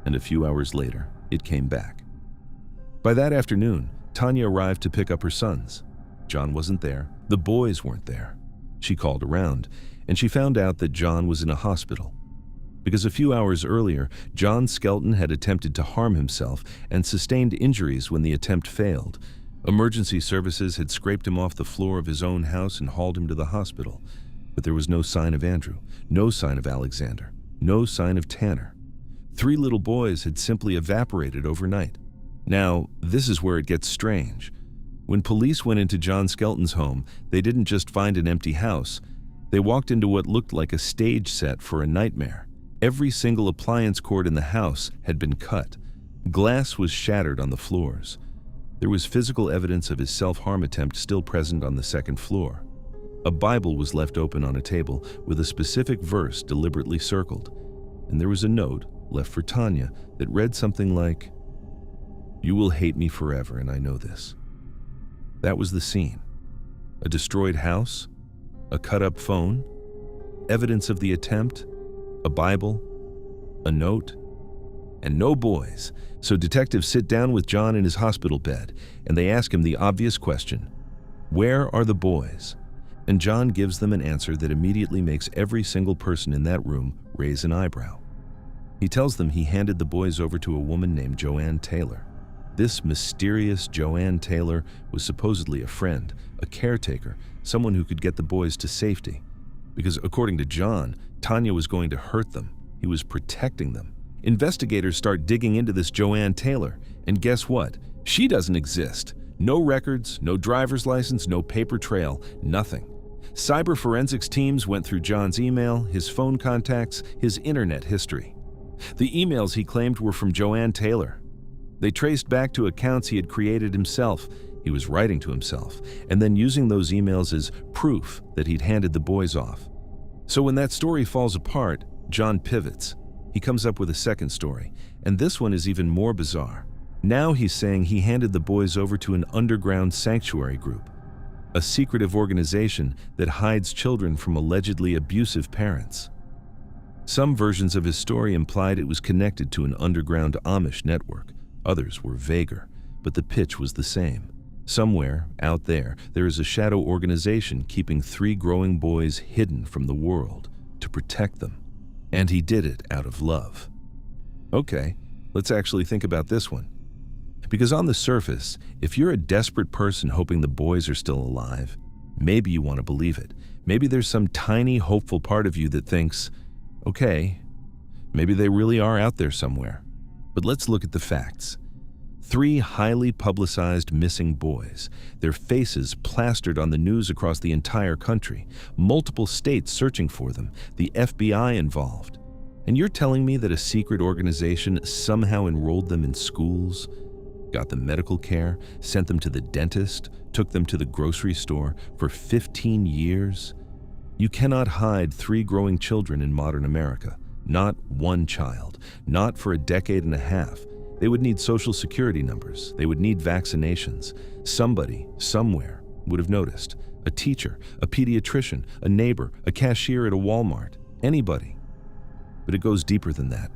And a few hours later, it came back. By that afternoon, Tanya arrived to pick up her sons. John wasn't there. The boys weren't there. She called around, and she found out that John was in a hospital. Because a few hours earlier, John Skelton had attempted to harm himself and sustained injuries when the attempt failed. Emergency services had scraped him off the floor of his own house and hauled him to the hospital. But there was no sign of Andrew, no sign of Alexander, no sign of Tanner. 3 little boys had simply evaporated overnight. Now, this is where it gets strange. When police went into John Skelton's home, they didn't just find an empty house. They walked into what looked like a stage set for a nightmare. Every single appliance cord in the house had been cut. Glass was shattered on the floors. There was physical evidence of his self-harm attempt still present on the second floor. A Bible was left open on a table with a specific verse deliberately circled. And there was a note left for Tanya that read something like, "You will hate me forever, and I know this." That was the scene. A destroyed house, a cut-up phone, evidence of the attempt, a Bible, a note, and no boys. So detectives sit down with John in his hospital bed, and they ask him the obvious question, "Where are the boys?" And John gives them an answer that immediately makes every single person in that room raise an eyebrow. He tells them he handed the boys over to a woman named Joanne Taylor. This mysterious Joanne Taylor was supposedly a friend, a caretaker, someone who could get the boys to safety. Because according to John, Tanya was going to hurt them. He was protecting them. Investigators start digging into this Joanne Taylor, and guess what? She doesn't exist. No records, no driver's license, no paper trail, nothing. Cyber forensics teams went through John's email, his phone contacts, his internet history. The emails he claimed were from Joanne Taylor. They traced back to accounts he had created himself. He was writing to himself, and then using those emails as proof that he'd handed the boys off. So when that story falls apart, John pivots. He comes up with a second story, and this one is even more bizarre. Now he's saying he handed the boys over to an underground sanctuary group, a secretive organization that hides children from allegedly abusive parents. Some versions of his story implied it was connected to an underground Amish network. Others were vaguer, but the pitch was the same. Somewhere, out there, there is a shadow organization keeping 3 growing boys hidden from the world to protect them. And he did it out of love. Okay, let's actually think about this one. Because on the surface, if you're a desperate person hoping the boys are still alive, maybe you want to believe it. Maybe there's some tiny, hopeful part of you that thinks, okay, maybe they really are out there somewhere. But let's look at the facts. 3 highly publicized missing boys, their faces plastered on the news across the entire country, multiple states searching for them, the FBI involved. And you're telling me that a secret organization somehow enrolled them in schools, got them medical care, sent them to the dentist, took them to the grocery store for 15 years? You cannot hide 3 growing children in modern America. Not one child, not for a decade and a half. They would need social security numbers. They would need vaccinations. Somebody, somewhere, would have noticed. A teacher, a pediatrician, a neighbor, a cashier at a Walmart, anybody. But it goes deeper than that.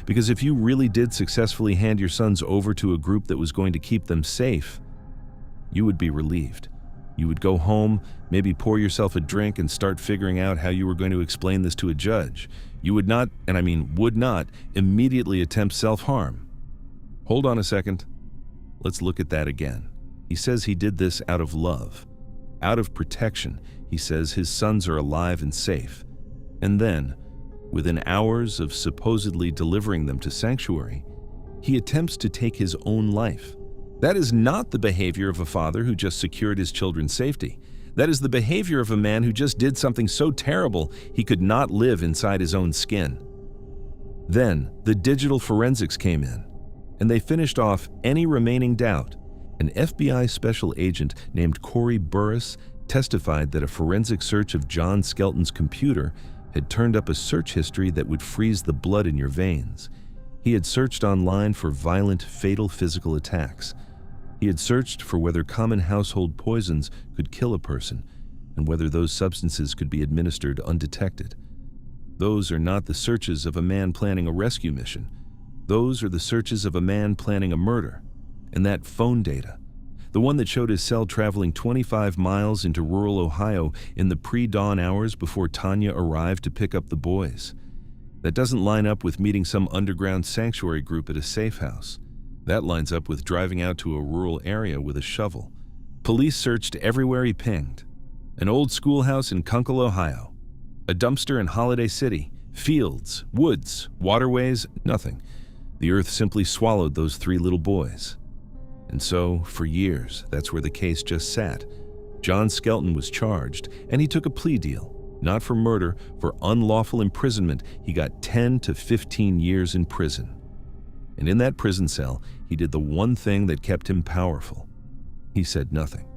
Because if you really did successfully hand your sons over to a group that was going to keep them safe, you would be relieved. You would go home, maybe pour yourself a drink and start figuring out how you were going to explain this to a judge. You would not, and I mean would not, immediately attempt self-harm. Hold on a second. Let's look at that again. He says he did this out of love. Out of protection, he says his sons are alive and safe. And then, within hours of supposedly delivering them to sanctuary, he attempts to take his own life. That is not the behavior of a father who just secured his children's safety. That is the behavior of a man who just did something so terrible he could not live inside his own skin. Then, the digital forensics came in, and they finished off any remaining doubt. An FBI special agent named Corey Burris testified that a forensic search of John Skelton's computer had turned up a search history that would freeze the blood in your veins. He had searched online for violent, fatal physical attacks. He had searched for whether common household poisons could kill a person and whether those substances could be administered undetected. Those are not the searches of a man planning a rescue mission. Those are the searches of a man planning a murder. And that phone data, the one that showed his cell traveling 25 miles into rural Ohio in the pre-dawn hours before Tanya arrived to pick up the boys. That doesn't line up with meeting some underground sanctuary group at a safe house. That lines up with driving out to a rural area with a shovel. Police searched everywhere he pinged. An old schoolhouse in Kunkel, Ohio. A dumpster in Holiday City. Fields, woods, waterways, nothing. The earth simply swallowed those 3 little boys. And so, for years, that's where the case just sat. John Skelton was charged, and he took a plea deal. Not for murder, for unlawful imprisonment. He got 10 to 15 years in prison. And in that prison cell, he did the one thing that kept him powerful. He said nothing.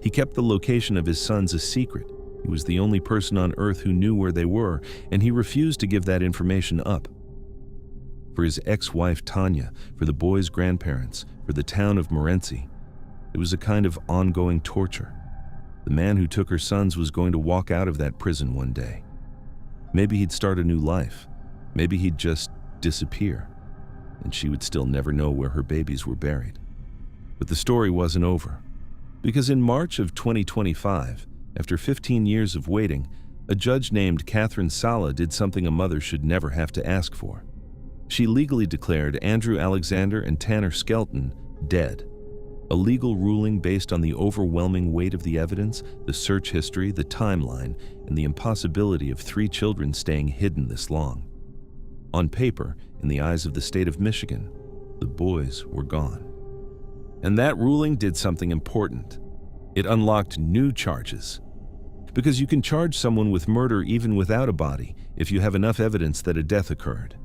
He kept the location of his sons a secret. He was the only person on earth who knew where they were, and he refused to give that information up. For his ex-wife Tanya, for the boys' grandparents, for the town of Morenci, it was a kind of ongoing torture. The man who took her sons was going to walk out of that prison one day. Maybe he'd start a new life. Maybe he'd just disappear, and she would still never know where her babies were buried. But the story wasn't over, because in March of 2025, after 15 years of waiting, a judge named Catherine Sala did something a mother should never have to ask for. She legally declared Andrew Alexander and Tanner Skelton dead. A legal ruling based on the overwhelming weight of the evidence, the search history, the timeline, and the impossibility of 3 children staying hidden this long. On paper, in the eyes of the state of Michigan, the boys were gone. And that ruling did something important. It unlocked new charges. Because you can charge someone with murder even without a body if you have enough evidence that a death occurred.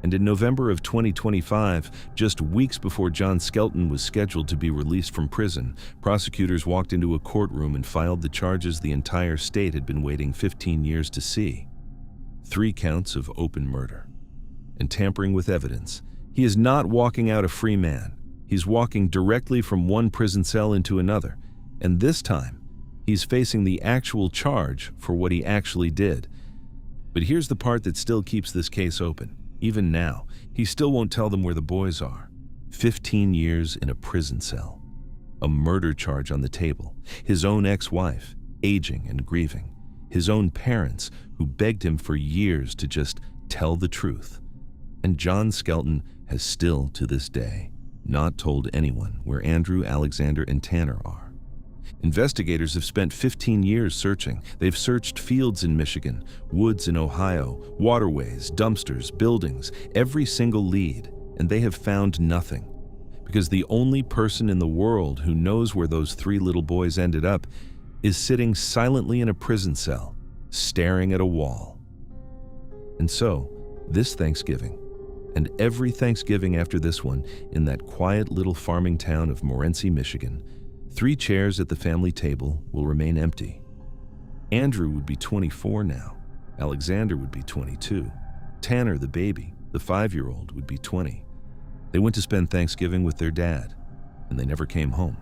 And in November of 2025, just weeks before John Skelton was scheduled to be released from prison, prosecutors walked into a courtroom and filed the charges the entire state had been waiting 15 years to see. 3 counts of open murder and tampering with evidence. He is not walking out a free man. He's walking directly from one prison cell into another. And this time, he's facing the actual charge for what he actually did. But here's the part that still keeps this case open. Even now, he still won't tell them where the boys are. 15 years in a prison cell. A murder charge on the table. His own ex-wife, aging and grieving. His own parents, who begged him for years to just tell the truth. And John Skelton has still, to this day, not told anyone where Andrew, Alexander, and Tanner are. Investigators have spent 15 years searching. They've searched fields in Michigan, woods in Ohio, waterways, dumpsters, buildings, every single lead, and they have found nothing. Because the only person in the world who knows where those 3 little boys ended up is sitting silently in a prison cell, staring at a wall. And so, this Thanksgiving, and every Thanksgiving after this one in that quiet little farming town of Morenci, Michigan, 3 chairs at the family table will remain empty. Andrew would be 24 now. Alexander would be 22. Tanner, the baby, the 5-year-old, would be 20. They went to spend Thanksgiving with their dad, and they never came home.